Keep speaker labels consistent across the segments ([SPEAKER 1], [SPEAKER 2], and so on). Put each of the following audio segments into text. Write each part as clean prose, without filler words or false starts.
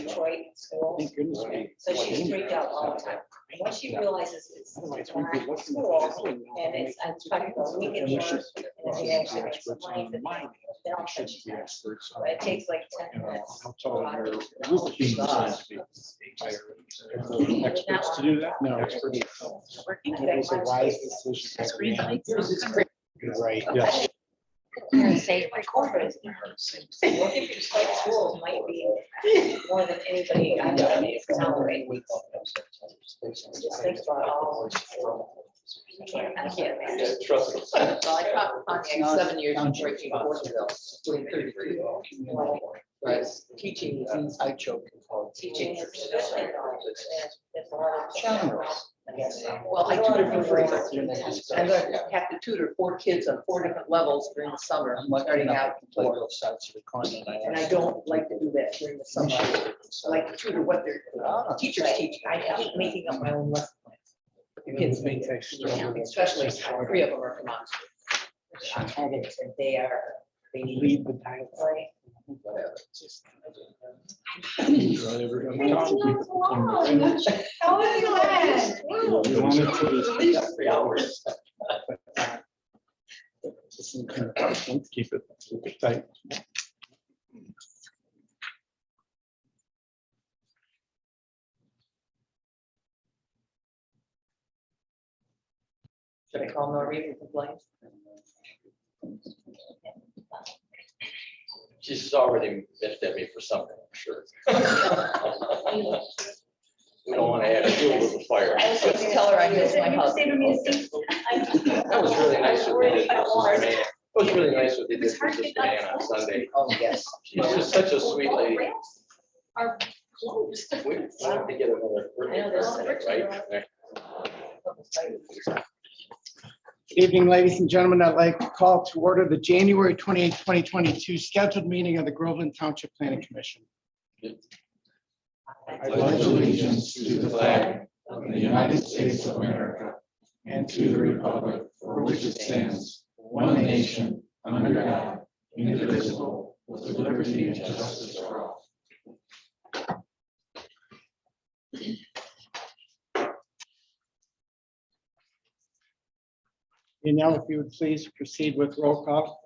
[SPEAKER 1] Detroit schools.
[SPEAKER 2] Thank goodness.
[SPEAKER 1] So she's freaked out all the time. Once she realizes it's not school and it's talking about weekend work and they actually make some money for them, then all of a sudden she's not. But it takes like 10 minutes.
[SPEAKER 3] How tall are your group teams supposed to be? Experts to do that?
[SPEAKER 2] No.
[SPEAKER 3] Experts.
[SPEAKER 2] It was a wise decision. Right.
[SPEAKER 3] Yes.
[SPEAKER 1] Say recorders. Working for Detroit schools might be more than anybody I've ever tolerate. Just think about all. I can't imagine.
[SPEAKER 4] Trust me. Well, I taught Pontiac 7 years in Detroit, doing 32. Was teaching inside joke.
[SPEAKER 1] Teaching is good. There's a lot of
[SPEAKER 2] Genres.
[SPEAKER 4] Well, I tutor for free. I learned, have to tutor 4 kids on 4 different levels during the summer, starting out in 4. And I don't like to do that during the summer. I like to tutor what their teachers teach. I hate making up my own lesson plans. The kids make, especially 3 of them are from Oxford. And they
[SPEAKER 2] Lead the dialogue.
[SPEAKER 4] whatever.
[SPEAKER 1] How are you
[SPEAKER 2] You
[SPEAKER 4] Three hours.
[SPEAKER 3] Let's keep it tight.
[SPEAKER 4] Should I call Noreen and complain?
[SPEAKER 5] She's already miffed at me for something, I'm sure. We don't want to add fuel to the fire.
[SPEAKER 4] Just tell her I miss my husband.
[SPEAKER 5] That was really nice what they did for this man. It was really nice what they did for this man on Sunday.
[SPEAKER 4] Oh, yes.
[SPEAKER 5] She's just such a sweet lady.
[SPEAKER 1] Are closed.
[SPEAKER 5] We have to get another birthday, right?
[SPEAKER 2] Good evening, ladies and gentlemen. I'd like to call to order the January 28, 2022 scheduled meeting of the Groveland Township Planning Commission.
[SPEAKER 6] I pledge allegiance to the flag of the United States of America and to the republic for which it stands, one nation, under God, indivisible, with liberty and justice for all.
[SPEAKER 2] And now, if you would please proceed with roll call.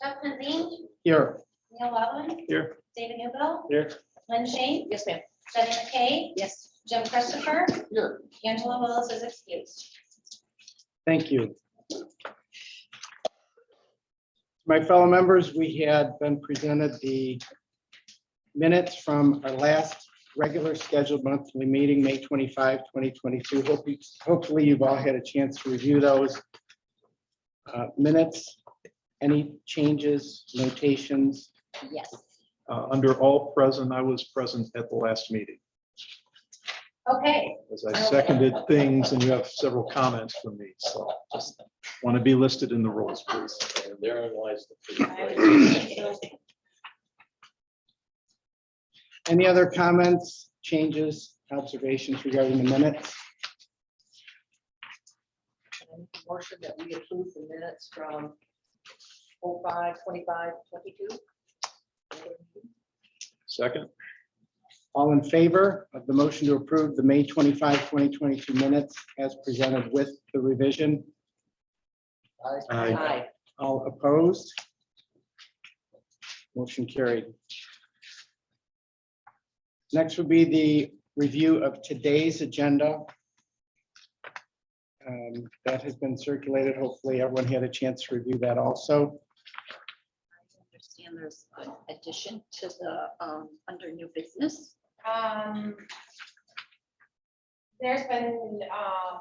[SPEAKER 7] Chuck Mazine,
[SPEAKER 2] Here.
[SPEAKER 7] Neil Loveland,
[SPEAKER 3] Here.
[SPEAKER 7] David Newbill,
[SPEAKER 2] Here.
[SPEAKER 7] Lynn Shane,
[SPEAKER 4] Yes, ma'am.
[SPEAKER 7] Jenny McKay,
[SPEAKER 4] Yes.
[SPEAKER 7] Jim Christopher,
[SPEAKER 4] Here.
[SPEAKER 7] Angela Willis is excused.
[SPEAKER 2] Thank you. My fellow members, we had been presented the minutes from our last regular scheduled monthly meeting, May 25, 2022. Hopefully you've all had a chance to review those minutes. Any changes, notations?
[SPEAKER 7] Yes.
[SPEAKER 3] Under all present, I was present at the last meeting.
[SPEAKER 7] Okay,
[SPEAKER 3] As I seconded things and you have several comments from me, so just want to be listed in the rolls, please.
[SPEAKER 5] And therein lies the truth.
[SPEAKER 2] Any other comments, changes, observations regarding the minutes?
[SPEAKER 4] Motion that we approve the minutes from 05/25/22.
[SPEAKER 3] Second.
[SPEAKER 2] All in favor of the motion to approve the May 25, 2022 minutes as presented with the revision?
[SPEAKER 3] Aye.
[SPEAKER 4] Aye.
[SPEAKER 2] All opposed? Motion carried. Next would be the review of today's agenda. That has been circulated. Hopefully everyone had a chance to review that also.
[SPEAKER 8] I understand there's an addition to the, under new business.
[SPEAKER 7] there's been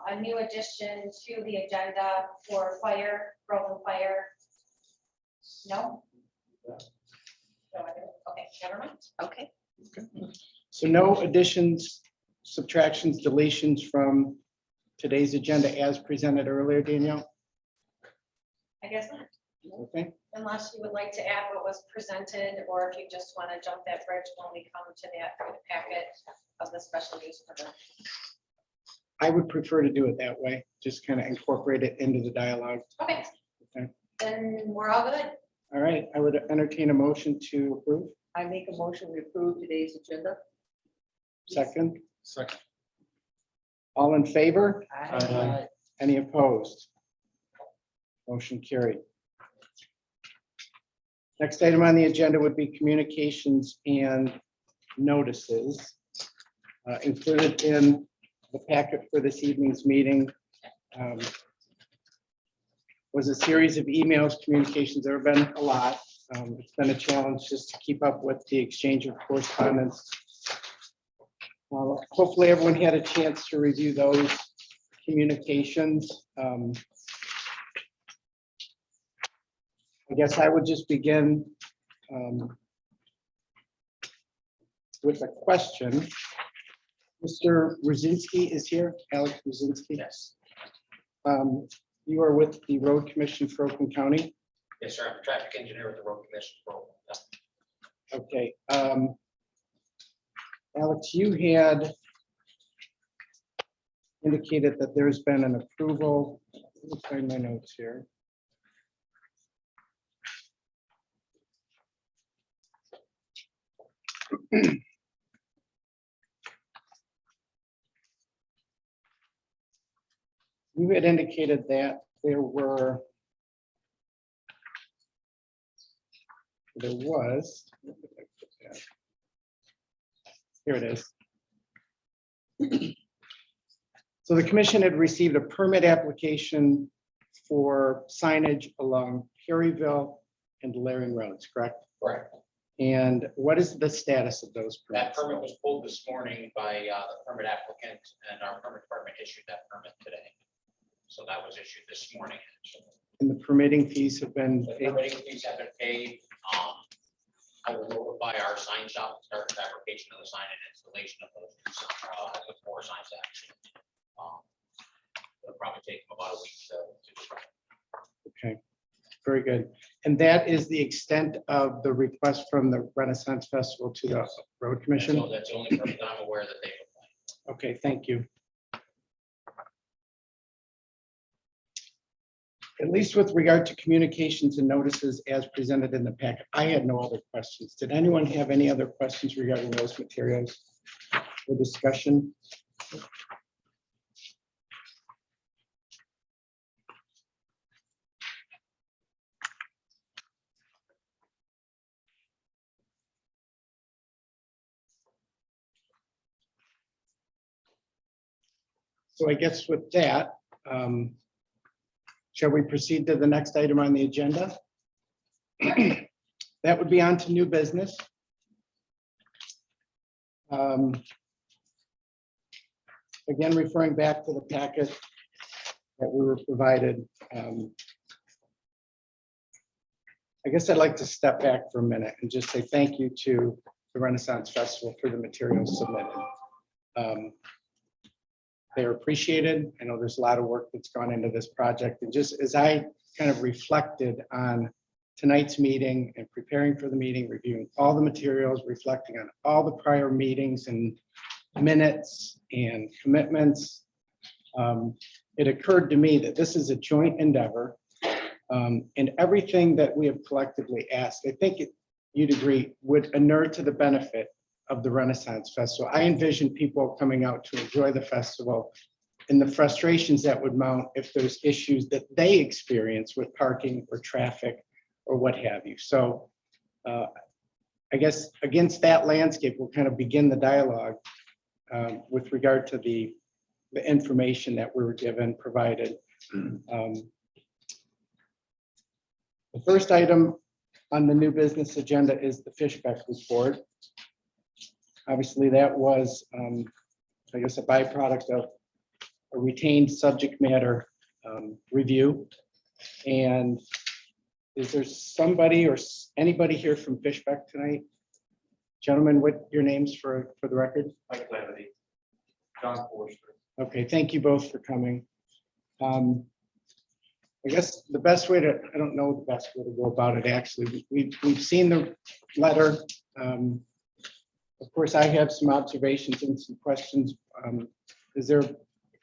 [SPEAKER 7] a new addition to the agenda for fire, Groveland Fire. No? Okay, never mind.
[SPEAKER 8] Okay.
[SPEAKER 2] So no additions, subtractions, deletions from today's agenda as presented earlier, Danielle?
[SPEAKER 7] I guess not,
[SPEAKER 2] Okay,
[SPEAKER 7] unless you would like to add what was presented, or if you just want to jump that bridge when we come to that packet of the special use permit.
[SPEAKER 2] I would prefer to do it that way, just kind of incorporate it into the dialogue.
[SPEAKER 7] Okay.
[SPEAKER 2] Okay.
[SPEAKER 7] Then we're all good.
[SPEAKER 2] All right, I would entertain a motion to approve.
[SPEAKER 4] I make a motion, we approve today's agenda.
[SPEAKER 2] Second,
[SPEAKER 3] Second.
[SPEAKER 2] all in favor?
[SPEAKER 3] Aye.
[SPEAKER 2] Any opposed? Motion carried. Next item on the agenda would be communications and notices. Included in the packet for this evening's meeting was a series of emails, communications. There have been a lot. It's been a challenge just to keep up with the exchange of correspondence. Hopefully everyone had a chance to review those communications. I guess I would just begin with a question. Mr. Rosinsky is here, Alex Rosinsky.
[SPEAKER 5] Yes,
[SPEAKER 2] You are with the Road Commission for Oakland County.
[SPEAKER 5] yes, sir. I'm a traffic engineer with the road commission.
[SPEAKER 2] Okay. Alex, you had indicated that there's been an approval. Let me find my notes here. You had indicated that there was, here it is. So the commission had received a permit application for signage along Perryville and Laring roads, correct?
[SPEAKER 5] Correct.
[SPEAKER 2] And what is the status of those
[SPEAKER 5] That
[SPEAKER 2] permits?
[SPEAKER 5] permit was pulled this morning by the permit applicant, and our permit department issued that permit today. So that was issued this morning.
[SPEAKER 2] And the permitting fees have been
[SPEAKER 5] The
[SPEAKER 2] paid?
[SPEAKER 5] permitting fees have been paid. I will notify our sign shop to start the fabrication of the sign and installation of those before signs action. It'll probably take them about a week to do.
[SPEAKER 2] Okay, very good. And that is the extent of the request from the Renaissance Festival to the Road Commission?
[SPEAKER 5] So that's the only permit I'm aware that they've applied.
[SPEAKER 2] Okay, thank you. At least with regard to communications and notices as presented in the packet, I had no other questions. Did anyone have any other questions regarding those materials or discussion? So I guess with that, shall we proceed to the next item on the agenda? That would be on to new business. Again, referring back to the packet that we were provided. I guess I'd like to step back for a minute and just say thank you to the Renaissance Festival for the materials submitted. They're appreciated. I know there's a lot of work that's gone into this project. And just as I kind of reflected on tonight's meeting and preparing for the meeting, reviewing all the materials, reflecting on all the prior meetings and minutes and commitments, it occurred to me that this is a joint endeavor. And everything that we have collectively asked, I think you'd agree, would inure to the benefit of the Renaissance Festival. I envision people coming out to enjoy the festival and the frustrations that would mount if there's issues that they experience with parking or traffic or what have you. So I guess against that landscape, we'll kind of begin the dialogue with regard to the information that we were given, provided. The first item on the new business agenda is the Fishbeck report. Obviously, that was, I guess, a byproduct of a retained subject matter review. And is there somebody or anybody here from Fishbeck tonight? Gentlemen, what your names for the record?
[SPEAKER 5] Mike Levity, John Forster.
[SPEAKER 2] Okay, thank you both for coming. I guess the best way to, I don't know the best way to go about it, actually. We've seen the letter. Of course, I have some observations and some questions. Is there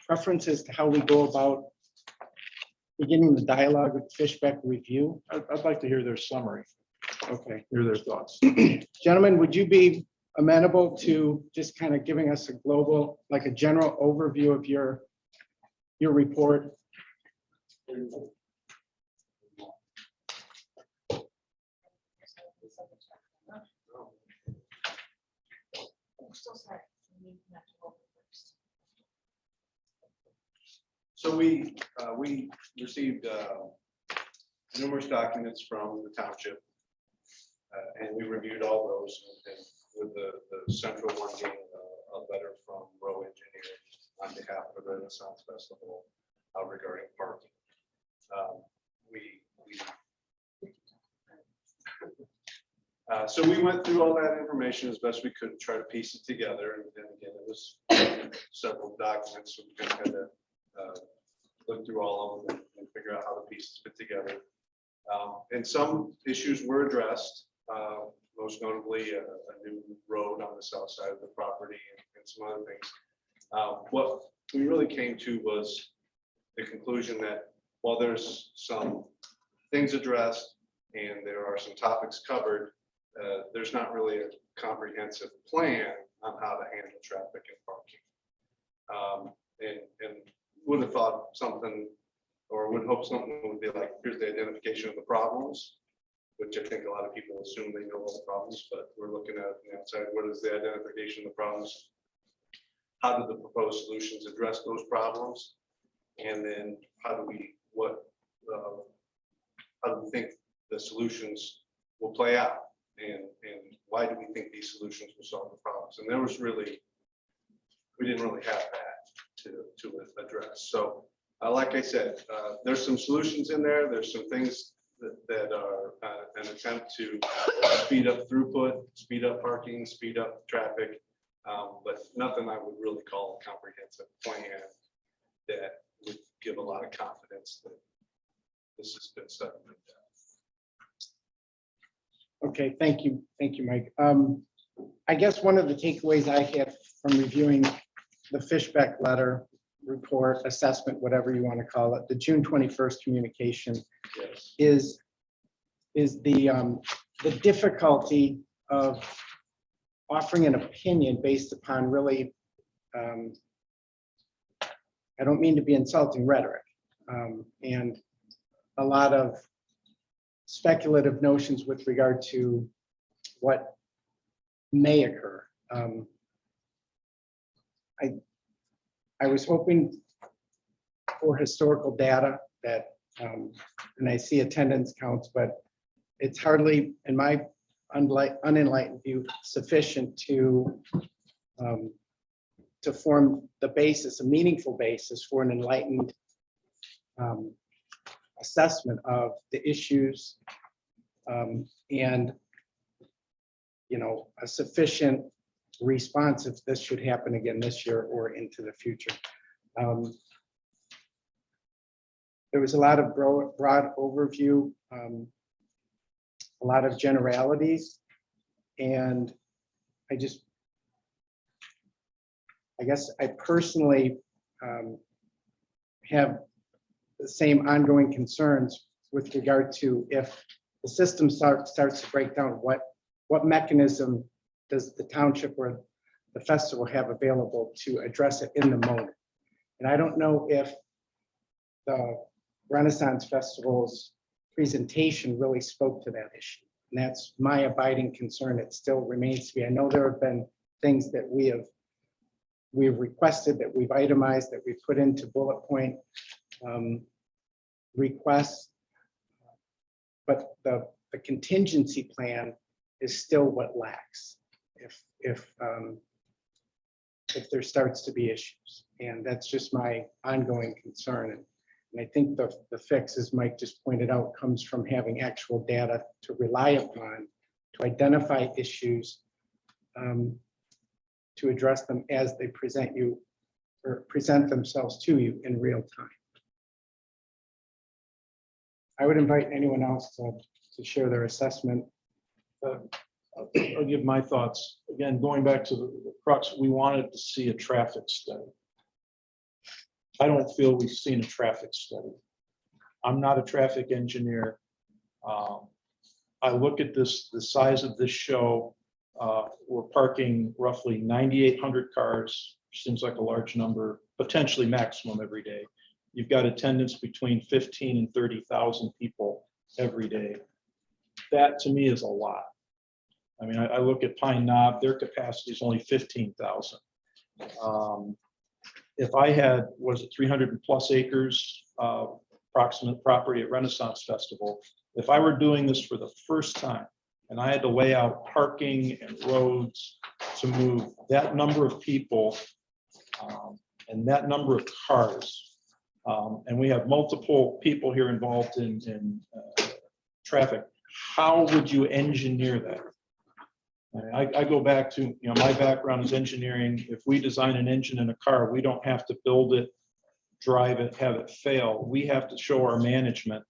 [SPEAKER 2] preference as to how we go about beginning the dialogue with Fishbeck review?
[SPEAKER 3] I'd like to hear their summary.
[SPEAKER 2] Okay.
[SPEAKER 3] Hear their thoughts.
[SPEAKER 2] Gentlemen, would you be amenable to just kind of giving us a global, like a general overview of your report?
[SPEAKER 9] So we received numerous documents from the township. And we reviewed all those, and with the central one being a letter from Row Engineering on behalf of the Renaissance Festival regarding parking. So we went through all that information as best we could, try to piece it together, and again, it was several documents, so we kind of had to look through all of them and figure out how the pieces fit together. And some issues were addressed, most notably a new road on the south side of the property and some other things. What we really came to was the conclusion that while there's some things addressed and there are some topics covered, there's not really a comprehensive plan on how to handle traffic and parking. And would have thought something, or would hope something would be like, here's the identification of the problems, which I think a lot of people assume they know all the problems, but we're looking at the outside, what is the identification of the problems? How do the proposed solutions address those problems? And then how do we think the solutions will play out? And why do we think these solutions will solve the problems? And there was really, we didn't really have that to address. So like I said, there's some solutions in there. There's some things that are an attempt to speed up throughput, speed up parking, speed up traffic, but nothing I would really call a comprehensive plan that would give a lot of confidence that this has been studied.
[SPEAKER 2] Okay, thank you, Mike. I guess one of the takeaways I had from reviewing the Fishbeck letter, report, assessment, whatever you want to call it, the June 21st communication,
[SPEAKER 9] Yes.
[SPEAKER 2] is the difficulty of offering an opinion based upon really, I don't mean to be insulting, rhetoric, and a lot of speculative notions with regard to what may occur. I was hoping for historical data that, and I see attendance counts, but it's hardly, in my unenlightened view, sufficient to form the basis, a meaningful basis for an enlightened assessment of the issues and, a sufficient response if this should happen again this year or into the future. There was a lot of broad overview, a lot of generalities, and I guess I personally have the same ongoing concerns with regard to if the system starts to break down, what mechanism does the township or the festival have available to address it in the moment? And I don't know if the Renaissance Festival's presentation really spoke to that issue. And that's my abiding concern. It still remains to be. I know there have been things that we've requested, that we've itemized, that we've put into bullet point requests, but the contingency plan is still what lacks if there starts to be issues. And that's just my ongoing concern. And I think the fix, as Mike just pointed out, comes from having actual data to rely upon to identify issues, to address them as they present themselves to you in real time. I would invite anyone else to share their assessment.
[SPEAKER 3] I'll give my thoughts. Again, going back to the crux, we wanted to see a traffic study. I don't feel we've seen a traffic study. I'm not a traffic engineer. I look at this, the size of this show, we're parking roughly 9,800 cars, seems like a large number, potentially maximum every day. You've got attendance between 15 and 30,000 people every day. That to me is a lot. I mean, I look at Pine Knob, their capacity is only 15,000. If I had, was it 300 plus acres, approximate property at Renaissance Festival, if I were doing this for the first time and I had to lay out parking and roads to move that number of people and that number of cars, and we have multiple people here involved in traffic, how would you engineer that? I go back to, my background is engineering. If we design an engine in a car, we don't have to build it, drive it, have it fail. We have to show our management,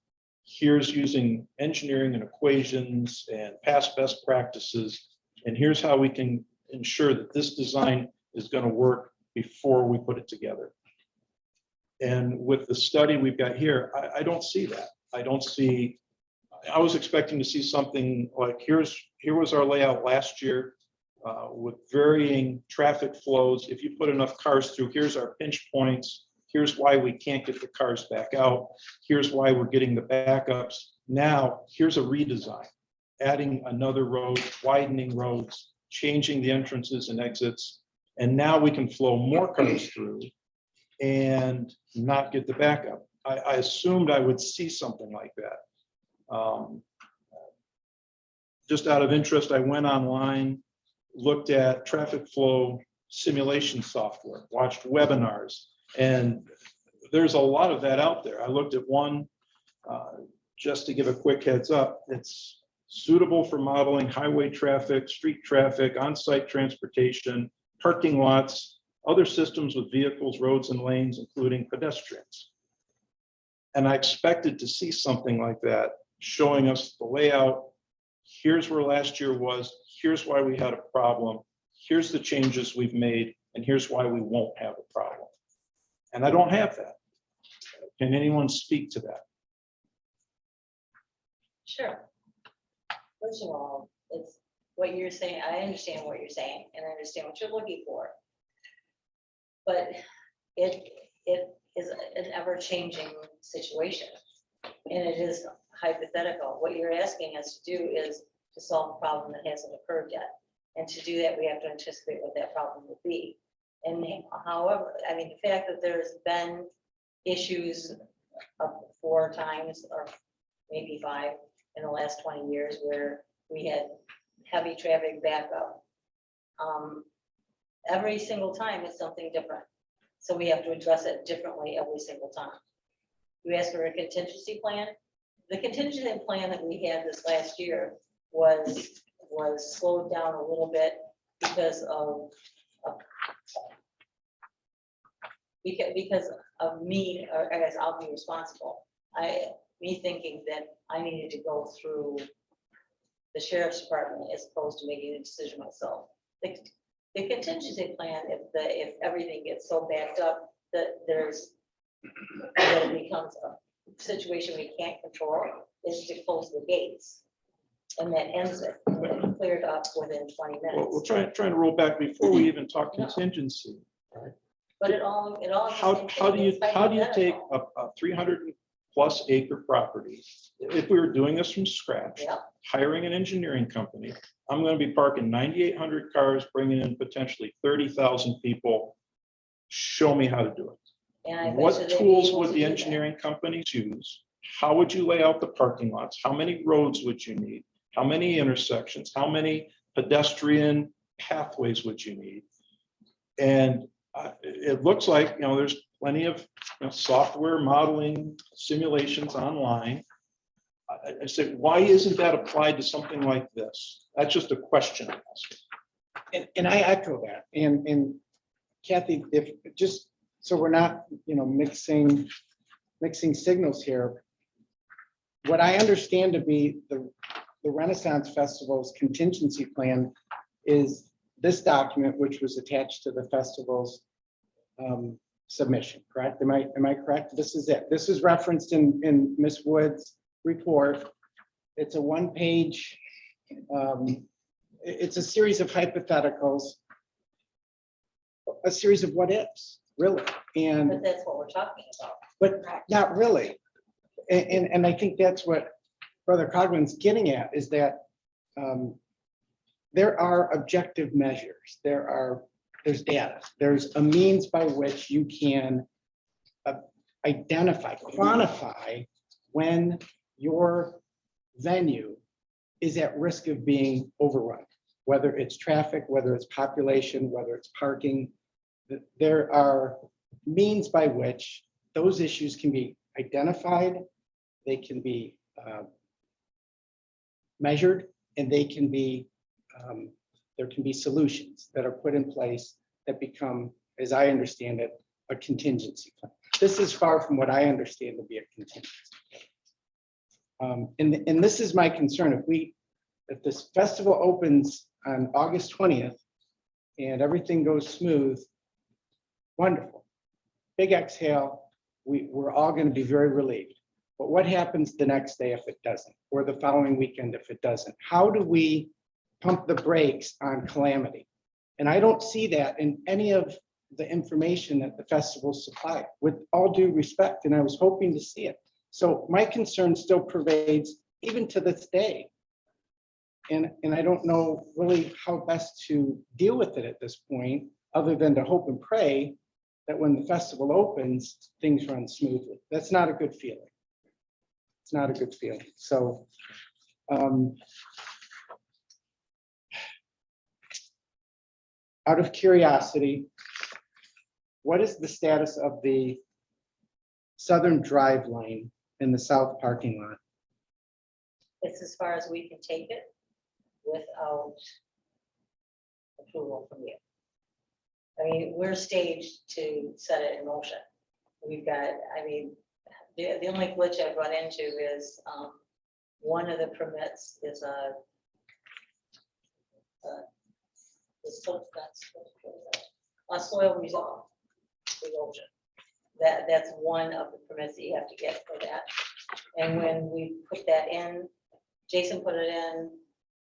[SPEAKER 3] here's using engineering and equations and past best practices, and here's how we can ensure that this design is going to work before we put it together. And with the study we've got here, I don't see that. I was expecting to see something like, here was our layout last year with varying traffic flows. If you put enough cars through, here's our pinch points. Here's why we can't get the cars back out. Here's why we're getting the backups. Now, here's a redesign, adding another road, widening roads, changing the entrances and exits. And now we can flow more cars through and not get the backup. I assumed I would see something like that. Just out of interest, I went online, looked at traffic flow simulation software, watched webinars, and there's a lot of that out there. I looked at one, just to give a quick heads up, it's suitable for modeling highway traffic, street traffic, on-site transportation, parking lots, other systems with vehicles, roads, and lanes, including pedestrians. And I expected to see something like that, showing us the layout. Here's where last year was. Here's why we had a problem. Here's the changes we've made, and here's why we won't have a problem. And I don't have that. Can anyone speak to that?
[SPEAKER 1] Sure. First of all, it's what you're saying. I understand what you're saying, and I understand what you're looking for. But it is an ever-changing situation, and it is hypothetical. What you're asking us to do is to solve a problem that hasn't occurred yet. And to do that, we have to anticipate what that problem will be. And however, I mean, the fact that there's been issues of 4 times or maybe 5 in the last 20 years where we had heavy traffic backup, every single time it's something different. So we have to address it differently every single time. You asked for a contingency plan. The contingency plan that we had this last year was slowed down a little bit because of me, or I guess I'll be responsible. Me thinking that I needed to go through the sheriff's department as opposed to making a decision myself. The contingency plan, if everything gets so backed up that it becomes a situation we can't control, is to close the gates. And that ends it, cleared up within 20 minutes.
[SPEAKER 3] Well, we're trying to roll back before we even talk contingency. Right?
[SPEAKER 1] But it all.
[SPEAKER 3] How do you take a 300 plus acre property? If we were doing this from scratch, hiring an engineering company, I'm going to be parking 9,800 cars, bringing in potentially 30,000 people. Show me how to do it.
[SPEAKER 1] And
[SPEAKER 3] what tools would the engineering companies use? How would you lay out the parking lots? How many roads would you need? How many intersections? How many pedestrian pathways would you need? And it looks like, there's plenty of software modeling simulations online. I say, why isn't that applied to something like this? That's just a question I'm asking.
[SPEAKER 2] And I echo that. And Kathy, if just so we're not, mixing signals here. What I understand to be the Renaissance Festival's contingency plan is this document, which was attached to the festival's submission, correct? Am I correct? This is it. This is referenced in Ms. Wood's report. It's a one-page, it's a series of hypotheticals, a series of what ifs, really, and,
[SPEAKER 1] But that's what we're talking about.
[SPEAKER 2] but not really. And I think that's what Brother Coglin's getting at, is that there are objective measures, there's data, there's a means by which you can identify, quantify when your venue is at risk of being overrun, whether it's traffic, whether it's population, whether it's parking. There are means by which those issues can be identified, they can be measured, and they can be, there can be solutions that are put in place that become, as I understand it, a contingency plan. This is far from what I understand to be a contingency. And this is my concern. If this festival opens on August 20th and everything goes smooth, wonderful. Big exhale, we're all going to be very relieved. But what happens the next day if it doesn't, or the following weekend if it doesn't? How do we pump the brakes on calamity? And I don't see that in any of the information that the festival supply, with all due respect, and I was hoping to see it. So my concern still pervades even to this day. And I don't know really how best to deal with it at this point, other than to hope and pray that when the festival opens, things run smoothly. That's not a good feeling. It's not a good feeling. So out of curiosity, what is the status of the southern drive lane in the south parking lot?
[SPEAKER 1] It's as far as we can take it without approval from you. I mean, we're staged to set it in motion. We've got, I mean, the only glitch I've run into is one of the permits is a soil erosion. That's one of the permits that you have to get for that. And when we put that in, Jason put it in,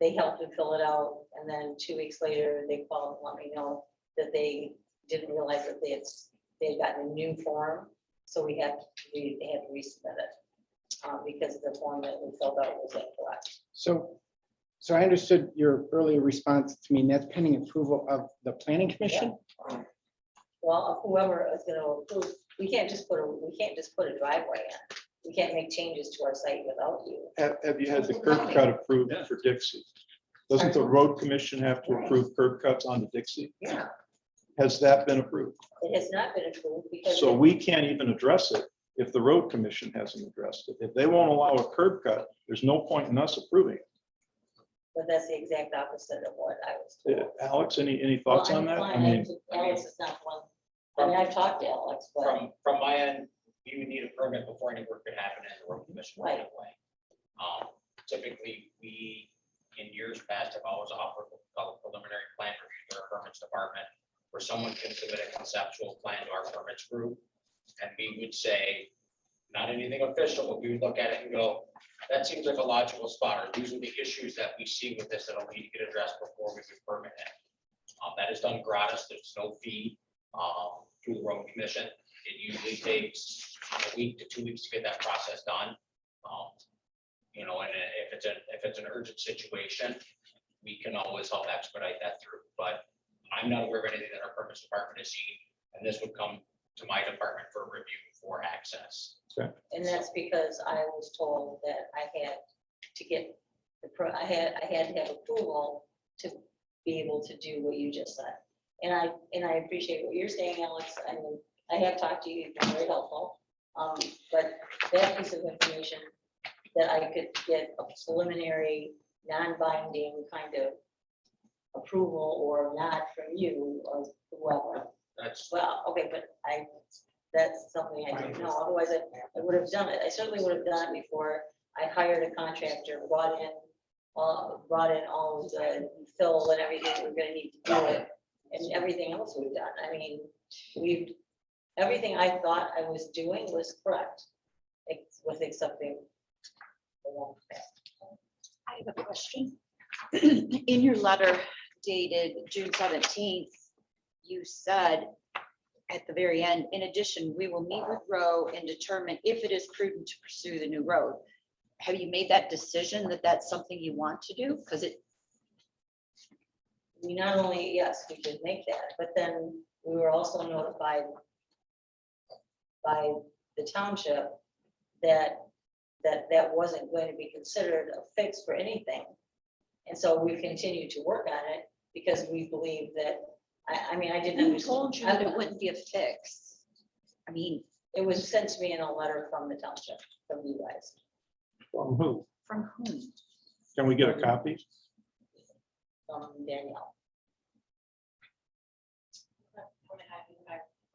[SPEAKER 1] they helped him fill it out, and then 2 weeks later, they called and let me know that they didn't realize that they had gotten a new form, so they had to resubmit it because the form that we filled out was incorrect.
[SPEAKER 2] So I understood your earlier response to me, and that's pending approval of the planning commission?
[SPEAKER 1] Well, whoever is going to approve, we can't just put a driveway in. We can't make changes to our site without you.
[SPEAKER 3] Have you had the curb cut approved for Dixie? Doesn't the road commission have to approve curb cuts onto Dixie?
[SPEAKER 1] Yeah,
[SPEAKER 3] Has that been approved?
[SPEAKER 1] it has not been approved because.
[SPEAKER 3] So we can't even address it if the road commission hasn't addressed it. If they won't allow a curb cut, there's no point in us approving it.
[SPEAKER 1] But that's the exact opposite of what I was told.
[SPEAKER 3] Alex, any thoughts
[SPEAKER 1] Well,
[SPEAKER 3] on that?
[SPEAKER 1] fine.
[SPEAKER 3] I mean,
[SPEAKER 1] Alex is not one. I mean, I've talked to Alex, but
[SPEAKER 5] From my end, you would need a permit before any work could happen in the road commission right away. Typically, we, in years past, have always offered what's called a preliminary plan review to our permits department, where someone can submit a conceptual plan to our permits group. And we would say, not anything official, but we would look at it and go, that seems like a logical spot, or these are the issues that we see with this that'll need to get addressed before we can permit it. That is done gratis, there's no fee through the road commission. It usually takes a week to 2 weeks to get that process done. You know, and if it's an urgent situation, we can always help expedite that through. But I'm not aware of anything that our permits department has seen, and this would come to my department for review for access.
[SPEAKER 1] and that's because I was told that I had to get I had to have approval to be able to do what you just said. And I appreciate what you're saying, Alex. I mean, I have talked to you, you've been very helpful. But that piece of information that I could get a preliminary, non-binding kind of approval or not from you or whoever.
[SPEAKER 5] That's
[SPEAKER 1] Well, okay, but that's something I didn't know. Otherwise, I would have done it. I certainly would have done it before I hired a contractor, brought in all of the fill and everything we're gonna need to do it, and everything else we've done. I mean, everything I thought I was doing was correct, with accepting the one.
[SPEAKER 8] I have a question. In your letter dated June 17th, you said at the very end, in addition, we will meet with Rowe and determine if it is prudent to pursue the new road. Have you made that decision that that's something you want to do? Because it,
[SPEAKER 1] We not only, yes, we did make that, but then we were also notified by the township that that wasn't going to be considered a fix for anything. And so we continued to work on it because we believe that, I mean, I didn't
[SPEAKER 8] who
[SPEAKER 1] understand.
[SPEAKER 8] told you that it wouldn't be a fix? I mean,
[SPEAKER 1] It was sent to me in a letter from the township, from you guys.
[SPEAKER 3] From who?
[SPEAKER 8] from whom?
[SPEAKER 3] Can we get a copy?
[SPEAKER 1] From Danielle.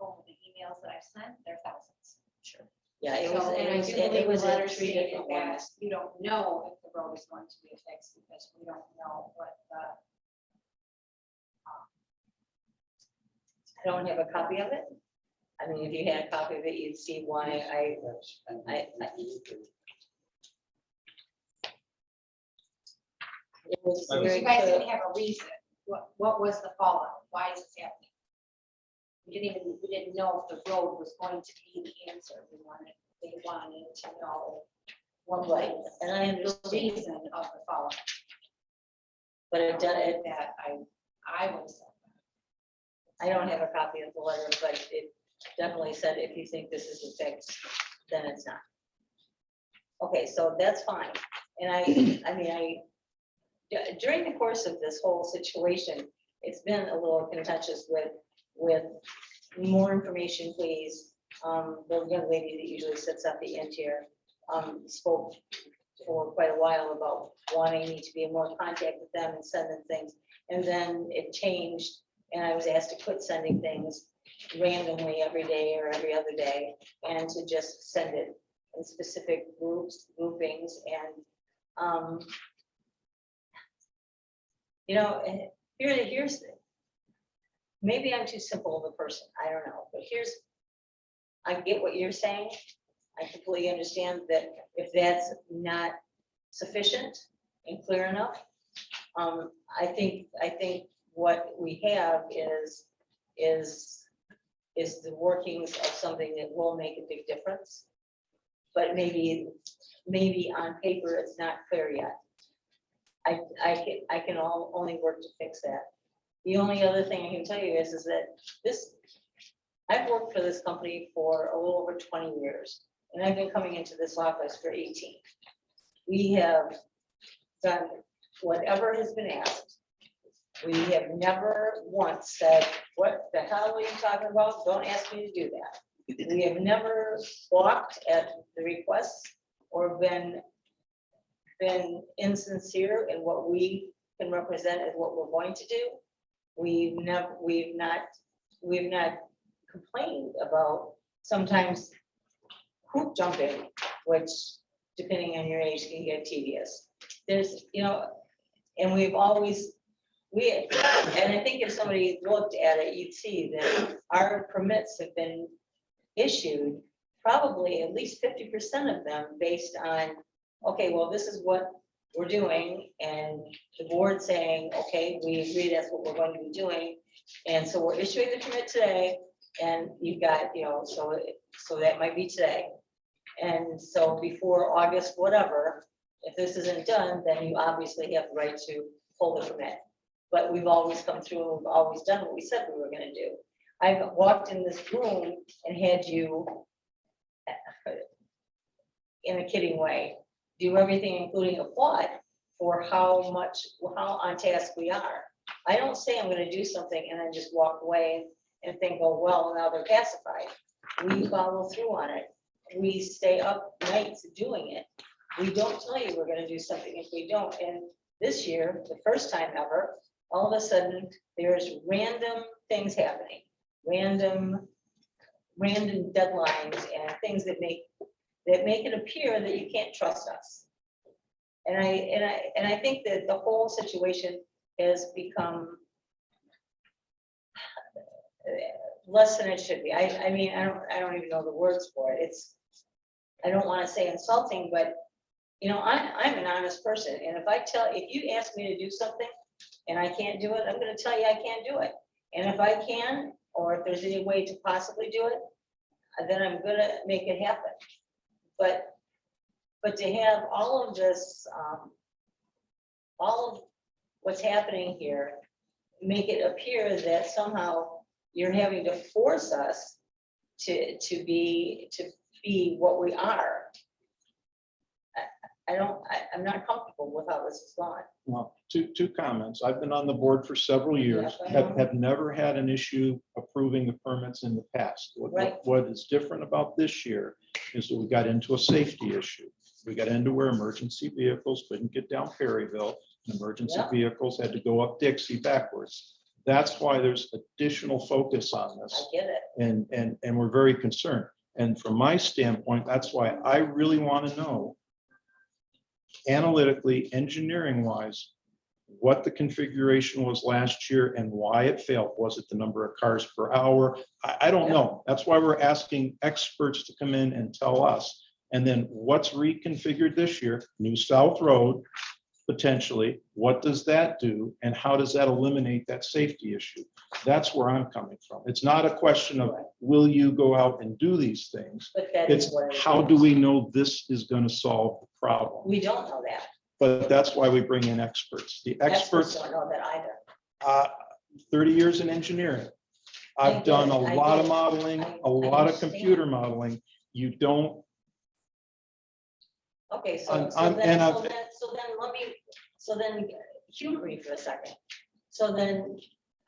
[SPEAKER 7] Over the emails that I've sent, they're thousands.
[SPEAKER 8] Sure.
[SPEAKER 1] Yeah, it
[SPEAKER 7] So,
[SPEAKER 1] was,
[SPEAKER 7] and I do
[SPEAKER 1] it
[SPEAKER 7] believe
[SPEAKER 1] was
[SPEAKER 7] the letter
[SPEAKER 1] in three
[SPEAKER 7] stated
[SPEAKER 1] different
[SPEAKER 7] that
[SPEAKER 1] ones.
[SPEAKER 7] you don't know if the road is going to be a fix because we don't know what the.
[SPEAKER 1] I don't have a copy of it. I mean, if you had a copy of it, you'd see why it was
[SPEAKER 3] I was-
[SPEAKER 1] very
[SPEAKER 7] You guys
[SPEAKER 1] clear.
[SPEAKER 7] didn't have a reason. What was the fallout? Why is this happening? We didn't know if the road was going to be the answer. They wanted to know what
[SPEAKER 1] Right,
[SPEAKER 7] was
[SPEAKER 1] and I
[SPEAKER 7] the
[SPEAKER 1] understand,
[SPEAKER 7] reason of the fallout.
[SPEAKER 1] but it done it.
[SPEAKER 7] That I was.
[SPEAKER 1] I don't have a copy of the letter, but it definitely said if you think this is a fix, then it's not. Okay, so that's fine. And I mean, during the course of this whole situation, it's been a little contentious with more information, please. The young lady that usually sits at the end here, spoke for quite a while about wanting me to be in more contact with them and send them things. And then it changed and I was asked to quit sending things randomly every day or every other day and to just send it in specific groupings and, you know, and here's, maybe I'm too simple of a person, I don't know, but I get what you're saying. I completely understand that if that's not sufficient and clear enough, I think what we have is the workings of something that will make a big difference. But maybe on paper, it's not clear yet. I can only work to fix that. The only other thing I can tell you is that I've worked for this company for a little over 20 years, and I've been coming into this office for 18. We have done whatever has been asked. We have never once said, what the hell are you talking about? Don't ask me to do that. We have never balked at the requests or been insincere in what we can represent as what we're going to do. We've not complained about sometimes hoop jumping, which depending on your age can get tedious. There's, you know, and we've always, and I think if somebody looked at it, you'd see that our permits have been issued, probably at least 50% of them based on, okay, well, this is what we're doing, and the board saying, okay, we agree that's what we're going to be doing, and so we're issuing the permit today, and you've got, you know, so that might be today. And so before August, whatever, if this isn't done, then you obviously have the right to pull the permit. But we've always come through and we've always done what we said we were gonna do. I've walked in this room and had you, in a kidding way, do everything, including applaud for how on task we are. I don't say I'm gonna do something and then just walk away and think, oh, well, now they're pacified. We follow through on it. We stay up nights doing it. We don't tell you we're gonna do something if we don't. And this year, the first time ever, all of a sudden, there's random things happening, random deadlines and things that make it appear that you can't trust us. And I think that the whole situation has become less than it should be. I mean, I don't even know the words for it. I don't want to say insulting, but You know, I'm an honest person, and if you ask me to do something and I can't do it, I'm gonna tell you I can't do it. And if I can, or if there's any way to possibly do it, then I'm gonna make it happen. But to have all of this, all of what's happening here, make it appear that somehow you're having to force us to be what we are. I'm not comfortable with how this is going.
[SPEAKER 3] Well, two comments. I've been on the board for several years,
[SPEAKER 1] Yeah, I know.
[SPEAKER 3] have never had an issue approving the permits in the past.
[SPEAKER 1] Right.
[SPEAKER 3] What is different about this year is that we got into a safety issue. We got into where emergency vehicles couldn't get down Perryville, and emergency
[SPEAKER 1] Yeah.
[SPEAKER 3] vehicles had to go up Dixie backwards. That's why there's additional focus on
[SPEAKER 1] I
[SPEAKER 3] this,
[SPEAKER 1] get it.
[SPEAKER 3] and we're very concerned. And from my standpoint, that's why I really want to know analytically, engineering wise, what the configuration was last year and why it failed. Was it the number of cars per hour? I don't know. That's why we're asking experts to come in and tell us. And then what's reconfigured this year? New South Road, potentially. What does that do? And how does that eliminate that safety issue? That's where I'm coming from. It's not a question of, will you go out and do these things?
[SPEAKER 1] But that is
[SPEAKER 3] It's
[SPEAKER 1] what it
[SPEAKER 3] how
[SPEAKER 1] is.
[SPEAKER 3] do we know this is going to solve the problem?
[SPEAKER 1] We don't know that.
[SPEAKER 3] But that's why we bring in experts. The experts,
[SPEAKER 1] Don't know that either.
[SPEAKER 3] 30 years in engineering. I've done a lot of modeling, a lot of computer modeling. You don't,
[SPEAKER 1] Okay,
[SPEAKER 3] I'm- and I've-
[SPEAKER 1] so then humor me for a second. So then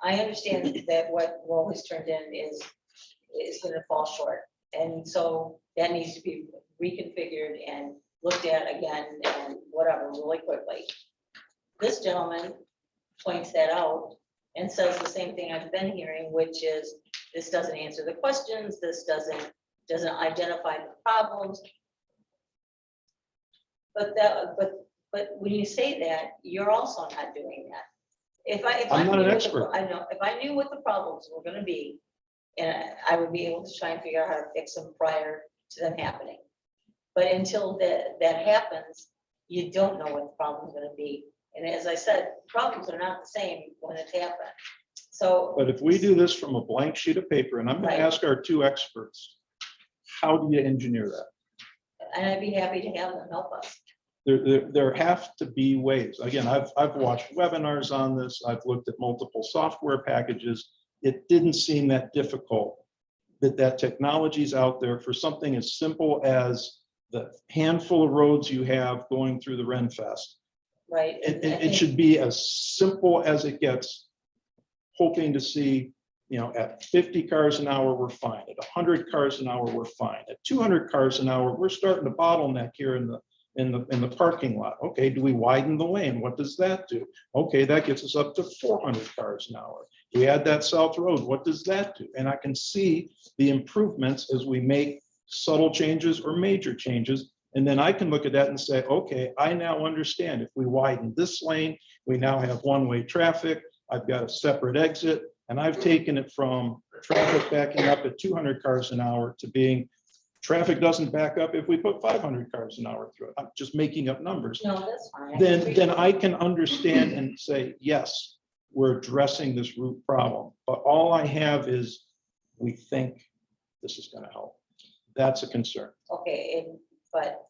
[SPEAKER 1] I understand that what Roll has turned in is gonna fall short. And so that needs to be reconfigured and looked at again and whatever, really quickly. This gentleman points that out and says the same thing I've been hearing, which is this doesn't answer the questions, this doesn't identify the problems. But when you say that, you're also not doing that.
[SPEAKER 3] I'm not an expert.
[SPEAKER 1] I know, if I knew what the problems were gonna be, and I would be able to try and figure out how to fix them prior to them happening. But until that happens, you don't know what the problem's gonna be. And as I said, problems are not the same when it's happened. So,
[SPEAKER 3] but if we do this from a blank sheet of paper, and I'm going
[SPEAKER 1] Right.
[SPEAKER 3] to ask our two experts, how do you engineer that?
[SPEAKER 1] and I'd be happy to have them help us.
[SPEAKER 3] There have to be ways. Again, I've watched webinars on this. I've looked at multiple software packages. It didn't seem that difficult, that technology's out there for something as simple as the handful of roads you have going through the Renfest.
[SPEAKER 1] Right?
[SPEAKER 3] It should be as simple as it gets, hoping to see, at 50 cars an hour, we're fine. At 100 cars an hour, we're fine. At 200 cars an hour, we're starting to bottleneck here in the parking lot. Okay, do we widen the lane? What does that do? Okay, that gets us up to 400 cars an hour. We add that South Road, what does that do? And I can see the improvements as we make subtle changes or major changes. And then I can look at that and say, okay, I now understand if we widen this lane, we now have one-way traffic. I've got a separate exit, and I've taken it from traffic backing up at 200 cars an hour to being traffic doesn't back up if we put 500 cars an hour through it. I'm just making up numbers.
[SPEAKER 1] No, that's fine.
[SPEAKER 3] Then I can understand and say, yes, we're addressing this root problem. But all I have is, we think this is going to help. That's a concern.
[SPEAKER 1] Okay, but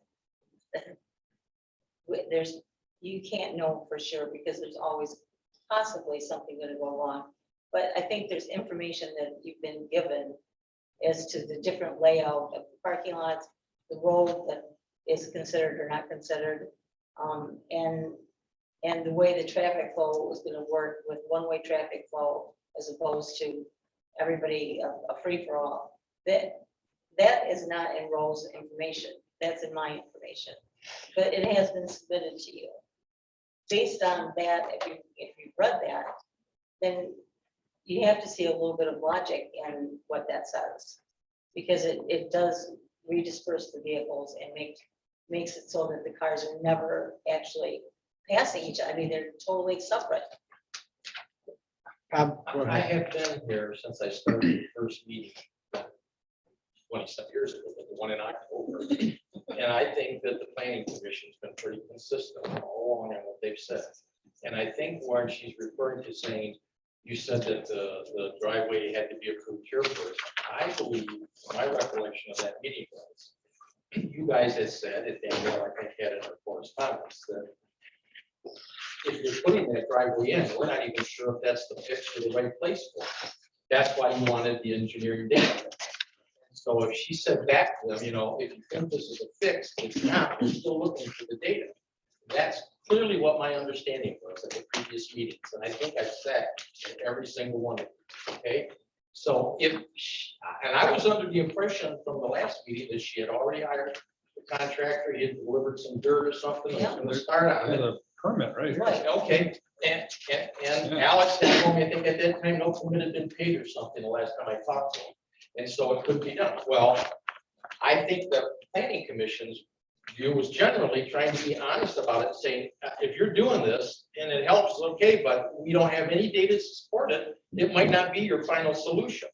[SPEAKER 1] you can't know for sure because there's always possibly something gonna go wrong. But I think there's information that you've been given as to the different layout of the parking lots, the road that is considered or not considered, and the way the traffic flow is gonna work with one-way traffic flow as opposed to everybody, a free-for-all. That is not in Roll's information. That's in my information, but it has been submitted to you. Based on that, if you've read that, then you have to see a little bit of logic in what that says. Because it does redisperse the vehicles and makes it so that the cars are never actually passing each other. I mean, they're totally separate.
[SPEAKER 2] Bob, go
[SPEAKER 10] I
[SPEAKER 2] ahead.
[SPEAKER 10] have been here since I started the first meeting.
[SPEAKER 5] 27 years ago, but the one in October. And I think that the planning commission's been pretty consistent all along in what they've said. And I think when she's referring to saying, you said that the driveway had to be approved here first. I believe, my recollection of that meeting was, you guys had said, if Danielle, I think, had in her correspondence, that if you're putting that driveway in, we're not even sure if that's the fix or the right place for it. That's why you wanted the engineering data. So if she said back to them, you know, if you think this is a fix, it's not, we're still looking for the data. That's clearly what my understanding was at the previous meetings, and I think I've said in every single one of them, okay? So if, and I was under the impression from the last meeting that she had already hired the contractor, he had delivered some dirt or something, and was gonna start on it.
[SPEAKER 3] The permit, right?
[SPEAKER 5] Right, okay, and Alex had told me, I think at that time, no permit had been paid or something the last time I talked to him. And so it couldn't be done. Well, I think the planning commission's view was generally trying to be honest about it, saying, if you're doing this and it helps, okay, but we don't have any data to support it, it might not be your final solution.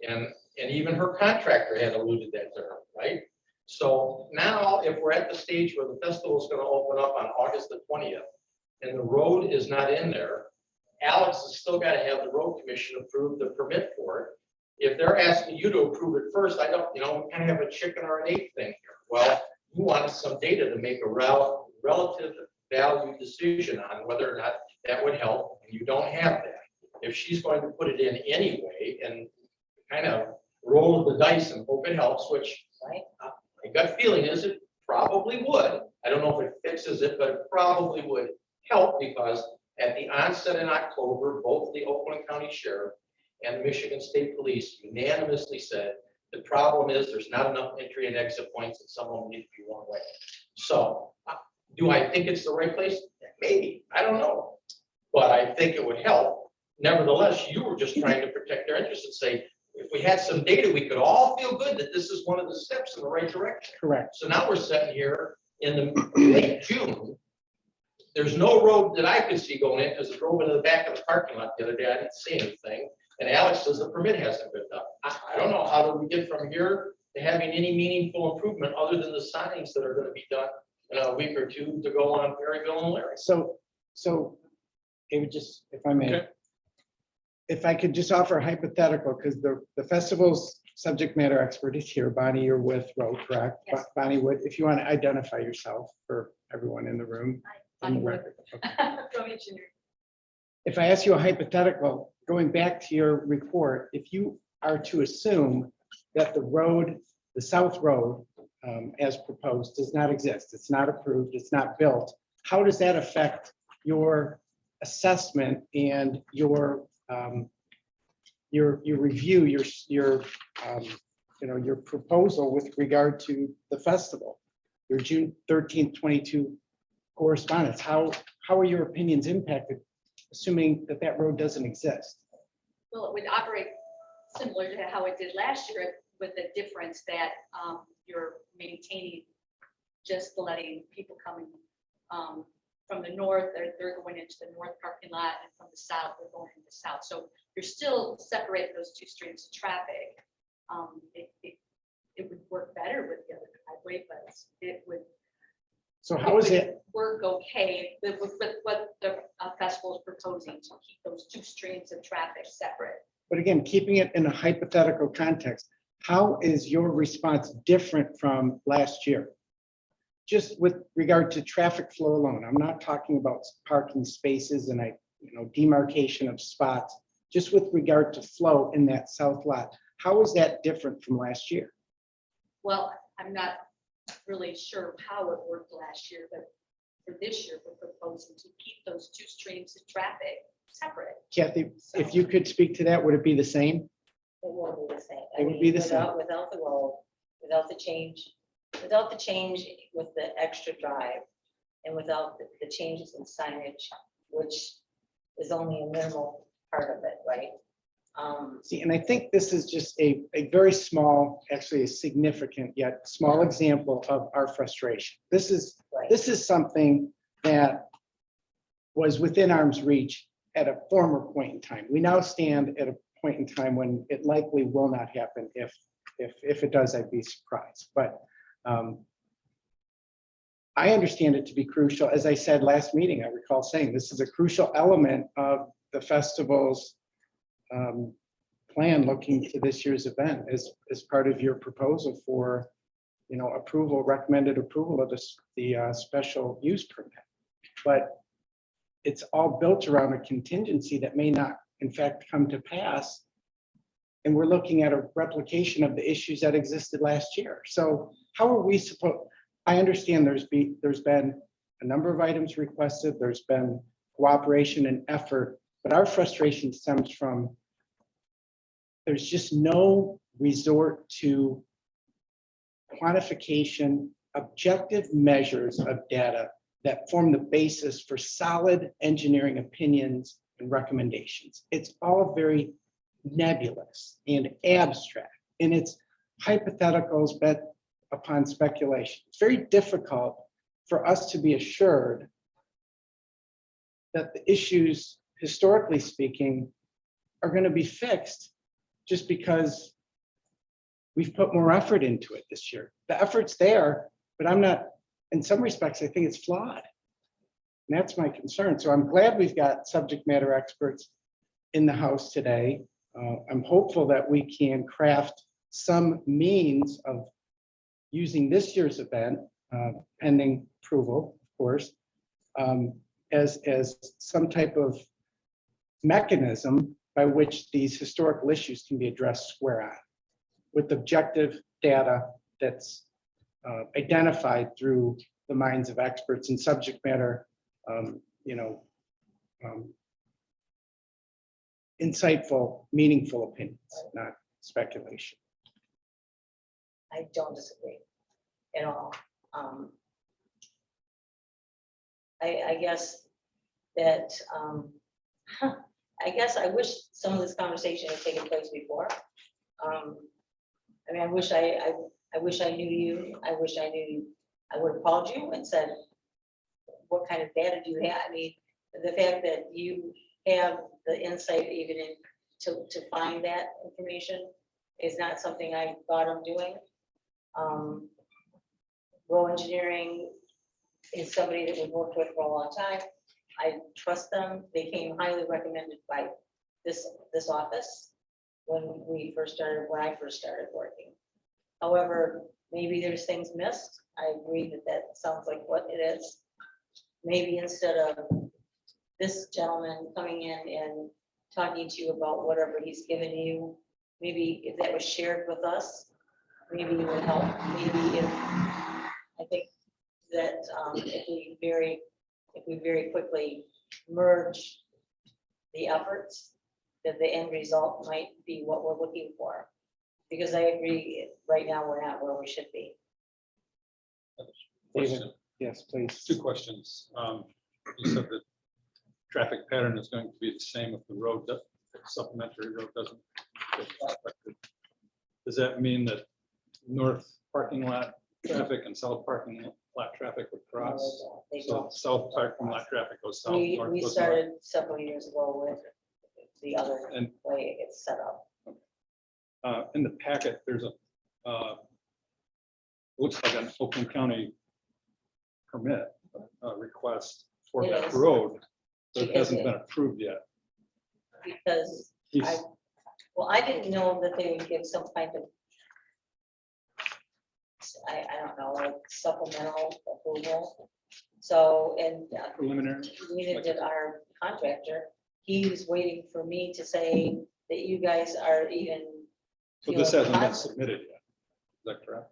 [SPEAKER 5] And even her contractor had alluded that to her, right? So now if we're at the stage where the festival is going to open up on August the 20th and the road is not in there, Alex has still got to have the road commission approve the permit for it. If they're asking you to approve it first, I don't, you know, we kind of have a chicken or an egg thing here. Well, you wanted some data to make a relative value decision on whether or not that would help, and you don't have that. If she's going to put it in anyway and kind of roll the dice and hope it helps, which my gut feeling is it probably would. I don't know if it fixes it, but it probably would help because at the onset in October, both the Oakland County Sheriff and the Michigan State Police unanimously said the problem is there's not enough entry and exit points and some of them need to be one way. So do I think it's the right place? Maybe, I don't know. But I think it would help. Nevertheless, you were just trying to protect their interests and say, if we had some data, we could all feel good that this is one of the steps in the right direction.
[SPEAKER 2] Correct.
[SPEAKER 5] So now we're sitting here in the late June. There's no road that I could see going in because I drove into the back of the parking lot the other day. I didn't see anything. And Alex says the permit hasn't been done. I don't know how do we get from here to having any meaningful improvement other than the signings that are going to be done in a week or two to go on Perryville and Larry.
[SPEAKER 2] So it would just, if I may,
[SPEAKER 3] Okay.
[SPEAKER 2] if I could just offer a hypothetical, because the festival's subject matter expert is here. Bonnie, you're with Roe, correct?
[SPEAKER 7] Yes.
[SPEAKER 2] Bonnie Wood, if you want to identify yourself for everyone in the room. on the record. Okay. If I ask you a hypothetical, going back to your report, if you are to assume that the road, the South Road, as proposed, does not exist, it's not approved, it's not built, how does that affect your assessment and your review, your your proposal with regard to the festival, your June 13th, 22 correspondence? How are your opinions impacted, assuming that that road doesn't exist?
[SPEAKER 7] Well, it would operate similar to how it did last year, with the difference that you're maintaining just letting people coming from the north, they're going into the north parking lot, and from the south, they're going into the south. So you're still separating those two streams of traffic. It would work better with the other driveway, but it would.
[SPEAKER 2] So how is it?
[SPEAKER 7] Work okay with what the festival is proposing to keep those two streams of traffic separate.
[SPEAKER 2] But again, keeping it in a hypothetical context, how is your response different from last year? Just with regard to traffic flow alone, I'm not talking about parking spaces and demarcation of spots, just with regard to flow in that south lot. How is that different from last year?
[SPEAKER 7] Well, I'm not really sure how it worked last year, but for this year, we're proposing to keep those two streams of traffic separate.
[SPEAKER 2] Kathy, if you could speak to that, would it be the same?
[SPEAKER 1] It won't be the same.
[SPEAKER 2] It would be the same.
[SPEAKER 1] Without the road, without the change with the extra drive, and without the changes in signage, which is only a minimal part of it, right?
[SPEAKER 2] See, and I think this is just a very small, actually a significant yet small example of our frustration. This is something that was within arm's reach at a former point in time. We now stand at a point in time when it likely will not happen if If it does, I'd be surprised, but I understand it to be crucial. As I said last meeting, I recall saying this is a crucial element of the festival's plan looking to this year's event as part of your proposal for, approval, recommended approval of the special use permit. But it's all built around a contingency that may not, in fact, come to pass. And we're looking at a replication of the issues that existed last year. So how are we supposed, I understand there's been a number of items requested, there's been cooperation and effort, but our frustration stems from there's just no resort to quantification, objective measures of data that form the basis for solid engineering opinions and recommendations. It's all very nebulous and abstract, and it's hypotheticals bet upon speculation. It's very difficult for us to be assured that the issues, historically speaking, are going to be fixed just because we've put more effort into it this year. The effort's there, but I'm not, in some respects, I think it's flawed. And that's my concern. So I'm glad we've got subject matter experts in the house today. I'm hopeful that we can craft some means of using this year's event, pending approval, of course, as some type of mechanism by which these historical issues can be addressed square on, with objective data that's identified through the minds of experts in subject matter, insightful, meaningful opinions, not speculation.
[SPEAKER 1] I don't disagree at all. I guess that, I guess I wish some of this conversation had taken place before. I mean, I wish I knew you. I wish I knew, I would have called you and said, what kind of data do you have? I mean, the fact that you have the insight even in to find that information is not something I thought of doing. Row engineering is somebody that we've worked with for a long time. I trust them. They came highly recommended by this office when I first started working. However, maybe there's things missed. I agree that sounds like what it is. Maybe instead of this gentleman coming in and talking to you about whatever he's given you, maybe if that was shared with us, maybe it would help. Maybe if, I think that if we very quickly merge the efforts, that the end result might be what we're looking for. Because I agree, right now we're not where we should be.
[SPEAKER 2] David, yes, please.
[SPEAKER 10] Two questions. You said that traffic pattern is going to be the same if the road, the supplementary road doesn't get affected. Does that mean that north parking lot traffic and south parking lot traffic would cross?
[SPEAKER 1] They
[SPEAKER 10] So
[SPEAKER 1] don't.
[SPEAKER 10] south parking lot traffic goes south,
[SPEAKER 1] We
[SPEAKER 10] north goes
[SPEAKER 1] started several years ago with the other
[SPEAKER 10] And-
[SPEAKER 1] way it's set up.
[SPEAKER 10] north. In the packet, there's a, looks like an Oakland County permit request for
[SPEAKER 1] It
[SPEAKER 10] that
[SPEAKER 1] is.
[SPEAKER 10] road. But
[SPEAKER 1] It
[SPEAKER 10] it hasn't
[SPEAKER 1] is.
[SPEAKER 10] been approved yet.
[SPEAKER 1] Because
[SPEAKER 10] He's-
[SPEAKER 1] well, I didn't know that they would give some kind of, I don't know, like supplemental approval. So, and
[SPEAKER 10] Preliminary.
[SPEAKER 1] neither did our contractor. He was waiting for me to say that you guys are even.
[SPEAKER 10] So this
[SPEAKER 1] feeling
[SPEAKER 10] hasn't been
[SPEAKER 1] confident.
[SPEAKER 10] submitted yet. Is that correct?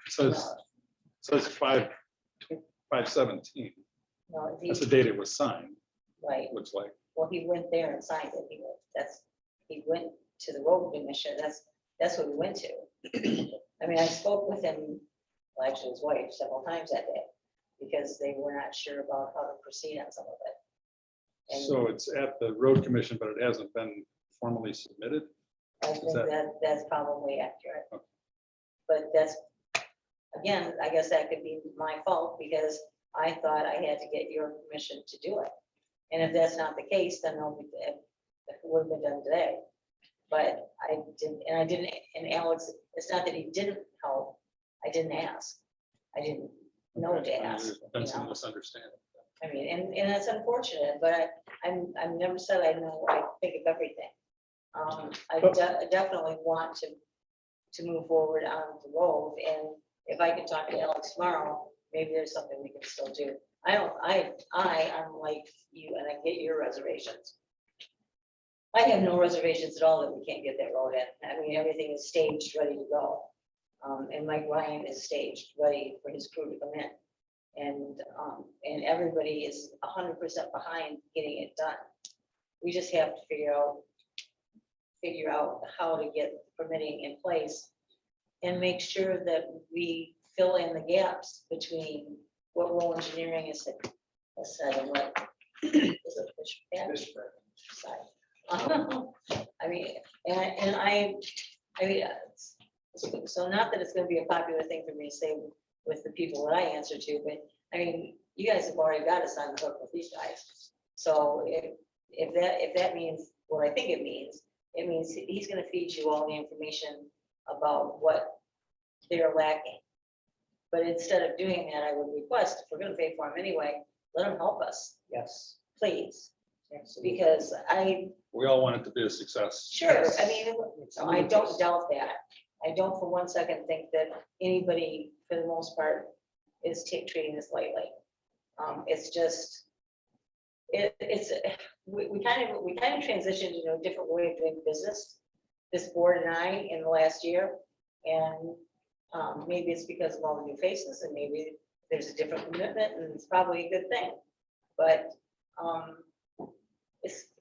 [SPEAKER 10] It says 5/17.
[SPEAKER 1] No,
[SPEAKER 10] That's the
[SPEAKER 1] he,
[SPEAKER 10] date it was signed,
[SPEAKER 1] right,
[SPEAKER 10] looks like.
[SPEAKER 1] well, he went there and signed it. He went to the road commission. That's what we went to. I mean, I spoke with him, well, actually his wife, several times that day, because they were not sure about how to proceed on some of it. And
[SPEAKER 10] So it's at the road commission, but it hasn't been formally submitted.
[SPEAKER 1] I think that's probably accurate. But that's, again, I guess that could be my fault because I thought I had to get your permission to do it. And if that's not the case, then it would have been done today. But I didn't, and Alex, it's not that he didn't help, I didn't ask. I didn't know to ask,
[SPEAKER 10] There's
[SPEAKER 1] you
[SPEAKER 10] been some
[SPEAKER 1] know?
[SPEAKER 10] misunderstanding.
[SPEAKER 1] I mean, and that's unfortunate, but I'm never said I know, I think of everything. I definitely want to move forward on the road, and if I can talk to Alex tomorrow, maybe there's something we can still do. I'm like you, and I get your reservations. I have no reservations at all that we can't get that road in. I mean, everything is staged, ready to go. And Mike Ryan is staged, ready for his crew to come in. And everybody is 100% behind getting it done. We just have to figure out how to get permitting in place and make sure that we fill in the gaps between what Roll Engineering has said and what is it, Fishburne? Sorry. I mean, I mean, so not that it's gonna be a popular thing for me to say with the people that I answer to, but I mean, you guys have already got us on the hook with these guys. So if that means what I think it means he's gonna feed you all the information about what they're lacking. But instead of doing that, I would request, if we're gonna pay for them anyway, let them help us,
[SPEAKER 2] Yes.
[SPEAKER 1] please. Because
[SPEAKER 10] We all want it to be a success.
[SPEAKER 1] sure, I mean, I don't doubt that. I don't for one second think that anybody, for the most part, is treating this lightly. It's just, we kind of transitioned to a different way of doing business, this board and I, in the last year. And maybe it's because of all the new faces, and maybe there's a different commitment, and it's probably a good thing. But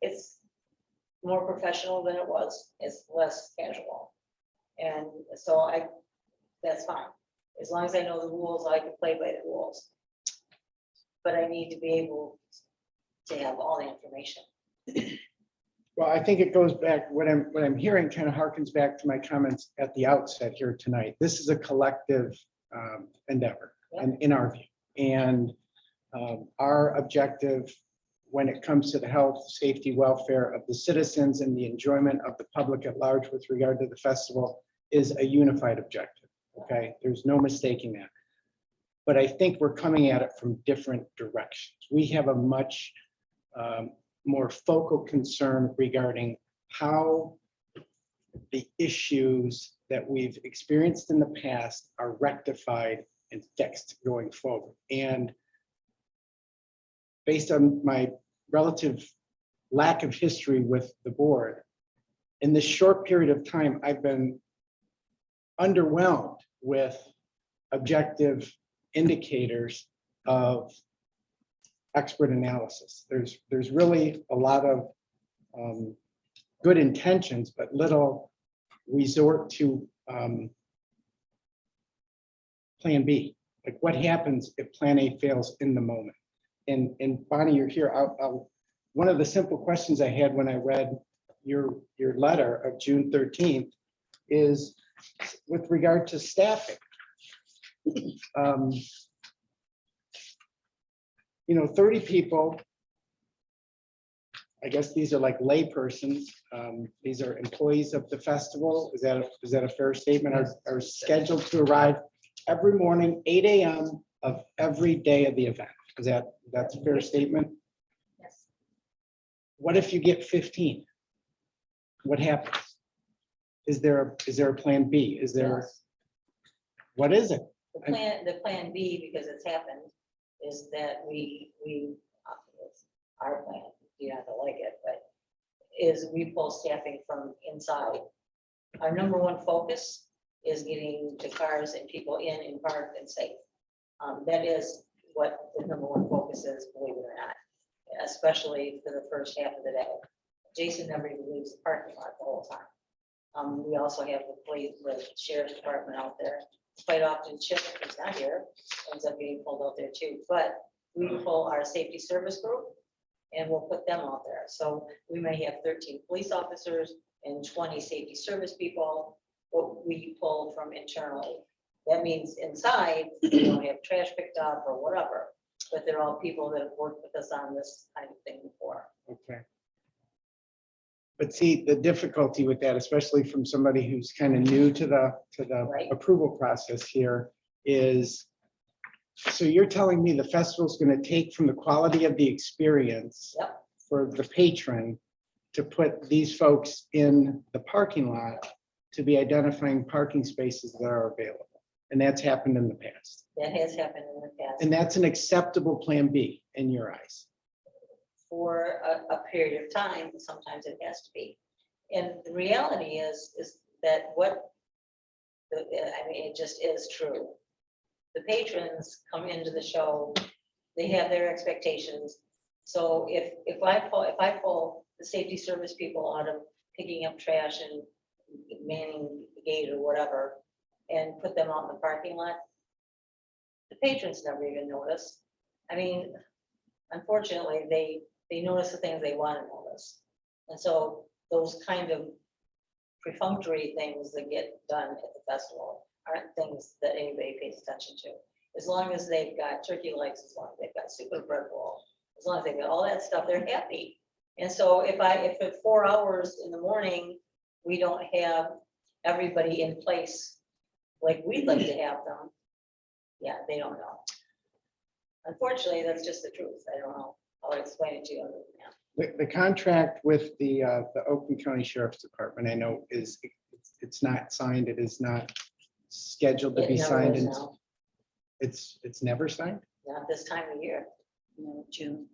[SPEAKER 1] it's more professional than it was. It's less casual. And so that's fine. As long as I know the rules, I can play by the rules. But I need to be able to have all the information.
[SPEAKER 2] Well, I think it goes back, what I'm hearing kind of harkens back to my comments at the outset here tonight. This is a collective endeavor, and in our view. And our objective when it comes to the health, safety, welfare of the citizens and the enjoyment of the public at large with regard to the festival is a unified objective, okay? There's no mistaking that. But I think we're coming at it from different directions. We have a much more focal concern regarding how the issues that we've experienced in the past are rectified and fixed going forward. And based on my relative lack of history with the board, in this short period of time, I've been underwhelmed with objective indicators of expert analysis. There's really a lot of good intentions, but little resort to plan B. Like, what happens if plan A fails in the moment? And Bonnie, you're here. One of the simple questions I had when I read your letter of June 13th is with regard to staffing. 30 people, I guess these are like lay persons. These are employees of the festival. Is that a fair statement? Are scheduled to arrive every morning, 8 a.m. of every day of the event. That's a fair statement?
[SPEAKER 1] Yes.
[SPEAKER 2] What if you get 15? What happens? Is there a plan B? Is there?
[SPEAKER 1] Yes.
[SPEAKER 2] What is it?
[SPEAKER 1] The plan B, because it's happened, is that our plan, you have to like it, but is we pull staffing from inside. Our number one focus is getting the cars and people in and parked and safe. That is what the number one focus is, believe it or not, especially for the first half of the day. Jason never even leaves the parking lot the whole time. We also have the sheriff's department out there. Quite often Chip, who's not here, ends up being pulled out there too. But we pull our safety service group and we'll put them out there. So we may have 13 police officers and 20 safety service people, what we pull from internally. That means inside, we don't have trash picked up or whatever, but they're all people that have worked with us on this kind of thing before.
[SPEAKER 2] Okay. But see, the difficulty with that, especially from somebody who's kind of new to the
[SPEAKER 1] Right.
[SPEAKER 2] approval process here, is, so you're telling me the festival's going to take from the quality of the experience
[SPEAKER 1] Yep.
[SPEAKER 2] for the patron to put these folks in the parking lot to be identifying parking spaces that are available. And that's happened in the past.
[SPEAKER 1] That has happened in the past.
[SPEAKER 2] And that's an acceptable plan B in your eyes.
[SPEAKER 1] For a period of time, sometimes it has to be. And the reality is that I mean, it just is true. The patrons come into the show, they have their expectations. So if I pull the safety service people out of picking up trash and manning the gate or whatever, and put them out in the parking lot, the patrons never even notice. I mean, unfortunately, they notice the things they want to notice. And so those kind of perfunctory things that get done at the festival aren't things that anybody pays attention to. As long as they've got turkey legs, as long as they've got super bread roll, as long as they've got all that stuff, they're happy. And so if at 4 hours in the morning, we don't have everybody in place like we'd like to have them, yeah, they don't know. Unfortunately, that's just the truth. I don't know how to explain it to you other than that.
[SPEAKER 2] The contract with the Oakland County Sheriff's Department, I know it's not signed. It is not scheduled to
[SPEAKER 1] It
[SPEAKER 2] be
[SPEAKER 1] never
[SPEAKER 2] signed.
[SPEAKER 1] is
[SPEAKER 2] And
[SPEAKER 1] now,
[SPEAKER 2] it's never signed?
[SPEAKER 1] not this time of year.
[SPEAKER 8] No, June,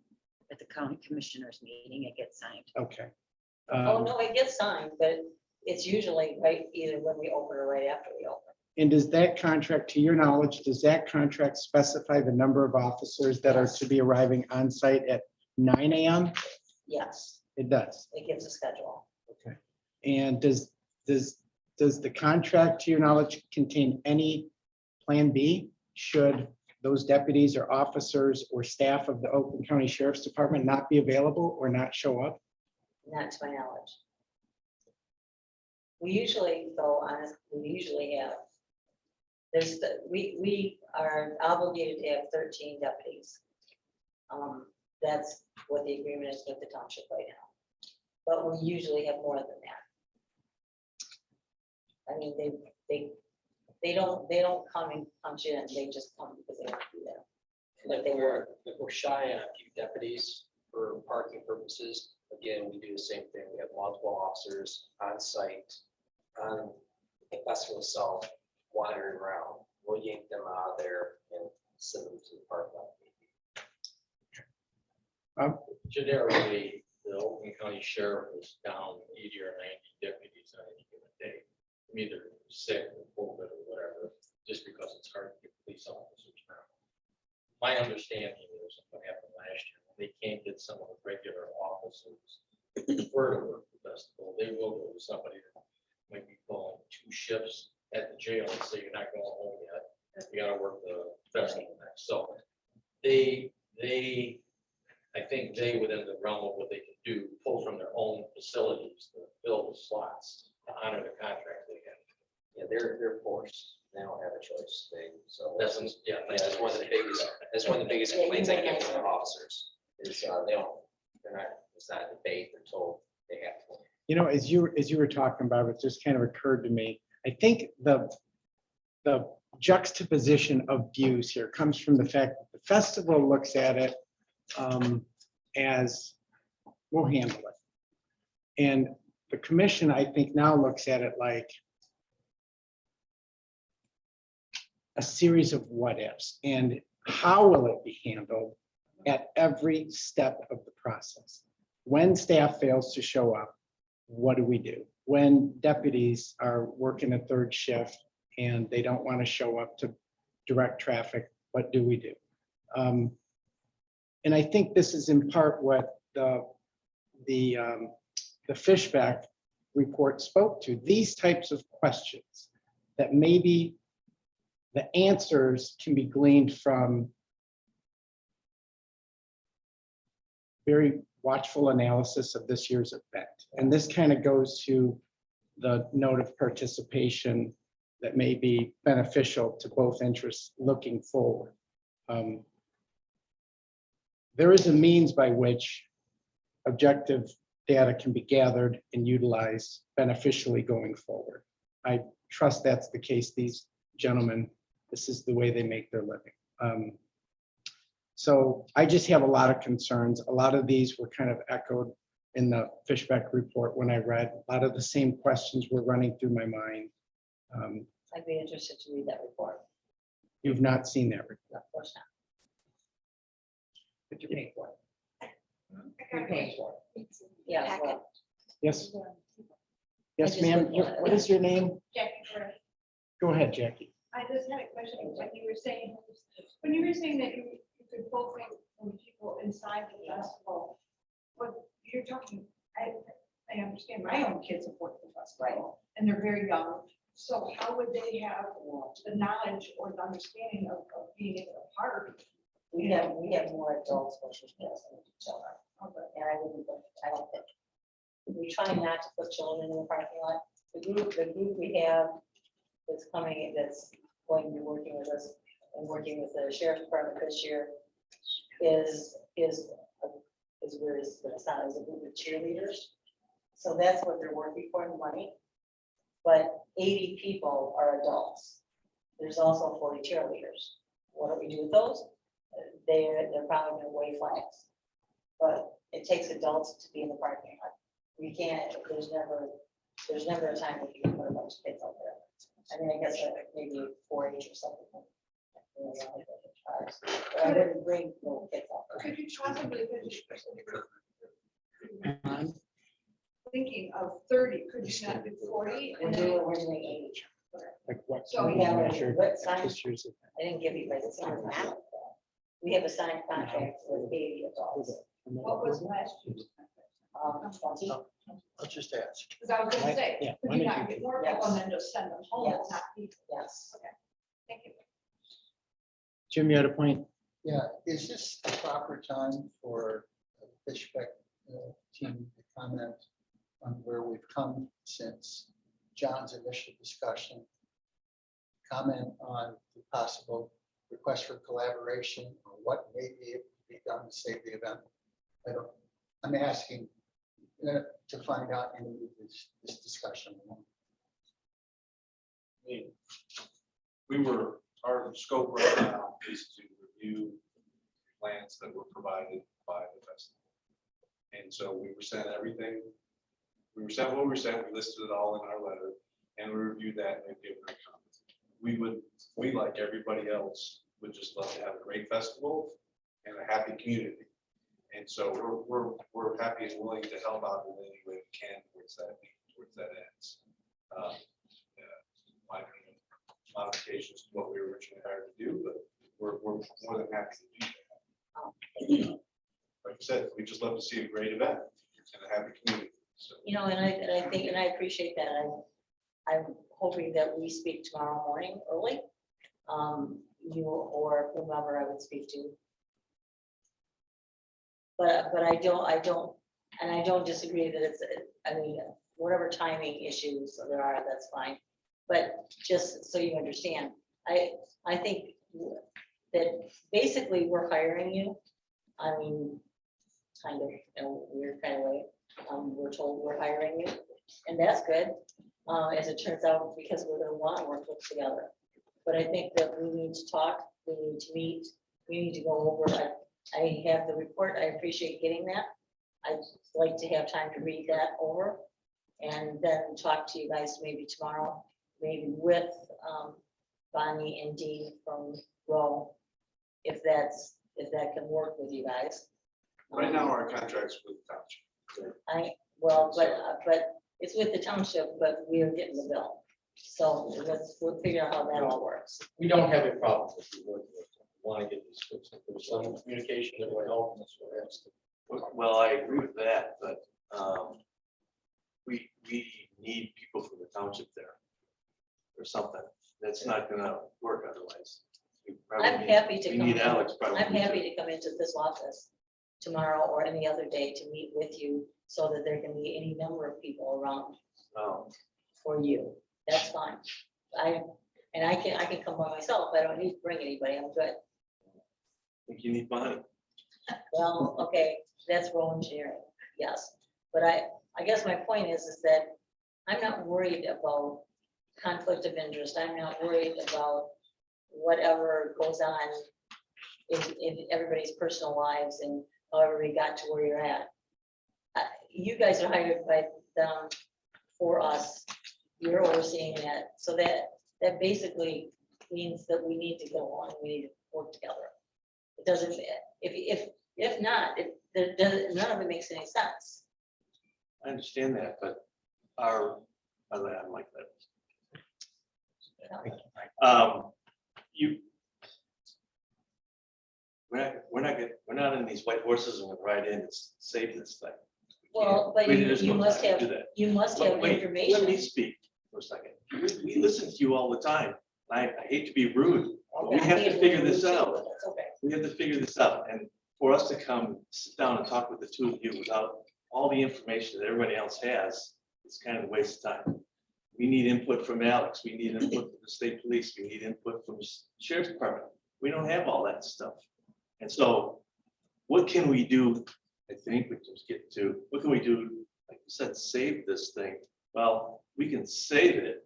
[SPEAKER 8] at the county commissioners meeting, it gets signed.
[SPEAKER 2] Okay.
[SPEAKER 1] Oh, no, it gets signed, but it's usually right either when we open or right after we open.
[SPEAKER 2] And does that contract, to your knowledge, does that contract specify the number of officers that are to be arriving on site at 9 a.m.?
[SPEAKER 1] Yes,
[SPEAKER 2] It does.
[SPEAKER 1] it gives a schedule.
[SPEAKER 2] Okay. And does the contract, to your knowledge, contain any plan B? Should those deputies or officers or staff of the Oakland County Sheriff's Department not be available or not show up?
[SPEAKER 1] Not to my knowledge. We usually, though, honestly, we usually have, we are obligated to have 13 deputies. That's what the agreement is with the township right now. But we usually have more than that. I mean, they don't come and punch in, they just come because they want to be there. But they work.
[SPEAKER 11] If we're shy on a few deputies for parking purposes, again, we do the same thing. We have multiple officers on site, on the festival itself, wandering around. We'll yank them out of there and send them to the park lot.
[SPEAKER 12] Generally, the Oakland County Sheriff is down 80 or 90 deputies on any given day. Either sick or COVID or whatever, just because it's hard to get police officers around. My understanding is what happened last year, when they can't get some of the regular officers for the work the festival, they will go to somebody that might be pulling 2 shifts at the jail and say, you're not going home yet. You gotta work the festival next. So I think they, within the realm of what they can do, pull from their own facilities to fill the slots to honor the contract they have.
[SPEAKER 11] Yeah, they're forced. They don't have a choice.
[SPEAKER 12] That's
[SPEAKER 11] That's one of the biggest complaints I get from the officers is it's not a debate. They're told they have to.
[SPEAKER 2] You know, as you were talking about it, just kind of occurred to me. I think the juxtaposition of views here comes from the fact that the festival looks at it as we'll handle it. And the commission, I think, now looks at it like a series of what ifs and how will it be handled at every step of the process. When staff fails to show up, what do we do? When deputies are working a 3rd shift and they don't want to show up to direct traffic, what do we do? And I think this is in part what the Fishback report spoke to. These types of questions that maybe the answers can be gleaned from very watchful analysis of this year's event. And this kind of goes to the note of participation that may be beneficial to both interests looking forward. There is a means by which objective data can be gathered and utilized beneficially going forward. I trust that's the case. These gentlemen, this is the way they make their living. So I just have a lot of concerns. A lot of these were kind of echoed in the Fishbeck report when I read. A lot of the same questions were running through my mind.
[SPEAKER 1] I'd be interested to read that report.
[SPEAKER 2] You've not seen that report.
[SPEAKER 1] No, of course not. But you're paying for it. You're paying for it. Yeah, well,
[SPEAKER 2] Yes? Yes, ma'am. What is your name?
[SPEAKER 13] Jackie, Correa.
[SPEAKER 2] Go ahead, Jackie.
[SPEAKER 13] I just had a question, when you were saying that you could pull from people inside the festival, what you're talking, I understand, my own kids have worked in the festival, and they're very young, so how would they have the knowledge or the understanding of being in a part?
[SPEAKER 1] we have more adults versus kids than children. And I don't think. We try not to put children in the parking lot. The group we have that's coming, that's going to be working with us and working with the sheriff's department this year is where it's a group of cheerleaders. So that's what they're working for in the money. But 80 people are adults. There's also 40 cheerleaders. What do we do with those? They're probably going to wave flags. But it takes adults to be in the parking lot. We can't, there's never a time when you can put a bunch of kids out there. I mean, I guess maybe 4-H or something. But I wouldn't bring little kids out there.
[SPEAKER 13] Could you possibly, thinking of 30, could you not do 40?
[SPEAKER 1] We're
[SPEAKER 13] And then
[SPEAKER 1] doing originally 80.
[SPEAKER 2] Like what?
[SPEAKER 13] So
[SPEAKER 2] can
[SPEAKER 1] we
[SPEAKER 2] be
[SPEAKER 1] have
[SPEAKER 2] measured
[SPEAKER 1] what sign?
[SPEAKER 2] pictures of
[SPEAKER 1] I didn't give you guys a sign now. We have a signed contract with 80 adults.
[SPEAKER 13] what was last year's?
[SPEAKER 1] 20.
[SPEAKER 12] I'll just ask.
[SPEAKER 13] Because I was gonna say,
[SPEAKER 2] Yeah,
[SPEAKER 13] could
[SPEAKER 2] why
[SPEAKER 13] you
[SPEAKER 2] don't
[SPEAKER 13] not
[SPEAKER 2] you-
[SPEAKER 13] get more people and then just send them home,
[SPEAKER 1] Yes.
[SPEAKER 13] not people?
[SPEAKER 1] Yes.
[SPEAKER 13] Thank you.
[SPEAKER 2] Jim, you had a point?
[SPEAKER 14] Yeah, is this a proper time for the Fishbeck team to comment on where we've come since John's initial discussion? Comment on the possible request for collaboration or what may be able to be done to save the event? I'm asking to find out any of this discussion.
[SPEAKER 9] Our scope right now is to review plans that were provided by the festival. And so we were sent everything. We were sent what we were sent, we listed it all in our letter, and we reviewed that and given our comments. We, like everybody else, would just love to have a great festival and a happy community. And so we're happy and willing to help out in any way we can towards that ends. Minor modifications to what we were originally hired to do, but we're more than happy to do that. Like I said, we just love to see a great event and a happy community. So,
[SPEAKER 1] And I think, and I appreciate that. I'm hoping that we speak tomorrow morning early. You or whomever I would speak to. But I don't disagree that it's, I mean, whatever timing issues there are, that's fine. But just so you understand, I think that basically we're hiring you. I mean, kind of in a weird kind of way. We're told we're hiring you, and that's good. As it turns out, because we're gonna want to work together. But I think that we need to talk, we need to meet, we need to go over. I have the report. I appreciate getting that. I'd like to have time to read that over and then talk to you guys maybe tomorrow, maybe with Bonnie and Dee from Row, if that can work with you guys.
[SPEAKER 9] right now, our contract's with the township.
[SPEAKER 1] But it's with the township, but we are getting the bill. So we'll figure out how that all works.
[SPEAKER 12] We don't have a problem with you working with them. We want to get this fixed. If there's some communication that will help, that's what we're asking.
[SPEAKER 15] Well, I agree with that, but we need people from the township there or something. That's not gonna work otherwise.
[SPEAKER 1] I'm happy to
[SPEAKER 15] We
[SPEAKER 1] come.
[SPEAKER 15] need Alex probably.
[SPEAKER 1] I'm happy to come into this office tomorrow or any other day to meet with you so that there can be any number of people around for you. That's fine. I can come by myself. I don't need to bring anybody. I'm good.
[SPEAKER 15] I think you need Bonnie.
[SPEAKER 1] Well, okay, that's role engineering. Yes. But I guess my point is that I'm not worried about conflict of interest. I'm not worried about whatever goes on in everybody's personal lives and however we got to where you're at. You guys are hired by them for us. You're overseeing that. So that basically means that we need to go on, we need to work together. It doesn't, if not, none of it makes any sense.
[SPEAKER 15] I understand that, but our, I'm like that. You. We're not in these white horses and we ride in and save this thing.
[SPEAKER 1] Well, but you must have,
[SPEAKER 15] Wait,
[SPEAKER 1] information.
[SPEAKER 15] let me speak for a second. We listen to you all the time. I hate to be rude, but we have to figure this out.
[SPEAKER 1] That's okay.
[SPEAKER 15] We have to figure this out. And for us to come sit down and talk with the two of you without all the information that everybody else has, it's kind of a waste of time. We need input from Alex. We need input from the state police. We need input from the sheriff's department. We don't have all that stuff. And so what can we do? I think we just get to, what can we do? Like you said, save this thing. Well, we can save it.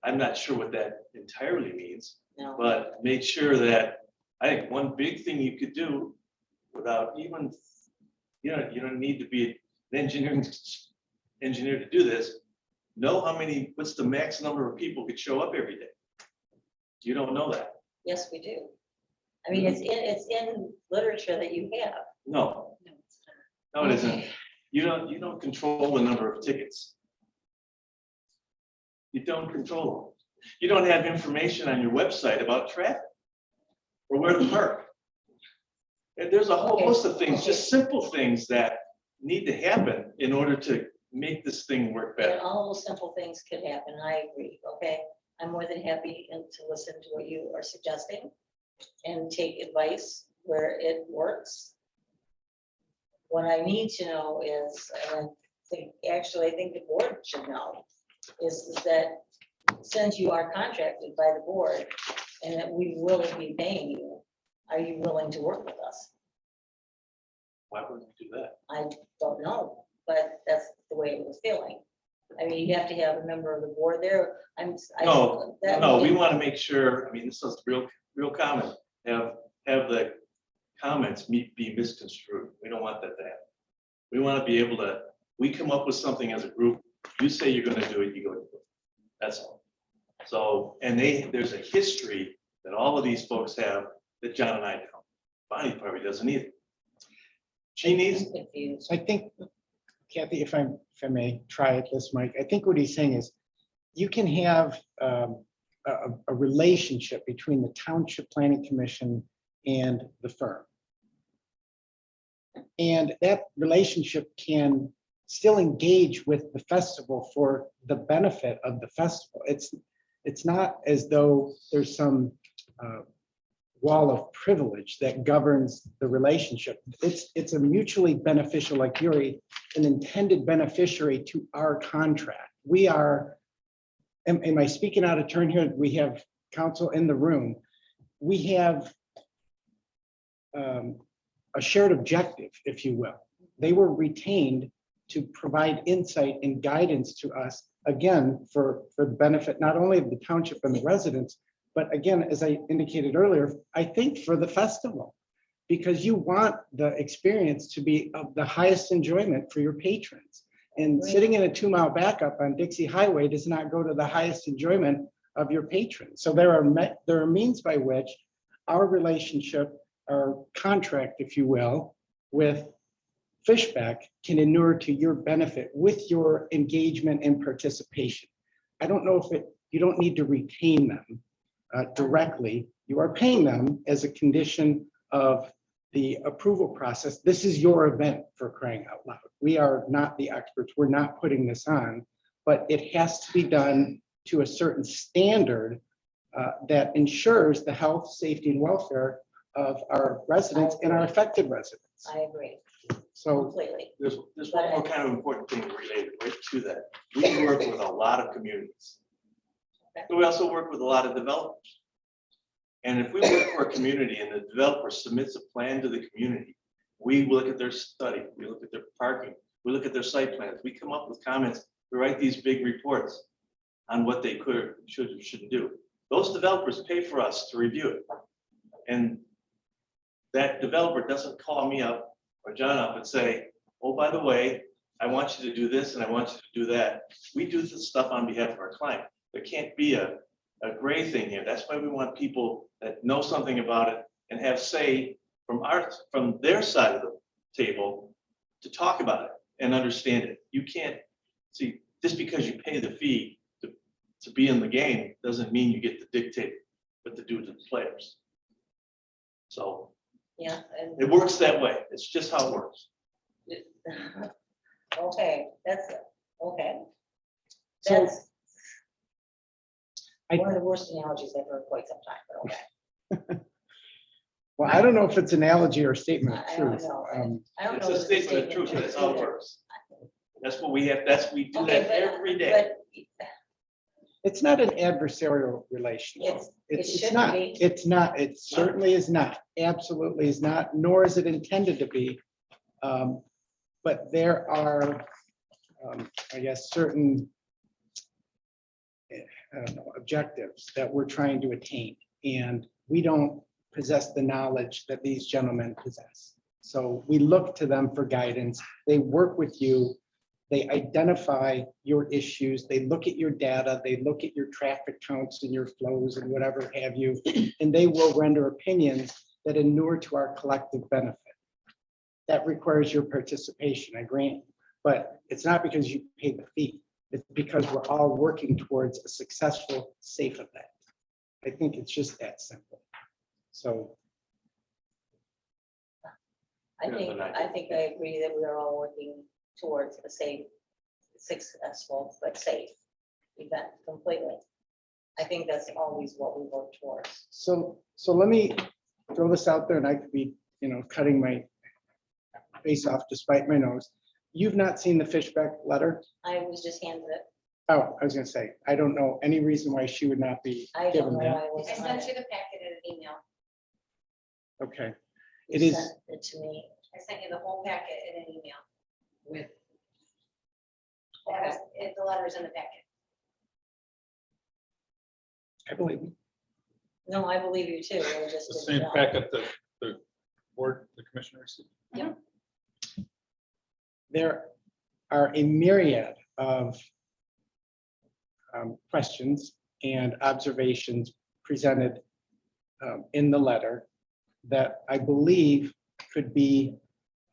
[SPEAKER 15] I'm not sure what that entirely means,
[SPEAKER 1] No.
[SPEAKER 15] but make sure that, I think one big thing you could do without even, you don't need to be an engineer to do this. Know how many, what's the max number of people could show up every day? You don't know that.
[SPEAKER 1] Yes, we do. I mean, it's in literature that you have.
[SPEAKER 15] No. No, it isn't. You don't control the number of tickets. You don't control them. You don't have information on your website about traffic or where to park. And there's a whole host of things, just simple things that need to happen in order to make this thing work
[SPEAKER 1] And
[SPEAKER 15] better.
[SPEAKER 1] all those simple things could happen. I agree. Okay. I'm more than happy to listen to what you are suggesting and take advice where it works. What I need to know is, and I think the board should know, is that since you are contracted by the board and that we will be paying you, are you willing to work with us?
[SPEAKER 15] Why would we do that?
[SPEAKER 1] I don't know, but that's the way it was feeling. I mean, you have to have a member of the board there.
[SPEAKER 15] No, we want to make sure, I mean, this is real common, have the comments be misconstrued. We don't want that to happen. We want to be able to, we come up with something as a group, you say you're going to do it, you go do it. That's all. So, and there's a history that all of these folks have that John and I don't. Bonnie probably doesn't either. She needs,
[SPEAKER 1] confused.
[SPEAKER 2] I think, Kathy, if I may try it, this Mike, I think what he's saying is you can have a relationship between the Township Planning Commission and the firm. And that relationship can still engage with the festival for the benefit of the festival. It's not as though there's some wall of privilege that governs the relationship. It's a mutually beneficial, like you're an intended beneficiary to our contract. We are, am I speaking out of turn here? We have counsel in the room. We have a shared objective, if you will. They were retained to provide insight and guidance to us, again, for the benefit not only of the township and the residents, but again, as I indicated earlier, I think for the festival, because you want the experience to be of the highest enjoyment for your patrons. And sitting in a 2-mile backup on Dixie Highway does not go to the highest enjoyment of your patrons. So there are means by which our relationship, our contract, if you will, with Fishback can inure to your benefit with your engagement and participation. I don't know if you don't need to retain them directly. You are paying them as a condition of the approval process. This is your event, for crying out loud. We are not the experts. We're not putting this on, but it has to be done to a certain standard that ensures the health, safety, and welfare of our residents and our affected residents.
[SPEAKER 1] I agree
[SPEAKER 2] So
[SPEAKER 1] completely.
[SPEAKER 15] there's one more kind of important thing related right to that. We work with a lot of communities. But we also work with a lot of developers. And if we work for a community and the developer submits a plan to the community, we look at their study, we look at their parking, We look at their site plans. We come up with comments. We write these big reports on what they could, should, or shouldn't do. Those developers pay for us to review it. And that developer doesn't call me up or John up and say, oh, by the way, I want you to do this and I want you to do that. We do this stuff on behalf of our client. There can't be a gray thing here. That's why we want people that know something about it and have say from their side of the table to talk about it and understand it. You can't see, just because you pay the fee to be in the game doesn't mean you get to dictate what to do to the players. So
[SPEAKER 1] Yeah. And
[SPEAKER 15] it works that way. It's just how it works.
[SPEAKER 1] okay, that's, okay.
[SPEAKER 2] So-
[SPEAKER 1] That's
[SPEAKER 2] I-
[SPEAKER 1] one of the worst analogies I've heard in quite some time, but okay.
[SPEAKER 2] Well, I don't know if it's analogy or statement of
[SPEAKER 1] I don't
[SPEAKER 2] truth.
[SPEAKER 1] know. I don't
[SPEAKER 15] It's
[SPEAKER 1] know.
[SPEAKER 15] a
[SPEAKER 1] if
[SPEAKER 15] statement of truth. That's how it
[SPEAKER 1] either.
[SPEAKER 15] works. That's what we have, we do
[SPEAKER 1] Okay,
[SPEAKER 15] that
[SPEAKER 1] but-
[SPEAKER 15] every day.
[SPEAKER 1] But
[SPEAKER 2] It's not an adversarial relationship.
[SPEAKER 1] it
[SPEAKER 2] It's
[SPEAKER 1] shouldn't
[SPEAKER 2] not,
[SPEAKER 1] be.
[SPEAKER 2] it's not, it certainly is not, absolutely is not, nor is it intended to be. But there are, I guess, certain, I don't know, objectives that we're trying to attain. And we don't possess the knowledge that these gentlemen possess. So we look to them for guidance. They work with you. They identify your issues. They look at your data. They look at your traffic counts and your flows and whatever have you. And they will render opinions that inure to our collective benefit. That requires your participation, I grant. But it's not because you pay the fee. It's because we're all working towards a successful, safe event. I think it's just that simple. So
[SPEAKER 1] I think I agree that we are all working towards a safe, successful, but safe event completely. I think that's always what we work towards.
[SPEAKER 2] So let me throw this out there, and I could be, cutting my face off despite my nose. You've not seen the Fishbeck letter?
[SPEAKER 1] I was just handed it.
[SPEAKER 2] Oh, I was gonna say, I don't know any reason why she would not be
[SPEAKER 1] I don't
[SPEAKER 2] given
[SPEAKER 1] know.
[SPEAKER 2] that.
[SPEAKER 1] I was.
[SPEAKER 7] I sent you the packet in an email.
[SPEAKER 2] Okay,
[SPEAKER 1] You
[SPEAKER 2] it is-
[SPEAKER 1] sent it to me.
[SPEAKER 7] I sent you the whole packet in an email.
[SPEAKER 1] With.
[SPEAKER 7] That was, the letter's in the packet.
[SPEAKER 2] I believe you.
[SPEAKER 1] No, I believe you too. We're just.
[SPEAKER 10] The
[SPEAKER 1] didn't
[SPEAKER 10] same
[SPEAKER 1] know.
[SPEAKER 10] packet that the board, the commissioners.
[SPEAKER 2] There are a myriad of questions and observations presented in the letter that I believe could be,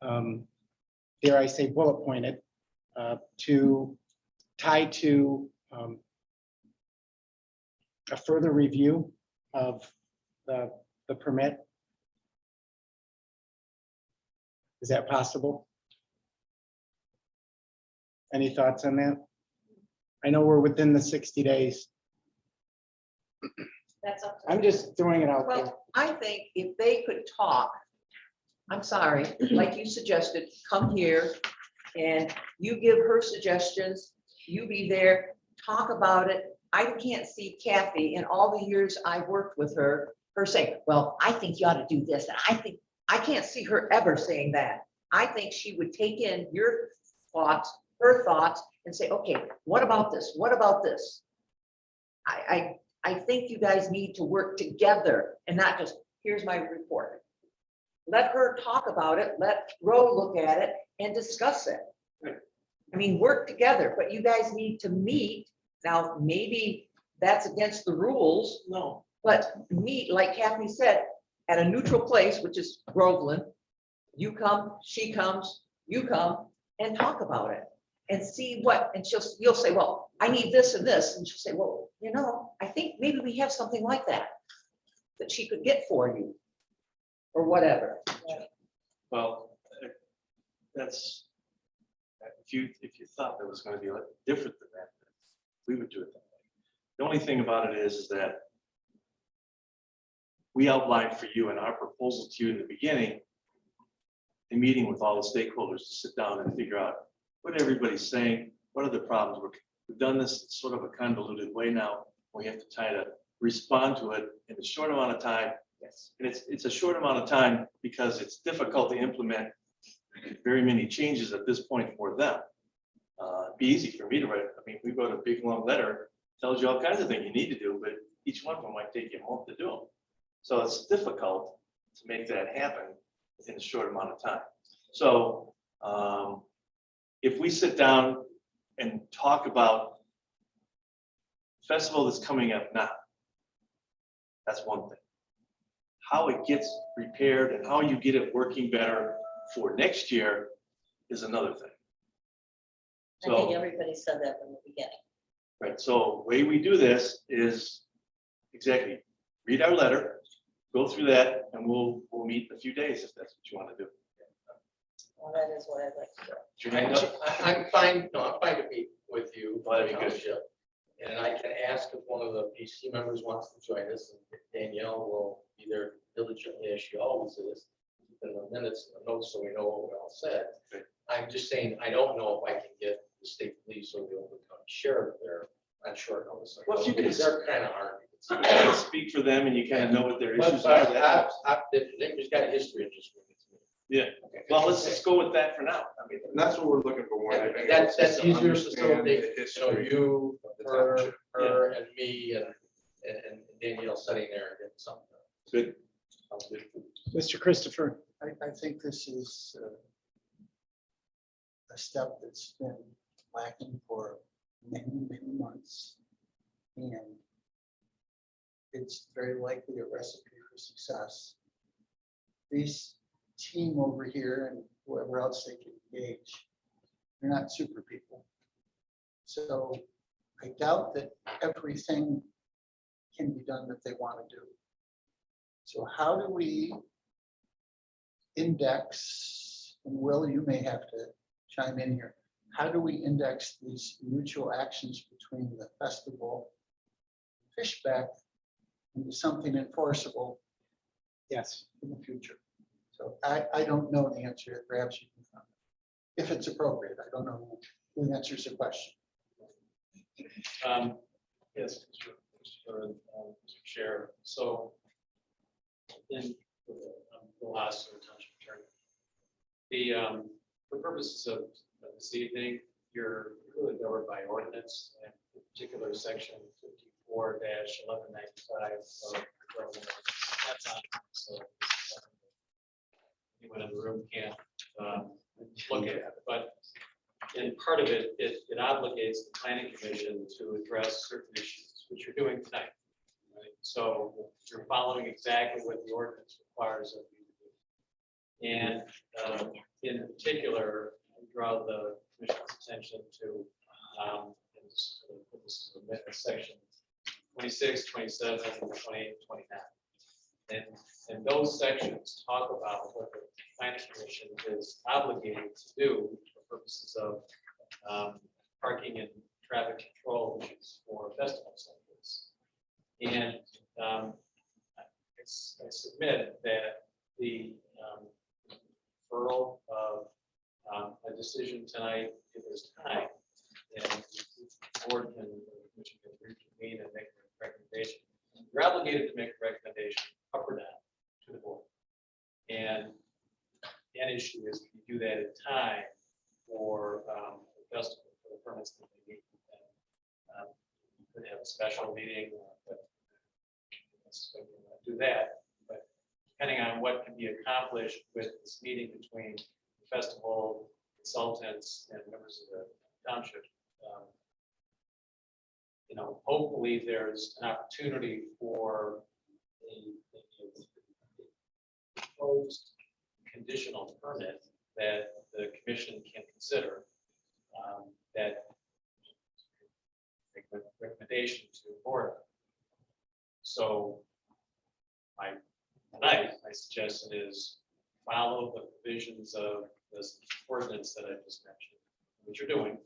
[SPEAKER 2] dare I say, bullet pointed to tie to a further review of the permit. Is that possible? Any thoughts on that? I know we're within the 60 days.
[SPEAKER 7] That's up to.
[SPEAKER 2] I'm just throwing it out there.
[SPEAKER 4] Well, I think if they could talk, I'm sorry, like you suggested, come here and you give her suggestions, you be there, talk about it. I can't see Kathy in all the years I've worked with her saying, well, I think you ought to do this. And I can't see her ever saying that. I think she would take in your thoughts, her thoughts, and say, okay, what about this? What about this? I think you guys need to work together and not just, here's my report. Let her talk about it, let Ro look at it and discuss it. I mean, work together, but you guys need to meet. Now, maybe that's against the rules.
[SPEAKER 15] No.
[SPEAKER 4] But meet, like Kathy said, at a neutral place, which is Groveland. You come, she comes, you come and talk about it and see what, and you'll say, well, I need this and this. And she'll say, well, I think maybe we have something like that she could get for you or whatever.
[SPEAKER 15] Well, that's, if you thought there was going to be different than that, we would do it that way. The only thing about it is that we outlined for you in our proposal to you in the beginning, a meeting with all the stakeholders to sit down and figure out what everybody's saying, what are the problems. We've done this sort of a convoluted way now. We have to try to respond to it in a short amount of time.
[SPEAKER 4] Yes.
[SPEAKER 15] And it's a short amount of time because it's difficult to implement very many changes at this point for them. It'd be easy for me to write. I mean, we wrote a big long letter, tells you all kinds of things you need to do, but each one of them might take you a month to do them. So it's difficult to make that happen in a short amount of time. So if we sit down and talk about festival that's coming up now, that's one thing. How it gets prepared and how you get it working better for next year is another thing.
[SPEAKER 1] I think everybody said that from the beginning.
[SPEAKER 15] Right, so the way we do this is exactly read our letter, go through that, and we'll meet in a few days if that's what you want to do.
[SPEAKER 1] Well, that is what I'd like to do.
[SPEAKER 12] I'm fine, no, I'm fine to meet with you.
[SPEAKER 15] That'd be good.
[SPEAKER 12] Township. And I can ask if one of the PC members wants to join us, and Danielle will be there diligently as she always is. In the minutes and the notes, so we know what we all said. I'm just saying, I don't know if I can get the state police or the Oakland County Sheriff there on short notice.
[SPEAKER 15] Well, if you can-
[SPEAKER 12] Because they're kind of hard.
[SPEAKER 15] You kind of speak for them and you kind of know what their issues
[SPEAKER 12] But
[SPEAKER 15] are. that helps.
[SPEAKER 12] they've got a history of just.
[SPEAKER 15] Yeah, well, let's just go with that for now. I mean,
[SPEAKER 9] And that's what we're looking for. more than anything
[SPEAKER 12] That's
[SPEAKER 9] else, is to
[SPEAKER 12] easier to
[SPEAKER 9] understand
[SPEAKER 12] facilitate,
[SPEAKER 9] the
[SPEAKER 12] you know,
[SPEAKER 9] history
[SPEAKER 12] you,
[SPEAKER 9] of the
[SPEAKER 12] her,
[SPEAKER 9] township.
[SPEAKER 12] her and me and Danielle sitting there and getting something.
[SPEAKER 15] Good.
[SPEAKER 12] Sounds good.
[SPEAKER 2] Mr. Christopher.
[SPEAKER 14] I think this is a step that's been lacking for many, many months. And it's very likely a recipe for success. These team over here and whoever else they can engage, they're not super people. So I doubt that everything can be done that they want to do. So how do we index, and Will, you may have to chime in here. How do we index these mutual actions between the festival, Fishback, into something enforceable
[SPEAKER 2] Yes.
[SPEAKER 14] in the future? So I don't know the answer. Perhaps you can comment. If it's appropriate, I don't know who answers the question.
[SPEAKER 16] Yes, Mr. Chair. So in the last township attorney, for purposes of this evening, you're really governed by ordinance and in particular section 54-1195 of Groveland. That's on, so anyone in the room can't look at it, but in part of it, it obligates the planning commission to address certain issues, which you're doing tonight. Right? So you're following exactly what the ordinance requires of you to do. And in particular, I draw the commission's attention to and this is a section 26, 27, 28, 29. And those sections talk about what the planning commission is obligated to do for purposes of parking and traffic control issues for festivals like this. And I submit that the referral of a decision tonight, if there's time, and the board can, commission can reconvene and make a recommendation. You're obligated to make a recommendation up or down to the board. And that issue is, if you do that in time for the festival, for the permits that they need. And, you could have a special meeting, but do that. But depending on what can be accomplished with this meeting between the festival consultants and members of the township, you know, hopefully there's an opportunity for a proposed conditional permit that the commission can consider, that make a recommendation to the board. So my suggestion is follow the provisions of this ordinance that I just mentioned, which you're doing.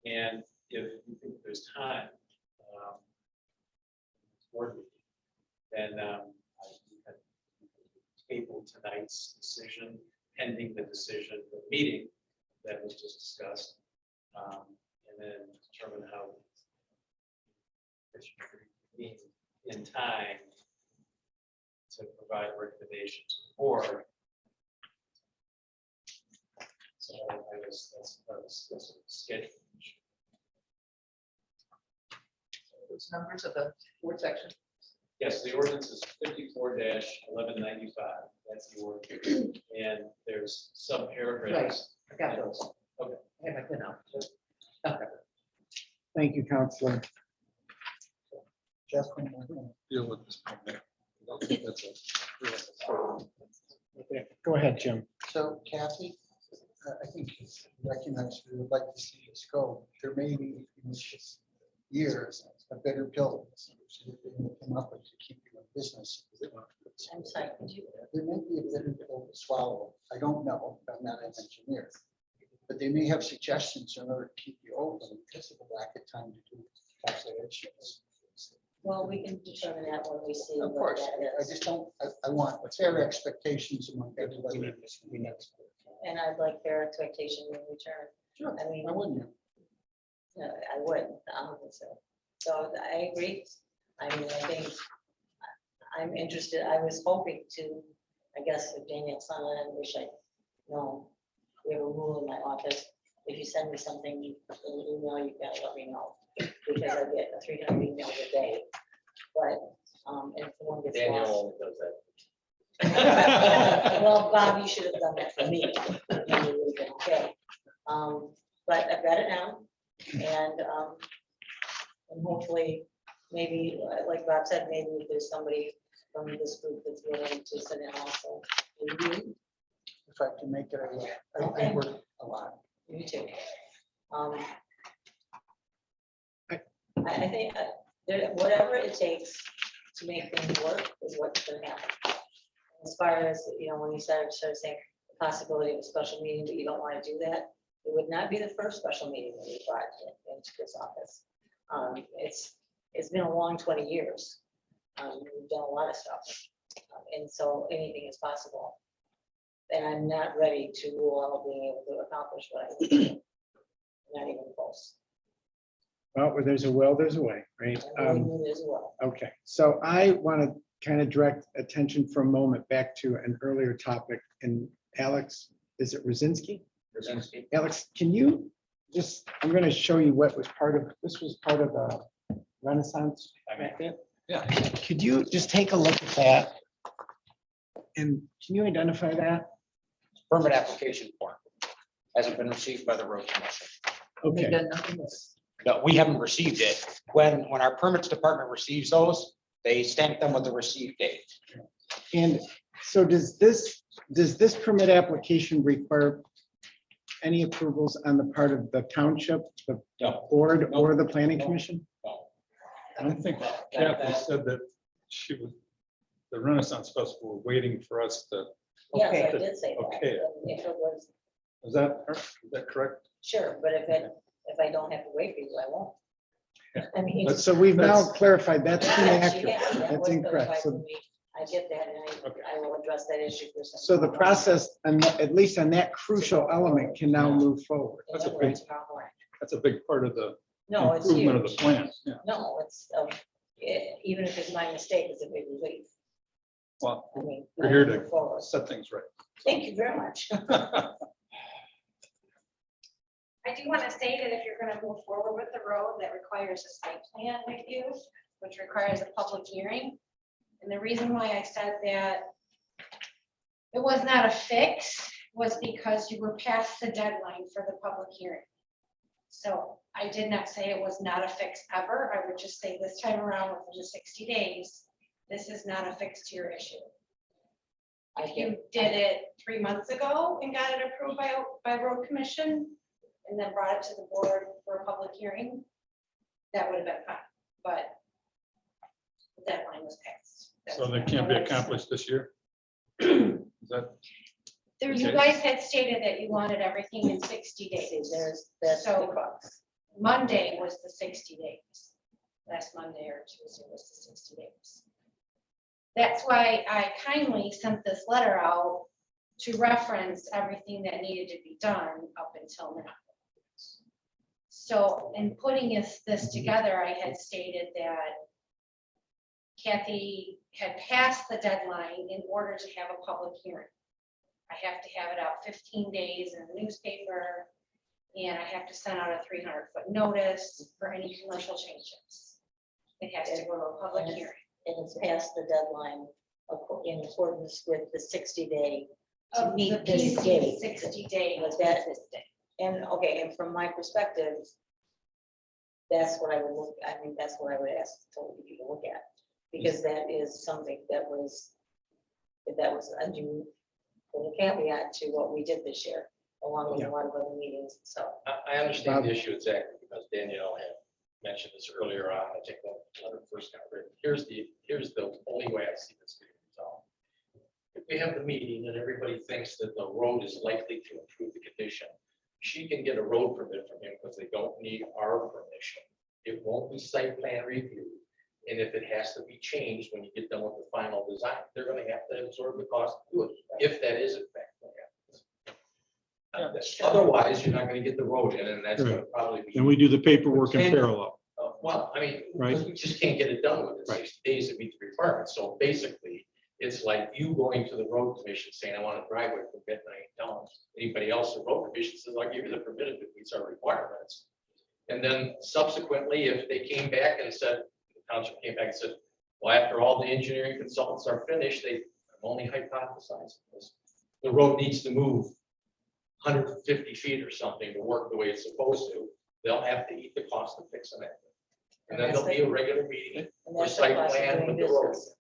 [SPEAKER 16] And if you think there's time, then you can table tonight's decision pending the decision, the meeting that was just discussed, and then determine how it should be in time to provide recommendations to the board So that's scheduled.
[SPEAKER 4] Those numbers of the fourth section.
[SPEAKER 16] Yes, the ordinance is 54-1195. That's the ordinance. And there's some paragraphs.
[SPEAKER 4] I got those.
[SPEAKER 16] Okay.
[SPEAKER 4] I have my pen out. Okay.
[SPEAKER 2] Thank you, Counselor.
[SPEAKER 14] Jeff, when we're gonna
[SPEAKER 10] Deal with this. problem. That's a-
[SPEAKER 2] Okay, go ahead, Jim.
[SPEAKER 14] So Kathy, I think you recognize we would like to see this go. There may be in this years a better pill so that they can come up with to keep you in business.
[SPEAKER 1] I'm sorry, could you?
[SPEAKER 14] There may be a better pill to swallow. I don't know. I'm not an engineer. But they may have suggestions in order to keep you open because of the lack of time to do calculations.
[SPEAKER 1] Well, we can determine that when we see.
[SPEAKER 14] Of
[SPEAKER 1] what
[SPEAKER 14] course,
[SPEAKER 1] that
[SPEAKER 14] I
[SPEAKER 1] is.
[SPEAKER 14] just don't, I want fair expectations among everybody.
[SPEAKER 1] And I'd like their expectation in return.
[SPEAKER 14] Sure,
[SPEAKER 1] I mean,
[SPEAKER 14] I wouldn't.
[SPEAKER 1] no, I wouldn't, honestly. So I agree. I mean, I think I'm interested. I was hoping to, I guess, if Daniel's on it, I wish I know. We have a rule in my office. If you send me something, in an email, you gotta let me know. Because I get 300 emails a day. But, if someone gets
[SPEAKER 11] Daniel
[SPEAKER 1] lost.
[SPEAKER 11] only does that.
[SPEAKER 1] Well, Bob, you should have done that for me. Maybe it would've been okay. But I've got it now and hopefully, maybe, like Bob said, maybe if there's somebody from this group that's willing to sit in also. Maybe.
[SPEAKER 14] If I can make it, I will. I
[SPEAKER 1] Okay.
[SPEAKER 14] work a lot.
[SPEAKER 1] Me too. I think whatever it takes to make things work is what's gonna happen. As far as, when you started saying the possibility of a special meeting, but you don't want to do that, it would not be the first special meeting that we brought into this office. It's been a long 20 years. We've done a lot of stuff. And so anything is possible. And I'm not ready to rule out being able to accomplish what I want to do. Not even close.
[SPEAKER 2] Well, where there's a will, there's a way, right?
[SPEAKER 1] And believe me, there's a will.
[SPEAKER 2] Okay, so I want to kind of direct attention for a moment back to an earlier topic. And Alex, is it Rosinski? Alex, can you just, I'm going to show you what was part of, this was part of a Renaissance.
[SPEAKER 10] Yeah.
[SPEAKER 2] Could you just take a look at that? And can you identify that?
[SPEAKER 5] Permit application form hasn't been received by the road commission.
[SPEAKER 4] They've
[SPEAKER 2] Okay,
[SPEAKER 4] done nothing else.
[SPEAKER 5] No, we haven't received it. When our permits department receives those, they stamp them with the receipt date.
[SPEAKER 2] and so does this permit application require any approvals on the part of the township, the
[SPEAKER 5] No.
[SPEAKER 2] board, or the planning commission?
[SPEAKER 10] I don't think Kathy said that she was, the Renaissance Festival was waiting for us to,
[SPEAKER 1] Yes,
[SPEAKER 4] Okay.
[SPEAKER 1] I did say that.
[SPEAKER 10] Okay.
[SPEAKER 1] And if it was,
[SPEAKER 10] is that correct?
[SPEAKER 1] sure, but if I don't have to wait for you, I won't.
[SPEAKER 10] Yeah.
[SPEAKER 1] I mean.
[SPEAKER 2] But so we've now
[SPEAKER 10] That's-
[SPEAKER 2] clarified that's
[SPEAKER 1] Yeah, she
[SPEAKER 2] inaccurate.
[SPEAKER 1] has. That
[SPEAKER 2] That's
[SPEAKER 1] was
[SPEAKER 2] incorrect.
[SPEAKER 1] clarified for
[SPEAKER 2] So,
[SPEAKER 1] me. I get that, and
[SPEAKER 10] Okay.
[SPEAKER 1] I will address that issue for some.
[SPEAKER 2] so the process, and at least on that crucial element, can now move forward.
[SPEAKER 10] That's a
[SPEAKER 1] And
[SPEAKER 10] big-
[SPEAKER 1] tomorrow morning.
[SPEAKER 10] That's a big part of the
[SPEAKER 1] No, it's
[SPEAKER 10] improvement of the
[SPEAKER 1] huge.
[SPEAKER 10] plan. Yeah.
[SPEAKER 1] No, it's, even if it's my mistake, it's a big relief.
[SPEAKER 10] Well,
[SPEAKER 1] I mean.
[SPEAKER 10] we're here
[SPEAKER 1] move forward.
[SPEAKER 10] to set things right.
[SPEAKER 1] Thank you very much.
[SPEAKER 13] I do want to say that if you're going to move forward with the road, that requires a site plan review, which requires a public hearing. And the reason why I said that it was not a fix was because you were past the deadline for the public hearing. So I did not say it was not a fix ever. I would just say this time around within the 60 days, this is not a fix to your issue. If you did it 3 months ago and got it approved by road commission, and then brought it to the board for a public hearing, that would have been fine, but the deadline was passed.
[SPEAKER 10] So they can't be accomplished this year? Is that?
[SPEAKER 13] You guys had stated that you wanted everything in 60 days.
[SPEAKER 1] That's the
[SPEAKER 13] So-
[SPEAKER 1] crux.
[SPEAKER 13] Monday was the 60 days. Last Monday or Tuesday was the 60 days. That's why I kindly sent this letter out to reference everything that needed to be done up until now. So in putting this together, I had stated that Kathy had passed the deadline in order to have a public hearing.
[SPEAKER 1] I have to have it out 15 days in the newspaper, and I have to send out a 300-foot notice for any commercial changes. It has to go to a public
[SPEAKER 17] And
[SPEAKER 1] hearing.
[SPEAKER 17] And it's past the deadline in accordance with the 60-day to
[SPEAKER 1] Of
[SPEAKER 17] meet
[SPEAKER 1] the
[SPEAKER 17] this
[SPEAKER 1] PC
[SPEAKER 17] date.
[SPEAKER 1] 60 day.
[SPEAKER 17] Was that, and okay, and from my perspective, that's what I would look, I mean, that's what I would ask told you to look at. Because that is something that was a new little caveat to what we did this year, along with a lot of other meetings, so.
[SPEAKER 12] I understand the issue exactly because Danielle had mentioned this earlier on. I think when the letter first got written. Here's the only way I see this getting resolved. If we have the meeting and everybody thinks that the road is likely to improve the condition, she can get a road permit from him because they don't need our permission. It won't be site plan review. And if it has to be changed when you get done with the final design, they're gonna have to absorb the cost to do it, if that is in fact what happens. Otherwise, you're not gonna get the road in, and that's gonna probably be.
[SPEAKER 3] And we do the paperwork in parallel.
[SPEAKER 12] Well, I mean,
[SPEAKER 3] Right.
[SPEAKER 12] we just can't get it done within 60 days to meet the requirements. So basically, it's like you going to the road commission saying, I want a driveway permit, and I ain't telling anybody else, the road commission says, I'll give you the permit if it meets our requirements. And then subsequently, if they came back and said, the township came back and said, well, after all the engineering consultants are finished, I'm only hypothesizing this. The road needs to move 150 feet or something to work the way it's supposed to. They'll have to eat the cost of fixing it. And then there'll be a regular meeting
[SPEAKER 17] And
[SPEAKER 12] or
[SPEAKER 17] that's the
[SPEAKER 12] site
[SPEAKER 17] cost of
[SPEAKER 12] plan
[SPEAKER 17] doing
[SPEAKER 12] with the road,
[SPEAKER 17] business.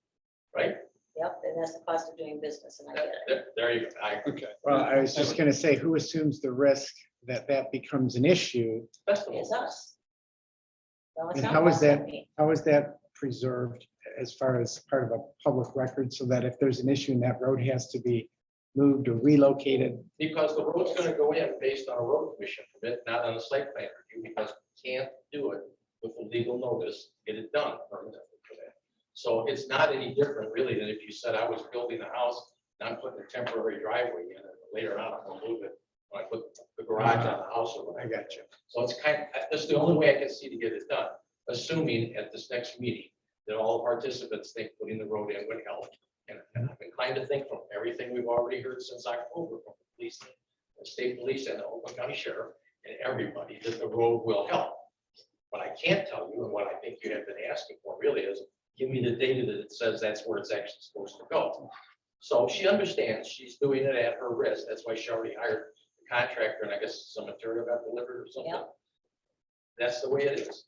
[SPEAKER 12] right?
[SPEAKER 17] Yep, and that's the cost of doing business, and I get it.
[SPEAKER 12] There you go. I agree.
[SPEAKER 10] Okay.
[SPEAKER 2] Well, I was just gonna say, who assumes the risk that that becomes an issue?
[SPEAKER 17] It's us. No, it's
[SPEAKER 2] And
[SPEAKER 17] not
[SPEAKER 2] how is
[SPEAKER 17] us,
[SPEAKER 2] that,
[SPEAKER 17] not me.
[SPEAKER 2] how is that preserved as far as part of a public record, so that if there's an issue and that road has to be moved or relocated?
[SPEAKER 12] Because the road's gonna go in based on a road commission permit, not on a site plan review, because we can't do it with a legal notice, get it done. So it's not any different really than if you said I was building a house, and I'm putting a temporary driveway in, and later on I'm gonna move it when I put the garage on the house or whatever.
[SPEAKER 2] I got you.
[SPEAKER 12] So it's that's the only way I can see to get it done, assuming at this next meeting that all the participants think putting the road in would help. And I'm inclined to think from everything we've already heard since October from the police, the state police and the Oakland County Sheriff and everybody, that the road will help. What I can't tell you and what I think you have been asking for really is give me the data that it says that's where it's actually supposed to go. So she understands she's doing it at her risk. That's why she already hired the contractor, and I guess some material got delivered or something.
[SPEAKER 17] Yeah.
[SPEAKER 12] That's the way it is.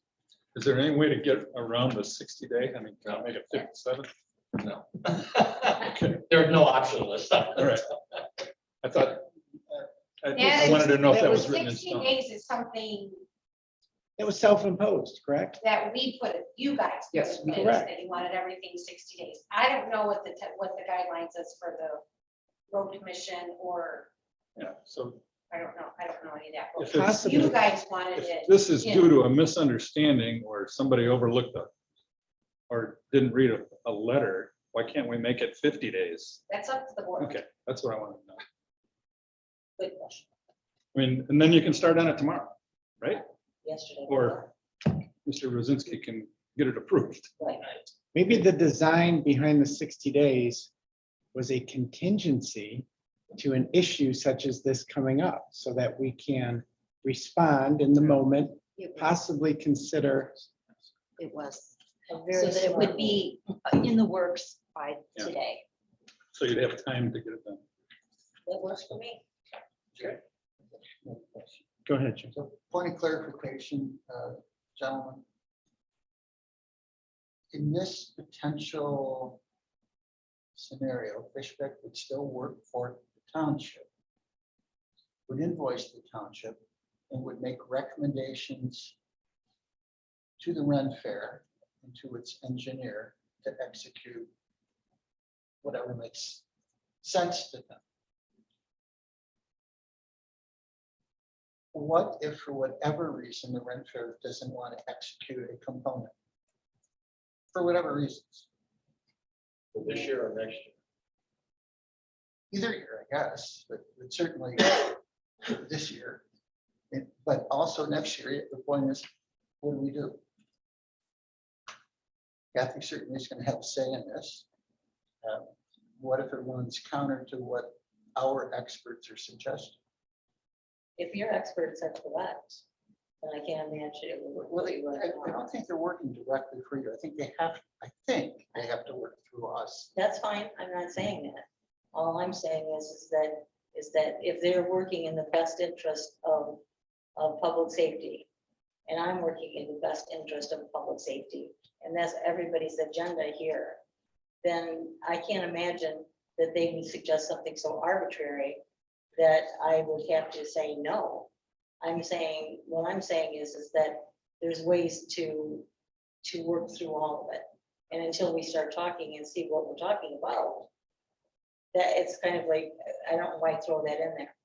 [SPEAKER 10] Is there any way to get around the 60 day? I mean, can I make it 57?
[SPEAKER 12] No. There's no option list.
[SPEAKER 10] All right. I thought, I
[SPEAKER 13] Yeah,
[SPEAKER 10] wanted to know if that was
[SPEAKER 13] 60
[SPEAKER 10] written in stone.
[SPEAKER 13] days is something
[SPEAKER 2] It was self-imposed, correct?
[SPEAKER 13] that we put, you guys. put
[SPEAKER 2] Yes,
[SPEAKER 13] in place,
[SPEAKER 2] correct.
[SPEAKER 13] That you wanted everything 60 days. I don't know what what the guidelines is for the road commission, or
[SPEAKER 10] Yeah, so
[SPEAKER 13] I don't know any of that.
[SPEAKER 10] if
[SPEAKER 13] but
[SPEAKER 10] it's,
[SPEAKER 13] You guys wanted
[SPEAKER 10] if
[SPEAKER 13] it.
[SPEAKER 10] this is
[SPEAKER 13] in.
[SPEAKER 10] due to a misunderstanding or somebody overlooked or didn't read a letter, why can't we make it 50 days?
[SPEAKER 13] That's up to the board.
[SPEAKER 10] Okay, that's what I wanted to know.
[SPEAKER 17] Good question.
[SPEAKER 10] I mean, and then you can start on it tomorrow, right?
[SPEAKER 17] Yesterday.
[SPEAKER 10] Or Mr. Rosinski can get it approved.
[SPEAKER 17] Right.
[SPEAKER 2] Maybe the design behind the 60 days was a contingency to an issue such as this coming up, so that we can respond in the moment, possibly consider.
[SPEAKER 8] It was,
[SPEAKER 17] A
[SPEAKER 8] so
[SPEAKER 17] very
[SPEAKER 8] that it would
[SPEAKER 17] smart
[SPEAKER 8] be in the works by
[SPEAKER 10] Yeah.
[SPEAKER 8] today.
[SPEAKER 10] So you'd have time to get it done.
[SPEAKER 17] That works for me.
[SPEAKER 14] No question.
[SPEAKER 2] Go ahead, Jim.
[SPEAKER 14] So point of clarification, gentlemen. In this potential scenario, Fishbeck would still work for the township, would invoice the township, and would make recommendations to the Ren Fair and to its engineer to execute whatever makes sense to them. What if for whatever reason the Ren Fair doesn't want to execute a component? For whatever reasons,
[SPEAKER 12] For this year or next year.
[SPEAKER 14] either year, I guess, but certainly this year. But also next year, the point is, what do we do? Kathy certainly is going to have a say in this. What if it runs counter to what our experts are suggesting.
[SPEAKER 17] If your experts are correct, then I can't imagine it would work.
[SPEAKER 14] Well,
[SPEAKER 17] really well.
[SPEAKER 14] I don't think they're working directly for you. I think they have to work through us.
[SPEAKER 17] That's fine, I'm not saying that. All I'm saying is that if they're working in the best interest of public safety, and I'm working in the best interest of public safety, and that's everybody's agenda here, then I can't imagine that they would suggest something so arbitrary that I would have to say no. What I'm saying is that there's ways to work through all of it. And until we start talking and see what we're talking about, that it's kind of like, I don't know why throw that in there.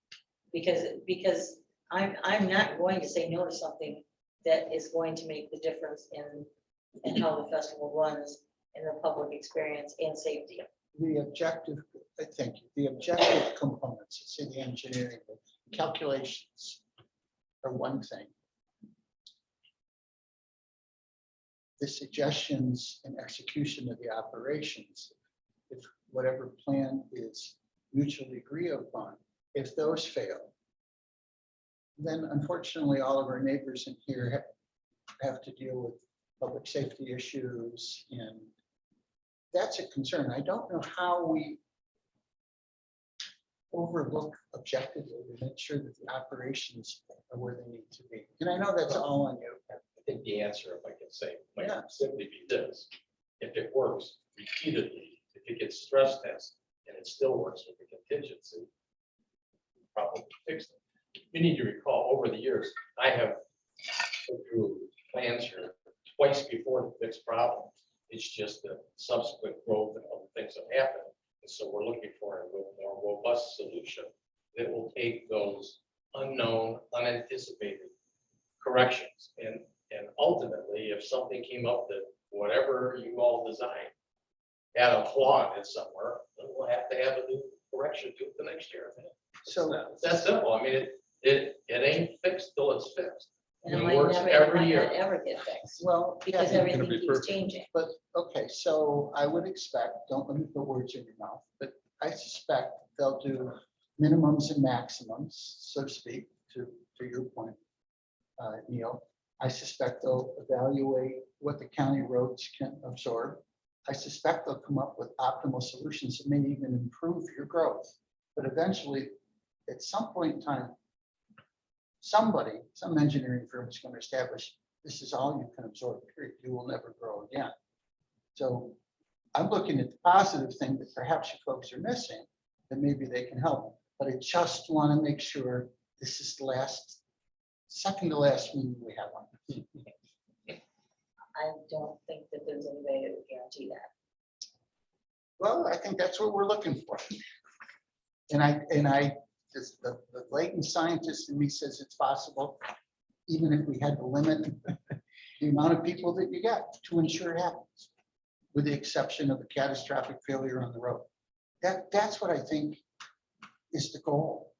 [SPEAKER 17] Because I'm not going to say no to something that is going to make the difference in how the festival runs and the public experience and safety.
[SPEAKER 14] The objective, I think, the objective components, it's in the engineering, the calculations are one thing. The suggestions and execution of the operations, if whatever plan is mutually agreed upon, if those fail, then unfortunately all of our neighbors in here have to deal with public safety issues, and that's a concern. I don't know how we overlook objectively to make sure that the operations are where they need to be. And I know that's all on you.
[SPEAKER 12] I think the answer, if I can say, might
[SPEAKER 14] Yeah.
[SPEAKER 12] simply be this: if it works repeatedly, if it gets stress tested and it still works with the contingency, probably fix it. You need to recall, over the years, I have put through plans here twice before to fix problems. It's just the subsequent growth and other things have happened. And so we're looking for a little more robust solution that will take those unknown, unanticipated corrections. And ultimately, if something came up that whatever you all designed had a flaw in it somewhere, then we'll have to have a new correction to it the next year.
[SPEAKER 14] So
[SPEAKER 12] It's that simple. I mean, it ain't fixed till it's fixed.
[SPEAKER 17] And it
[SPEAKER 12] It
[SPEAKER 17] might
[SPEAKER 12] works
[SPEAKER 17] never,
[SPEAKER 12] every
[SPEAKER 17] it might
[SPEAKER 12] year.
[SPEAKER 17] not ever get fixed,
[SPEAKER 14] well,
[SPEAKER 17] because
[SPEAKER 14] yeah,
[SPEAKER 17] everything
[SPEAKER 10] be
[SPEAKER 17] keeps
[SPEAKER 10] perfect.
[SPEAKER 17] changing.
[SPEAKER 14] but okay, so I would expect, don't let me put words in your mouth, but I suspect they'll do minimums and maximums, so to speak, to your point, Neil. I suspect they'll evaluate what the county roads can absorb. I suspect they'll come up with optimal solutions that may even improve your growth. But eventually, at some point in time, some engineering firm is going to establish this is all you can absorb, period. You will never grow again. So I'm looking at the positive thing that perhaps you folks are missing, that maybe they can help. But I just want to make sure this is the second to last meeting we have on.
[SPEAKER 17] I don't think that there's any way to guarantee that.
[SPEAKER 14] Well, I think that's what we're looking for. And just the latent scientist in me says it's possible, even if we had to limit the amount of people that you get to ensure it happens, with the exception of a catastrophic failure on the road. That's what I think is the goal.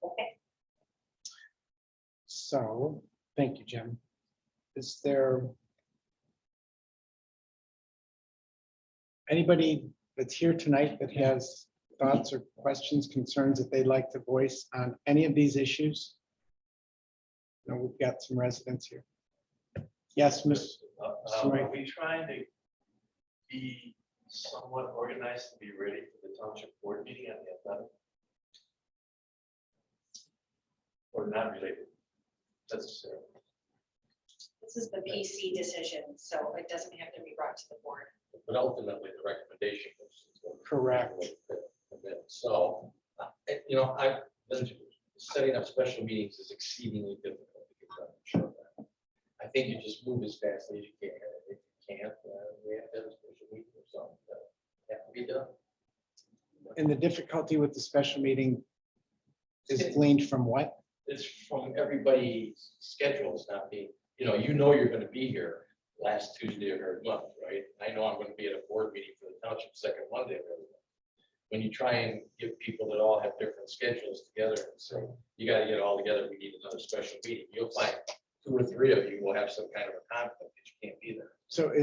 [SPEAKER 17] Okay.
[SPEAKER 2] So, thank you, Jim. Is there anybody that's here tonight that has thoughts or questions, concerns that they'd like to voice on any of these issues? No, we've got some residents here. Yes, Miss.
[SPEAKER 15] Are we trying to be somewhat organized to be ready for the township board meeting on the 11th? Or not related necessarily?
[SPEAKER 7] This is the PC decision, so it doesn't have to be brought to the board.
[SPEAKER 12] But ultimately, the recommendation was.
[SPEAKER 2] Correct.
[SPEAKER 12] So, I've been setting up special meetings is exceedingly difficult to get done. I'm sure of that. I think you just move as fast as you can. If you can't, we have to have a special meeting or something that have to be done.
[SPEAKER 2] And the difficulty with the special meeting is gleaned from what?
[SPEAKER 12] It's from everybody's schedules not being, you're going to be here last Tuesday of every month, right? I know I'm going to be at a board meeting for the township second Monday of every month. When you try and get people that all have different schedules together and say, you got to get it all together, we need another special meeting. You'll find 2 or 3 of you will have some kind of a conflict that you can't be there.
[SPEAKER 2] So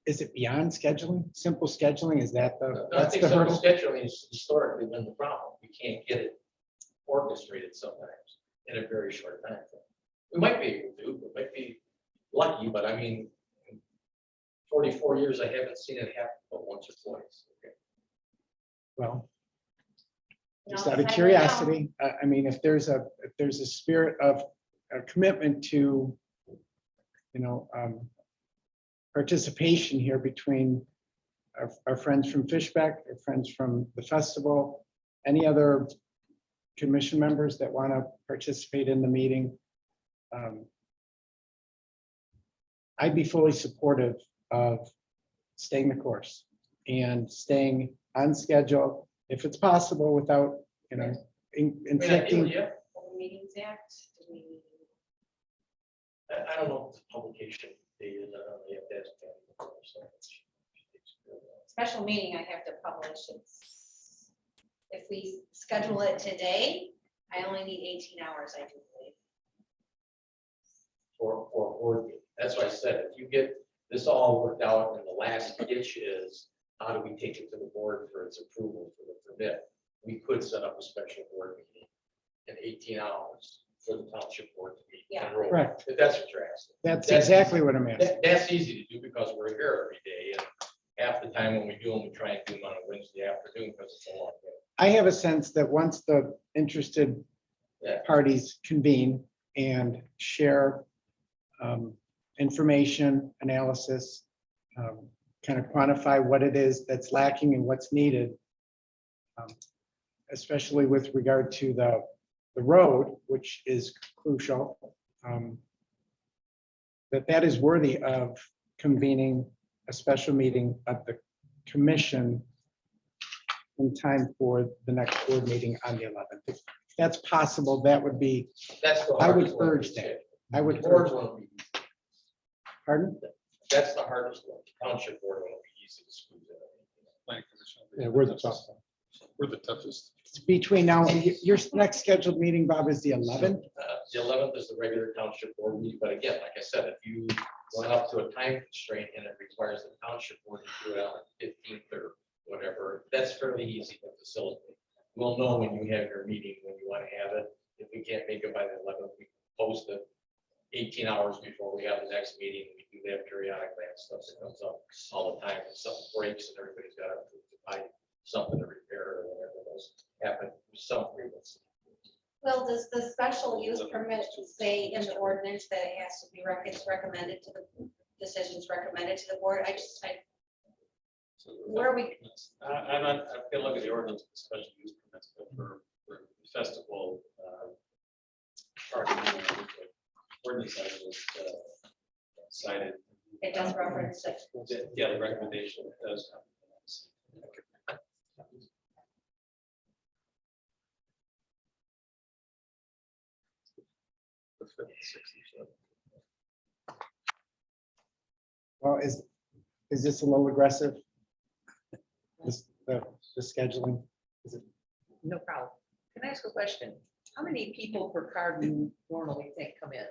[SPEAKER 2] is it beyond scheduling? Simple scheduling, is that the,
[SPEAKER 12] I
[SPEAKER 2] that's
[SPEAKER 12] think
[SPEAKER 2] the
[SPEAKER 12] some
[SPEAKER 2] hurdle?
[SPEAKER 12] scheduling is historically been the problem. We can't get it orchestrated sometimes in a very short time. We might be able to, we might be lucky, but I mean, in 44 years, I haven't seen it happen but once or twice. Okay.
[SPEAKER 2] Well, just
[SPEAKER 7] No,
[SPEAKER 2] out of
[SPEAKER 7] I-
[SPEAKER 2] curiosity, I mean, if there's a spirit of a commitment to, participation here between our friends from Fishbeck, our friends from the festival, any other commission members that want to participate in the meeting, I'd be fully supportive of staying the course and staying on schedule, if it's possible, without, inflicting.
[SPEAKER 12] Yeah,
[SPEAKER 8] Meetings Act, do we?
[SPEAKER 12] I don't know what the publication date is. I don't know. You have to ask Patty.
[SPEAKER 18] Special meeting I have to publish. It's, if we schedule it today, I only need 18 hours, I do believe.
[SPEAKER 12] For board meeting. That's why I said, if you get this all worked out and the last ditch is, how do we take it to the board for its approval for the permit? We could set up a special board meeting in 18 hours for the township board to meet.
[SPEAKER 18] Yeah.
[SPEAKER 12] and roll.
[SPEAKER 2] Correct.
[SPEAKER 12] If that's what you're asking.
[SPEAKER 2] That's exactly what I'm asking.
[SPEAKER 12] That's easy to do because we're here every day, and half the time when we do them, we try and do them on a Wednesday afternoon because it's a long day.
[SPEAKER 2] I have a sense that once the interested
[SPEAKER 12] Yeah.
[SPEAKER 2] parties convene and share information, analysis, kind of quantify what it is that's lacking and what's needed, especially with regard to the road, which is crucial, that is worthy of convening a special meeting of the commission in time for the next board meeting on the 11th. If that's possible, that would be,
[SPEAKER 12] That's the
[SPEAKER 2] I would
[SPEAKER 12] hardest one to
[SPEAKER 2] urge
[SPEAKER 12] say.
[SPEAKER 2] that. I would
[SPEAKER 12] The board
[SPEAKER 2] urge,
[SPEAKER 12] won't be,
[SPEAKER 2] pardon?
[SPEAKER 12] that's the hardest one. The township board won't be easy to squeeze in.
[SPEAKER 10] Planning commission will be
[SPEAKER 2] Yeah, we're the tough one.
[SPEAKER 10] We're the toughest.
[SPEAKER 2] It's between now and your next scheduled meeting, Bob, is the 11th.
[SPEAKER 12] The 11th is the regular township board meeting, but again, like I said, if you went up to a time constraint and it requires the township board to do it on the 15th or whatever, that's fairly easy to facilitate. We'll know when you have your meeting, when you want to have it. If we can't make it by the 11th, we post it 18 hours before we have the next meeting. We do that periodically and stuff that comes up all the time. If something breaks and everybody's got to buy something to repair or whatever those happen, some frequency.
[SPEAKER 18] Well, does the special use permit say in the ordinance that it has to be recommended to the decisions recommended to the board? Where are we?
[SPEAKER 16] I've got to look at the ordinance for special use permits, but for festival, parking, ordinance I was cited.
[SPEAKER 18] It does reference it.
[SPEAKER 16] Yeah, the recommendation does.
[SPEAKER 2] Well, is this a little aggressive? The scheduling? Is it?
[SPEAKER 4] No problem. Can I ask a question? How many people per car do you normally think come in?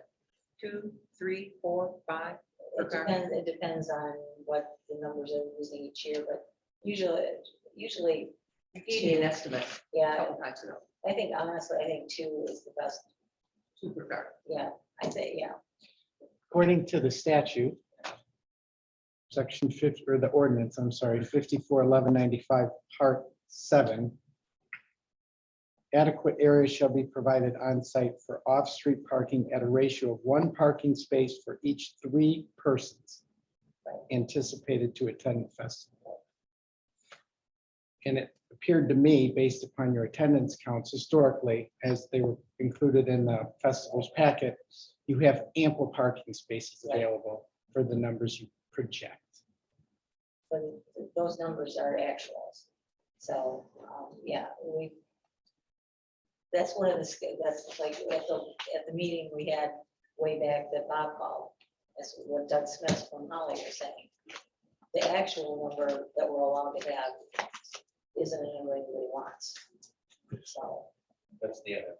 [SPEAKER 4] 2, 3, 4, 5?
[SPEAKER 17] It depends on what the numbers are using each year, but usually,
[SPEAKER 4] You gave me an estimate a
[SPEAKER 17] yeah,
[SPEAKER 4] couple times ago.
[SPEAKER 17] I think honestly, I think 2 is the best.
[SPEAKER 4] 2 per car.
[SPEAKER 17] Yeah, I say, yeah.
[SPEAKER 2] According to the statute, section 50, or the ordinance, I'm sorry, 541195, part 7, adequate areas shall be provided on site for off-street parking at a ratio of 1 parking space for each 3 persons anticipated to attend the festival. And it appeared to me, based upon your attendance counts historically, as they were included in the festival's packet, you have ample parking spaces available for the numbers you project.
[SPEAKER 17] But those numbers are actuals. So, yeah, that's one of that's like at the meeting we had way back that Bob called. That's what Doug Smith from Holly was saying. The actual number that we're allowed to have isn't a number anybody wants. So,
[SPEAKER 12] That's the other.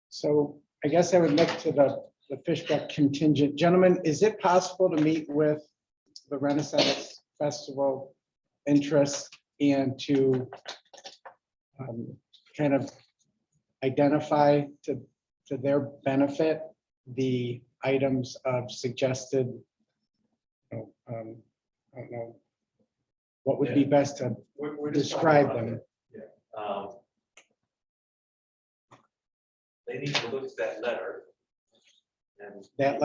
[SPEAKER 2] So I guess I would look to the Fishbeck contingent. Gentlemen, is it possible to meet with the Renaissance Festival interests and to kind of identify to their benefit the items of suggested, I don't know, what would be best to
[SPEAKER 15] We're just talking
[SPEAKER 2] describe
[SPEAKER 15] about
[SPEAKER 2] them.
[SPEAKER 15] that. They need to look at that letter. And
[SPEAKER 2] That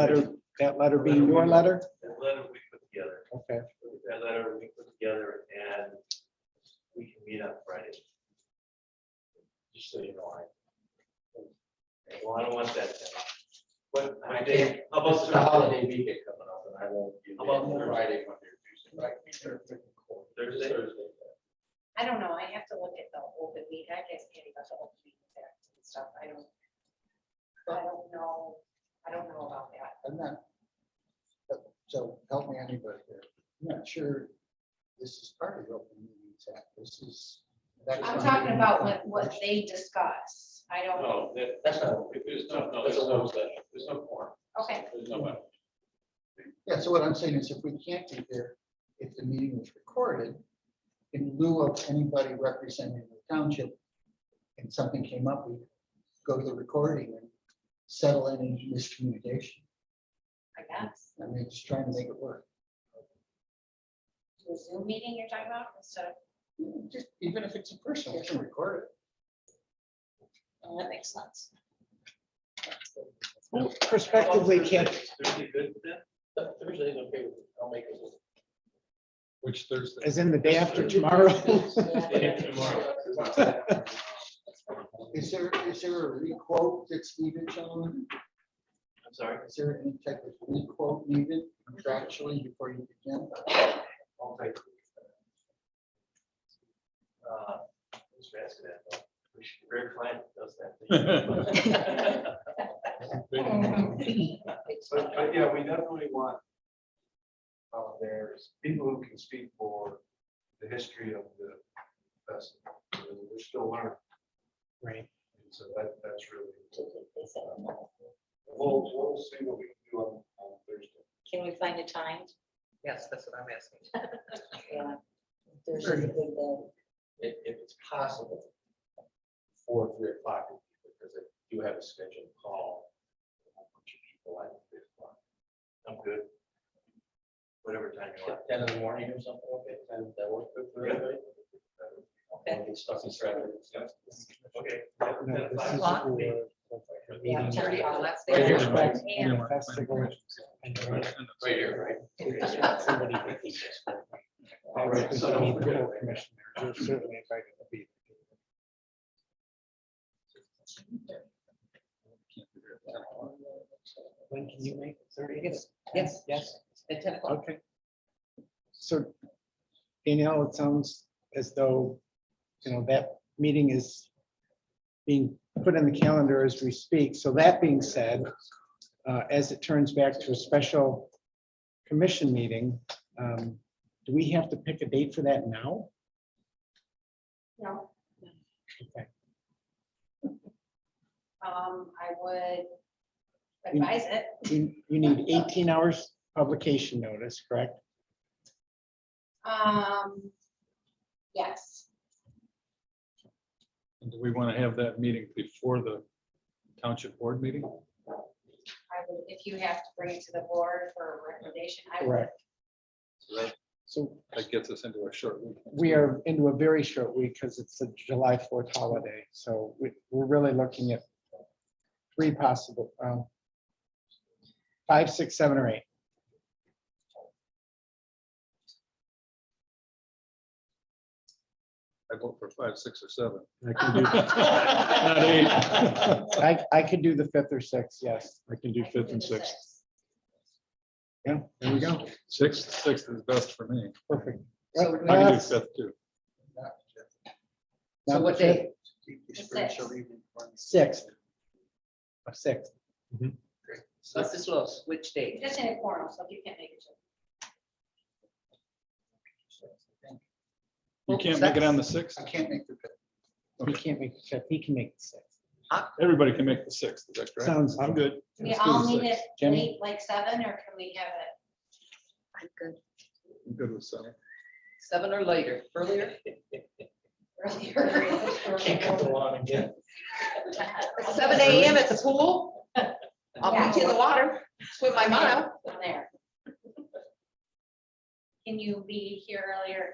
[SPEAKER 2] letter being your letter?
[SPEAKER 15] that letter we put together.
[SPEAKER 2] Okay.
[SPEAKER 15] Look at that letter we put together and we can meet on Friday. Just so you know, well, I don't want that. But
[SPEAKER 12] I
[SPEAKER 15] Dave,
[SPEAKER 12] can't,
[SPEAKER 15] how about
[SPEAKER 12] it's the holiday weekend coming up and I won't. be
[SPEAKER 15] How about
[SPEAKER 12] there
[SPEAKER 15] Thursday?
[SPEAKER 12] Friday, Monday, or Tuesday, but I can be there.
[SPEAKER 15] Thursday?
[SPEAKER 18] I don't know, I have to look at the open meeting, I guess, Candy, about the open meeting act and stuff, I don't know about that.
[SPEAKER 14] I'm not, so help me anybody here. I'm not sure this is part of the Open Meetings Act. This is.
[SPEAKER 18] I'm talking about what they discuss, I don't.
[SPEAKER 12] No, that's not, there's no form.
[SPEAKER 18] Okay.
[SPEAKER 12] There's no.
[SPEAKER 14] Yeah, so what I'm saying is if we can't be there, if the meeting was recorded, in lieu of anybody representing the township, and something came up, we go to the recording and settle any miscommunication.
[SPEAKER 18] I guess,
[SPEAKER 14] I mean, just trying to make it work.
[SPEAKER 18] the Zoom meeting you're talking about, instead of,
[SPEAKER 14] Just even if it's a personal, we can record
[SPEAKER 18] that makes sense.
[SPEAKER 2] Well, prospectively, can't,
[SPEAKER 15] Thursday good for them?
[SPEAKER 12] Thursday's okay, I'll make it.
[SPEAKER 10] Which Thursday?
[SPEAKER 2] as in the day after tomorrow.
[SPEAKER 14] it. Is there a requote that's needed, gentlemen?
[SPEAKER 15] I'm sorry.
[SPEAKER 14] Is there any type of requote needed contractually before you begin?
[SPEAKER 15] I'll take it. Thanks for asking that, though. We should, rare client does that. But yeah, we definitely want there's people who can speak for the history of the festival. We're still learning.
[SPEAKER 2] Right.
[SPEAKER 15] And so that's really. We'll see what we can do on Thursday.
[SPEAKER 17] Can we find a time?
[SPEAKER 4] Yes, that's what I'm asking.
[SPEAKER 17] Yeah. Thursday's a good day.
[SPEAKER 12] If it's possible, 4 or 3 o'clock, because I do have a scheduled call. A bunch of people at 3 o'clock.
[SPEAKER 15] I'm good. Whatever time you want.
[SPEAKER 12] 10 in the morning or something, okay, 10, that work good for everybody?
[SPEAKER 17] Okay.
[SPEAKER 12] Get stuck in traffic.
[SPEAKER 15] Okay.
[SPEAKER 2] No, this is
[SPEAKER 4] O'clock?
[SPEAKER 2] for the
[SPEAKER 18] Yeah,
[SPEAKER 2] meeting.
[SPEAKER 18] 30, let's
[SPEAKER 12] Right here,
[SPEAKER 18] say.
[SPEAKER 12] right?
[SPEAKER 18] And
[SPEAKER 2] Festival.
[SPEAKER 12] Right here, right?
[SPEAKER 2] Somebody-
[SPEAKER 15] All right, so
[SPEAKER 2] Somebody
[SPEAKER 15] don't
[SPEAKER 2] need the
[SPEAKER 15] forget.
[SPEAKER 2] whole commission there. You're certainly invited to be. When can you make it? 30?
[SPEAKER 4] Yes, at 10 o'clock.
[SPEAKER 2] Okay. So Danielle, it sounds as though, that meeting is being put in the calendar as we speak. So that being said, as it turns back to a special commission meeting, do we have to pick a date for that now?
[SPEAKER 18] No,
[SPEAKER 2] Okay.
[SPEAKER 18] I would advise it.
[SPEAKER 2] You need 18 hours publication notice, correct?
[SPEAKER 18] Yes,
[SPEAKER 10] And do we want to have that meeting before the township board meeting?
[SPEAKER 18] I would, if you have to bring it to the board for a recommendation, I would.
[SPEAKER 2] Correct. So
[SPEAKER 10] That gets us into a short week.
[SPEAKER 2] we are into a very short week because it's a July 4th holiday. So we're really looking at 3 possible, 5, 6, 7, or 8.
[SPEAKER 10] I vote for 5, 6, or 7.
[SPEAKER 2] I can do-
[SPEAKER 10] Not 8.
[SPEAKER 2] I could do the 5th or 6th, yes.
[SPEAKER 10] I can do 5th and 6th.
[SPEAKER 2] Yeah, there we go.
[SPEAKER 10] 6th is best for me.
[SPEAKER 2] Perfect.
[SPEAKER 14] So
[SPEAKER 10] I can do
[SPEAKER 2] That's-
[SPEAKER 10] 5th too.
[SPEAKER 4] So
[SPEAKER 2] not
[SPEAKER 4] what
[SPEAKER 2] the 5th,
[SPEAKER 4] day?
[SPEAKER 14] Spiritual evening.
[SPEAKER 2] 6th. Of 6th.
[SPEAKER 4] Let's just which date?
[SPEAKER 18] Just in a quorum, so if you can't make it.
[SPEAKER 10] You can't make it on the 6th?
[SPEAKER 14] I can't make the fifth.
[SPEAKER 2] He can't make the 5th, he can make the 6th.
[SPEAKER 10] Everybody can make the 6th, is that correct?
[SPEAKER 2] Sounds.
[SPEAKER 10] I'm good.
[SPEAKER 18] We
[SPEAKER 10] Let's do
[SPEAKER 18] all
[SPEAKER 10] the
[SPEAKER 18] need
[SPEAKER 10] 6th.
[SPEAKER 18] it
[SPEAKER 2] Jenny?
[SPEAKER 18] late, like 7, or can we have it?
[SPEAKER 8] I'm good.
[SPEAKER 10] I'm good with 7.
[SPEAKER 4] 7 or later, earlier?
[SPEAKER 11] Can't come along again.
[SPEAKER 4] 7 AM at the pool? I'll meet you in the water, swim my mile.
[SPEAKER 18] There. Can you be here earlier?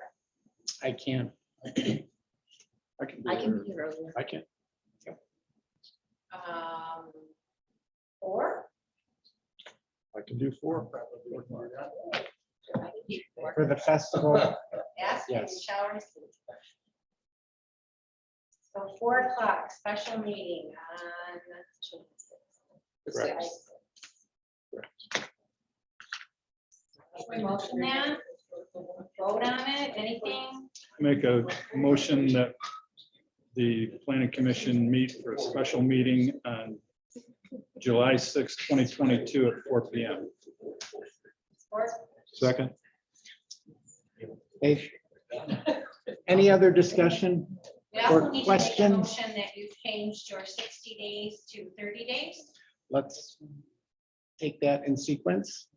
[SPEAKER 2] I can.
[SPEAKER 10] I can do
[SPEAKER 8] I can
[SPEAKER 10] it.
[SPEAKER 8] be here earlier.
[SPEAKER 3] I can.
[SPEAKER 18] Um, 4?
[SPEAKER 3] I can do 4.
[SPEAKER 2] For the festival,
[SPEAKER 18] Ask and
[SPEAKER 2] Yes.
[SPEAKER 18] shall receive. So 4 o'clock, special meeting on.
[SPEAKER 3] Correct.
[SPEAKER 18] Motion that, vote on it, anything?
[SPEAKER 10] Make a motion that the planning commission meet for a special meeting on July 6, 2022 at 4 PM.
[SPEAKER 18] Or
[SPEAKER 3] Second.
[SPEAKER 2] Hey, any other discussion?
[SPEAKER 18] we also
[SPEAKER 2] Or
[SPEAKER 18] need to make a
[SPEAKER 2] questions?
[SPEAKER 18] motion that you've changed your 60 days to 30 days.
[SPEAKER 2] Let's take that in sequence.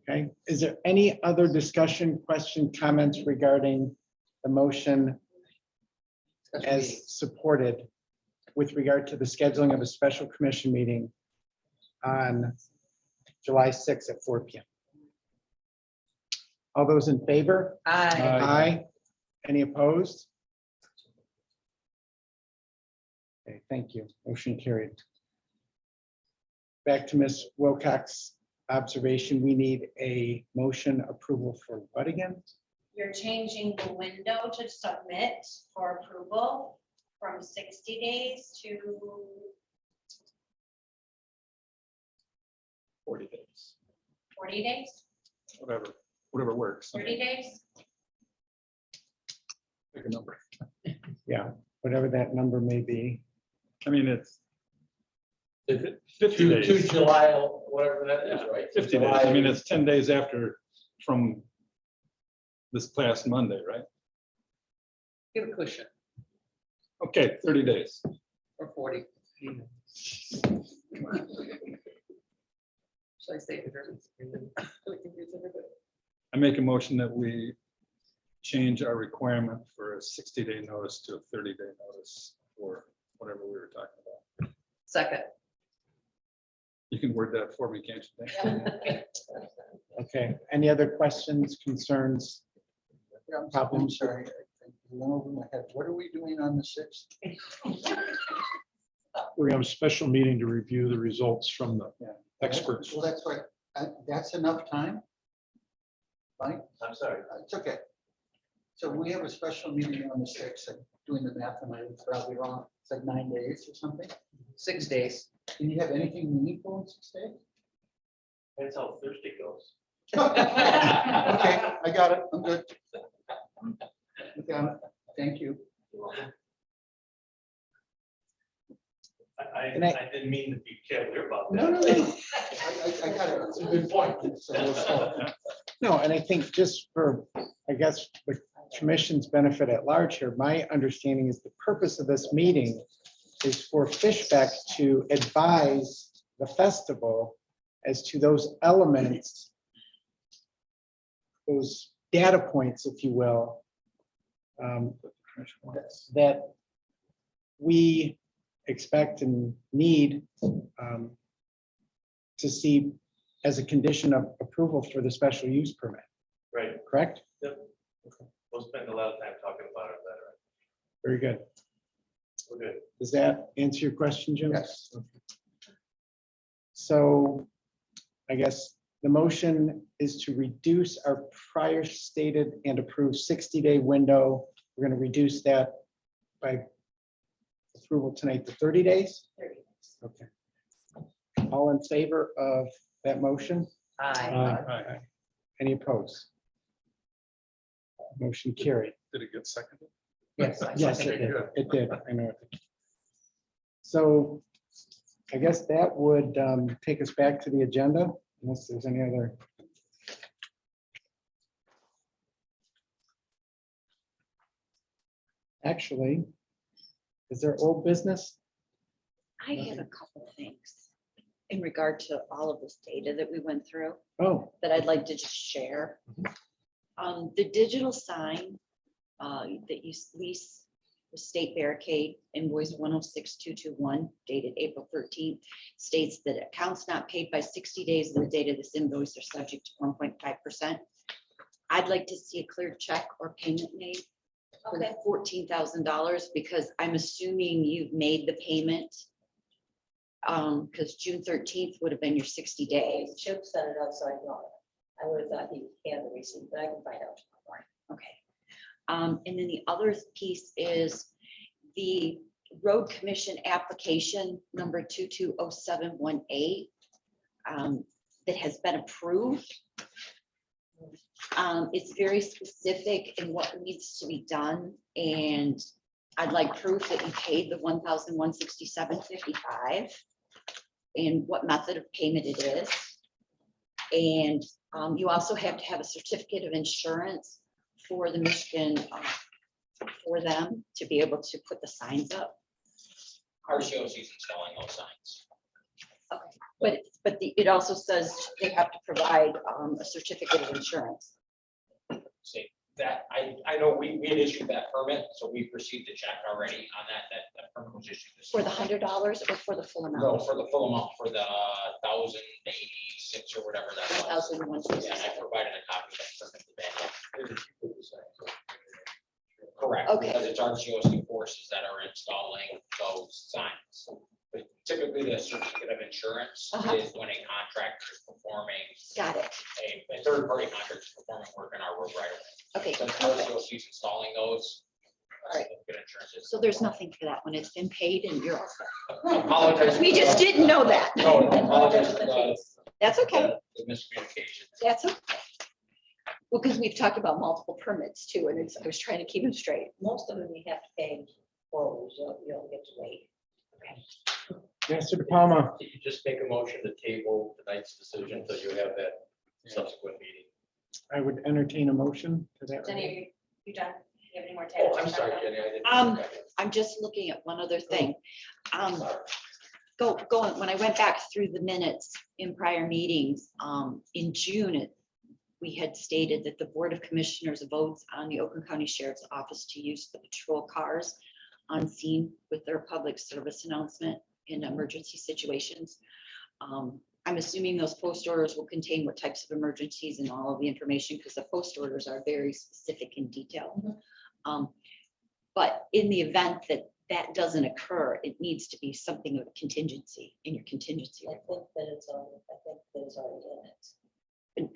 [SPEAKER 2] Okay, is there any other discussion, question, comments regarding the motion as supported with regard to the scheduling of a special commission meeting on July 6th at 4 PM? All those in favor?
[SPEAKER 4] Aye.
[SPEAKER 2] Aye. Any opposed? Okay, thank you. Motion carried. Back to Ms. Wilcox's observation, we need a motion approval for what again?
[SPEAKER 18] You're changing the window to submit for approval from 60 days to
[SPEAKER 10] 40 days,
[SPEAKER 18] 40 days,
[SPEAKER 10] whatever works.
[SPEAKER 18] 30 days.
[SPEAKER 10] Pick a number.
[SPEAKER 2] Yeah, whatever that number may be.
[SPEAKER 10] I mean, it's
[SPEAKER 11] If it-
[SPEAKER 10] 50
[SPEAKER 11] To
[SPEAKER 10] days.
[SPEAKER 11] July, whatever that is,
[SPEAKER 10] Yeah,
[SPEAKER 11] right?
[SPEAKER 10] 50 days. I mean, it's 10 days after from this past Monday, right?
[SPEAKER 4] Give a cushion,
[SPEAKER 10] Okay, 30 days.
[SPEAKER 4] or 40. Should I say it?
[SPEAKER 10] I make a motion that we change our requirement for a 60-day notice to a 30-day notice for whatever we were talking about.
[SPEAKER 4] Second.
[SPEAKER 10] You can word that for me, can't you think?
[SPEAKER 2] Okay, any other questions, concerns?
[SPEAKER 14] Yeah, I'm
[SPEAKER 2] Problems?
[SPEAKER 14] sorry. I went over my head. What are we doing on the 6th?
[SPEAKER 3] We're gonna have a special meeting to review the results from the experts.
[SPEAKER 14] Well, that's right. That's enough time? Right?
[SPEAKER 15] I'm sorry.
[SPEAKER 14] It's okay. So we have a special meeting on the 6th, and doing the math, and I'm probably wrong. It's like 9 days or something.
[SPEAKER 4] 6 days.
[SPEAKER 14] Can you have anything meaningful in 6 days?
[SPEAKER 15] That's how Thursday goes.
[SPEAKER 14] Okay, I got it. I'm good. I got it. Thank you.
[SPEAKER 2] And I-
[SPEAKER 15] I didn't mean to be cavalier about that.
[SPEAKER 14] No, no, no. I got it. It's a good point.
[SPEAKER 2] No, and I think just for, I guess, the commission's benefit at large here, my understanding is the purpose of this meeting is for Fishbeck to advise the festival as to those elements, those data points, if you will, that we expect and need to see as a condition of approval for the special use permit,
[SPEAKER 15] Right.
[SPEAKER 2] correct?
[SPEAKER 15] Yep. We'll spend a lot of time talking about it later.
[SPEAKER 2] Very good.
[SPEAKER 15] We're good.
[SPEAKER 2] Does that answer your question, Jim?
[SPEAKER 14] Yes.
[SPEAKER 2] So I guess the motion is to reduce our prior stated and approved 60-day window. We're going to reduce that by approval tonight to 30 days?
[SPEAKER 18] 30 days.
[SPEAKER 2] Okay. All in favor of that motion?
[SPEAKER 4] Aye.
[SPEAKER 10] Aye.
[SPEAKER 2] Any opposed? Motion carried.
[SPEAKER 10] Did it get seconded?
[SPEAKER 4] Yes.
[SPEAKER 2] Yes, it did. It did. I know. So I guess that would take us back to the agenda, unless there's any other. Actually, is there old business?
[SPEAKER 8] I had a couple of things in regard to all of this data that we went through
[SPEAKER 2] Oh,
[SPEAKER 8] that I'd like to just share. The digital sign that you lease the State Barricade invoice 106221 dated April 13th states that accounts not paid by 60 days of the date of this invoice are subject to 1.5%. I'd like to see a clear check or payment made for the $14,000 because I'm assuming you've made the payment. Because June 13th would have been your 60 days.
[SPEAKER 17] Chip set it up, so I know it. I would have thought he had the receipt, but I can find out tomorrow morning.
[SPEAKER 8] Okay. And then the other piece is the road commission application number 220718 that has been approved. It's very specific in what needs to be done, and I'd like proof that you paid the $1,167.55 and what method of payment it is. And you also have to have a certificate of insurance for the Michigan, for them to be able to put the signs up.
[SPEAKER 5] RCOC is installing those signs.
[SPEAKER 8] Okay, but it also says they have to provide a certificate of insurance.
[SPEAKER 5] See, that, I know we had issued that permit, so we've received the check already on that permit was issued.
[SPEAKER 8] For the $100 or for the full amount?
[SPEAKER 5] No, for the full amount, for the 1,086 or whatever that was.
[SPEAKER 8] 1,167.
[SPEAKER 5] Yeah, and I provided a copy of that permit to Daniel. Correct,
[SPEAKER 8] Okay.
[SPEAKER 5] because it's RCOC forces that are installing those signs. But typically, the certificate of insurance is when a contractor is performing.
[SPEAKER 8] Got it.
[SPEAKER 5] A third-party contractor is performing work in our road right away.
[SPEAKER 8] Okay.
[SPEAKER 5] Since RCOC is installing those.
[SPEAKER 8] All right.
[SPEAKER 5] certificate of insurance is-
[SPEAKER 8] So there's nothing for that one. It's been paid and you're all set.
[SPEAKER 5] Apologize.
[SPEAKER 8] We just didn't know that.
[SPEAKER 5] No, apologize for the
[SPEAKER 8] That's okay.
[SPEAKER 5] miscommunication.
[SPEAKER 8] That's okay. Well, because we've talked about multiple permits too, and I was trying to keep them straight.
[SPEAKER 17] Most of them you have to pay forward, you don't get to wait.
[SPEAKER 2] Mr. De Palma,
[SPEAKER 12] You just make a motion to table tonight's decision until you have that subsequent meeting.
[SPEAKER 2] I would entertain a motion to that.
[SPEAKER 18] Jenny, you done? You have any more time?
[SPEAKER 12] Oh, I'm sorry, Jenny, I didn't.
[SPEAKER 8] I'm just looking at one other thing. Going, when I went back through the minutes in prior meetings, in June, we had stated that the Board of Commissioners votes on the Oakland County Sheriff's Office to use the patrol cars on scene with their public service announcement in emergency situations. I'm assuming those post orders will contain what types of emergencies and all of the information, because the post orders are very specific in detail. But in the event that that doesn't occur, it needs to be something of a contingency in your contingency.
[SPEAKER 17] I think that it's already in it.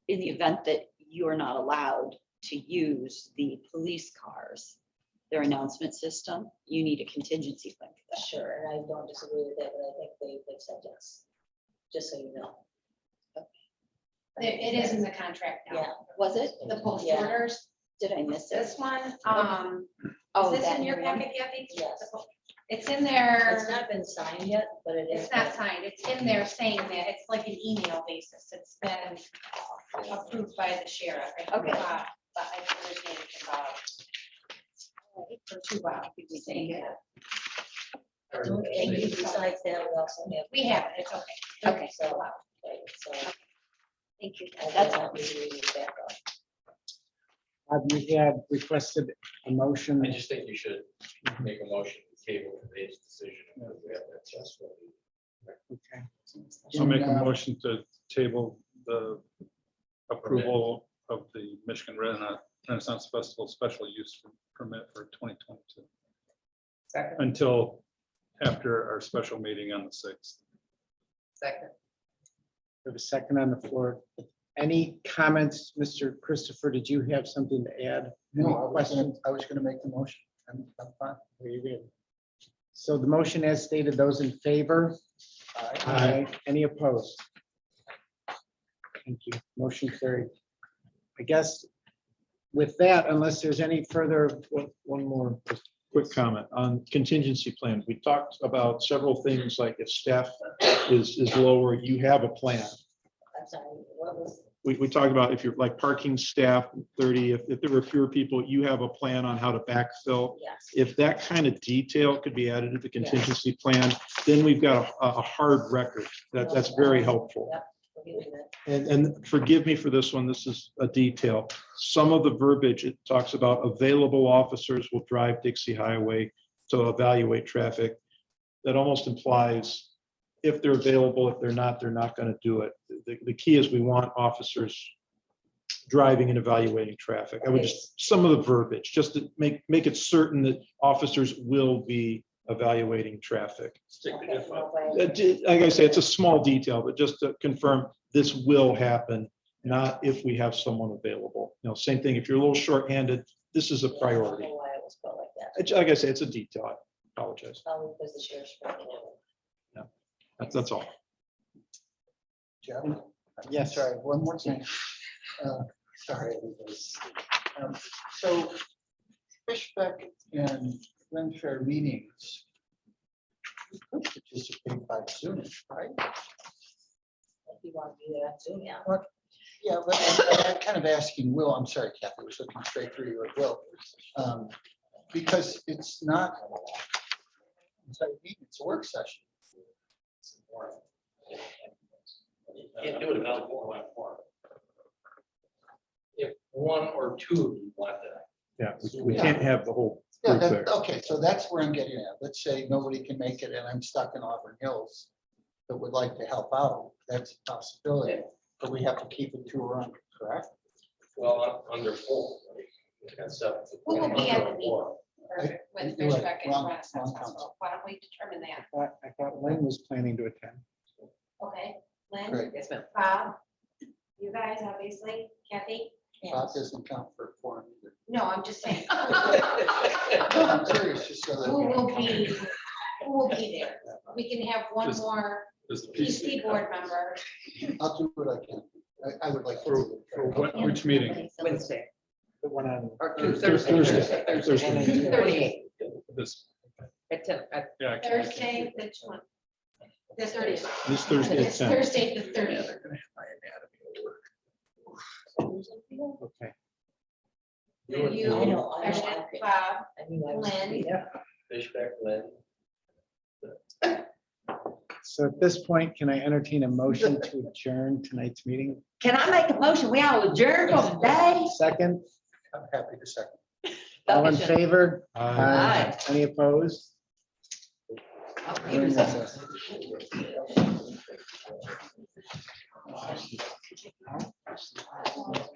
[SPEAKER 8] In the event that you are not allowed to use the police cars, their announcement system, you need a contingency plan for that.
[SPEAKER 17] Sure, and I don't disagree with that, but I think they've said yes, just so you know.
[SPEAKER 18] It is in the contract now.
[SPEAKER 17] Yeah.
[SPEAKER 8] Was it?
[SPEAKER 18] The post
[SPEAKER 17] Yeah.
[SPEAKER 18] orders,
[SPEAKER 8] Did I miss it?
[SPEAKER 18] this one,
[SPEAKER 8] Oh,
[SPEAKER 18] is this
[SPEAKER 8] that
[SPEAKER 18] in your
[SPEAKER 8] new one?
[SPEAKER 18] packet, Kathy?
[SPEAKER 17] Yes.
[SPEAKER 18] It's in there.
[SPEAKER 17] It's not been signed yet, but it is.
[SPEAKER 18] It's not signed. It's in there saying that it's like an email basis. It's been approved by the sheriff.
[SPEAKER 8] Okay.
[SPEAKER 18] But I understand it's about. For 2 hours. Saying that.
[SPEAKER 17] And besides that, we also have.
[SPEAKER 18] We have it. It's okay.
[SPEAKER 8] Okay.
[SPEAKER 17] So, right, so.
[SPEAKER 8] Thank you.
[SPEAKER 17] I
[SPEAKER 8] That's
[SPEAKER 17] will
[SPEAKER 8] all.
[SPEAKER 17] not be reading it back up.
[SPEAKER 2] You had requested a motion.
[SPEAKER 12] I just think you should make a motion to table today's decision. Because we have that successful.
[SPEAKER 2] Okay.
[SPEAKER 10] I'll make a
[SPEAKER 2] And,
[SPEAKER 10] motion to table the approval of the Michigan Renaissance Festival special use permit for 2022
[SPEAKER 4] Second,
[SPEAKER 10] until after our special meeting on the 6th.
[SPEAKER 4] second.
[SPEAKER 2] We have a second on the floor. Any comments, Mr. Christopher? Did you have something to add?
[SPEAKER 14] No,
[SPEAKER 2] Any
[SPEAKER 14] I was
[SPEAKER 2] questions?
[SPEAKER 14] gonna make the motion. I'm fine.
[SPEAKER 2] Very good. So the motion as stated, those in favor? Aye. Any opposed? Thank you. Motion carried. I guess with that, unless there's any further, one more.
[SPEAKER 3] Quick comment on contingency plans. We talked about several things like if staff is lower, you have a plan.
[SPEAKER 17] I'm sorry, what was?
[SPEAKER 3] We talked about if you're like parking staff 30, if there were fewer people, you have a plan on how to backfill.
[SPEAKER 17] Yes.
[SPEAKER 3] If that kind of detail could be added to the contingency plan, then we've got a hard record. That's very helpful.
[SPEAKER 17] Yep, we'll do that.
[SPEAKER 3] and forgive me for this one, this is a detail. Some of the verbiage, it talks about available officers will drive Dixie Highway to evaluate traffic. That almost implies if they're available, if they're not going to do it. The key is we want officers driving and evaluating traffic. I would just, some of the verbiage, just to make it certain that officers will be evaluating traffic. Like I say, it's a small detail, but just to confirm, this will happen, not if we have someone available. You know, same thing, if you're a little shorthanded, this is a priority.
[SPEAKER 17] I don't know why it was spelled like that.
[SPEAKER 3] Like I say, it's a detail, I apologize.
[SPEAKER 17] Probably because the sheriff's.
[SPEAKER 3] That's all.
[SPEAKER 14] Jeff?
[SPEAKER 2] Yes.
[SPEAKER 14] Sorry, one more thing. Sorry, everybody. So Fishbeck and Glen Fair meetings, we could participate by Zoom, right?
[SPEAKER 17] If you want to do that, Zoom, yeah.
[SPEAKER 14] Yeah, but I'm kind of asking Will, I'm sorry, Kathy, I was looking straight through you at Will. Because it's not, it's a work session.
[SPEAKER 12] Can't do it without one more. If one or two of you want that.
[SPEAKER 3] Yeah, we can't have the whole
[SPEAKER 14] Yeah,
[SPEAKER 3] group there.
[SPEAKER 14] okay, so that's where I'm getting at. Let's say nobody can make it and I'm stuck in Auburn Hills that would like to help out. That's a possibility, but we have to keep it to around, correct?
[SPEAKER 12] Well, under four.
[SPEAKER 18] Who will be at the
[SPEAKER 12] Under
[SPEAKER 18] meeting
[SPEAKER 12] four.
[SPEAKER 18] with
[SPEAKER 14] You're right,
[SPEAKER 18] Fishbeck and
[SPEAKER 14] wrong
[SPEAKER 18] Renaissance
[SPEAKER 14] council.
[SPEAKER 18] Festival? Why don't we determine that?
[SPEAKER 2] I thought Lynn was planning to attend.
[SPEAKER 18] Okay, Lynn,
[SPEAKER 14] Great.
[SPEAKER 4] Yes, ma'am.
[SPEAKER 18] Bob, you guys, obviously, Kathy?
[SPEAKER 14] Bob doesn't count for forum either.
[SPEAKER 18] No, I'm just saying.
[SPEAKER 14] No, I'm serious, just so that.
[SPEAKER 18] Who will be there? We can have one
[SPEAKER 10] Just-
[SPEAKER 18] more
[SPEAKER 10] Just
[SPEAKER 18] PC board member.
[SPEAKER 14] I'll do what I can. I would like to.
[SPEAKER 10] For,
[SPEAKER 14] do
[SPEAKER 10] for
[SPEAKER 14] it.
[SPEAKER 10] which meeting?
[SPEAKER 4] Wednesday,
[SPEAKER 2] The one on.
[SPEAKER 4] or
[SPEAKER 3] Thursday.
[SPEAKER 4] Thursday. 38
[SPEAKER 10] This,
[SPEAKER 4] at 10, at
[SPEAKER 10] yeah. I can't-
[SPEAKER 18] Thursday, the 20th. The 30th.
[SPEAKER 3] This Thursday at
[SPEAKER 18] It's
[SPEAKER 3] 10.
[SPEAKER 18] Thursday, the 30th.
[SPEAKER 2] Okay.
[SPEAKER 18] You,
[SPEAKER 17] I know,
[SPEAKER 18] President Bob,
[SPEAKER 17] I knew I was.
[SPEAKER 18] Lynn.
[SPEAKER 12] Fishbeck, Lynn.
[SPEAKER 2] So at this point, can I entertain a motion to adjourn tonight's meeting?
[SPEAKER 4] Can I make a motion? We all adjourn for today?
[SPEAKER 2] Second,
[SPEAKER 14] I'm happy to second.
[SPEAKER 2] all in favor?
[SPEAKER 4] Aye.
[SPEAKER 2] Any opposed? We're in recess.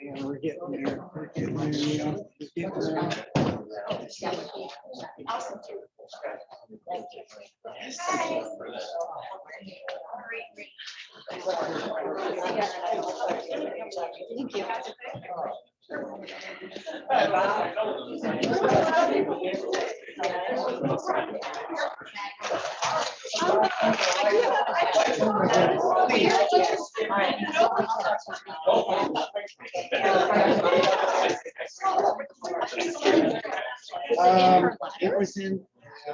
[SPEAKER 2] Man, we're getting there. We're getting there, yeah. We're getting there.
[SPEAKER 18] Awesome. Thank you.
[SPEAKER 8] Thank you.
[SPEAKER 2] It was in.
[SPEAKER 8] The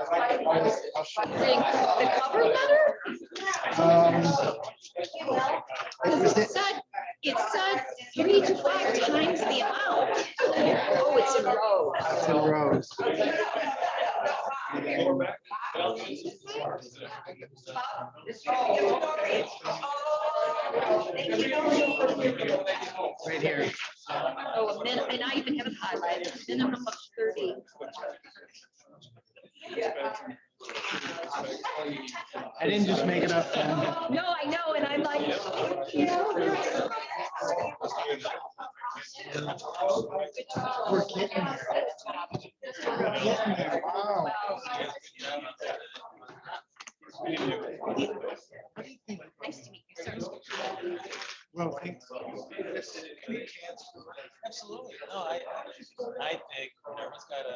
[SPEAKER 8] cover letter? It said 3 to 5 times the amount. Oh, it's in row.
[SPEAKER 2] It's in rows. Right here.
[SPEAKER 8] Oh, a minute, and I even have it highlighted, minimum of 30.
[SPEAKER 2] I didn't just make it up. Ken.
[SPEAKER 8] No, I know, and I'm like,
[SPEAKER 2] We're getting there. We're getting there. Wow.
[SPEAKER 8] nice to meet you, sir.
[SPEAKER 2] Well, thanks.
[SPEAKER 11] Absolutely. No, I think whenever it's got a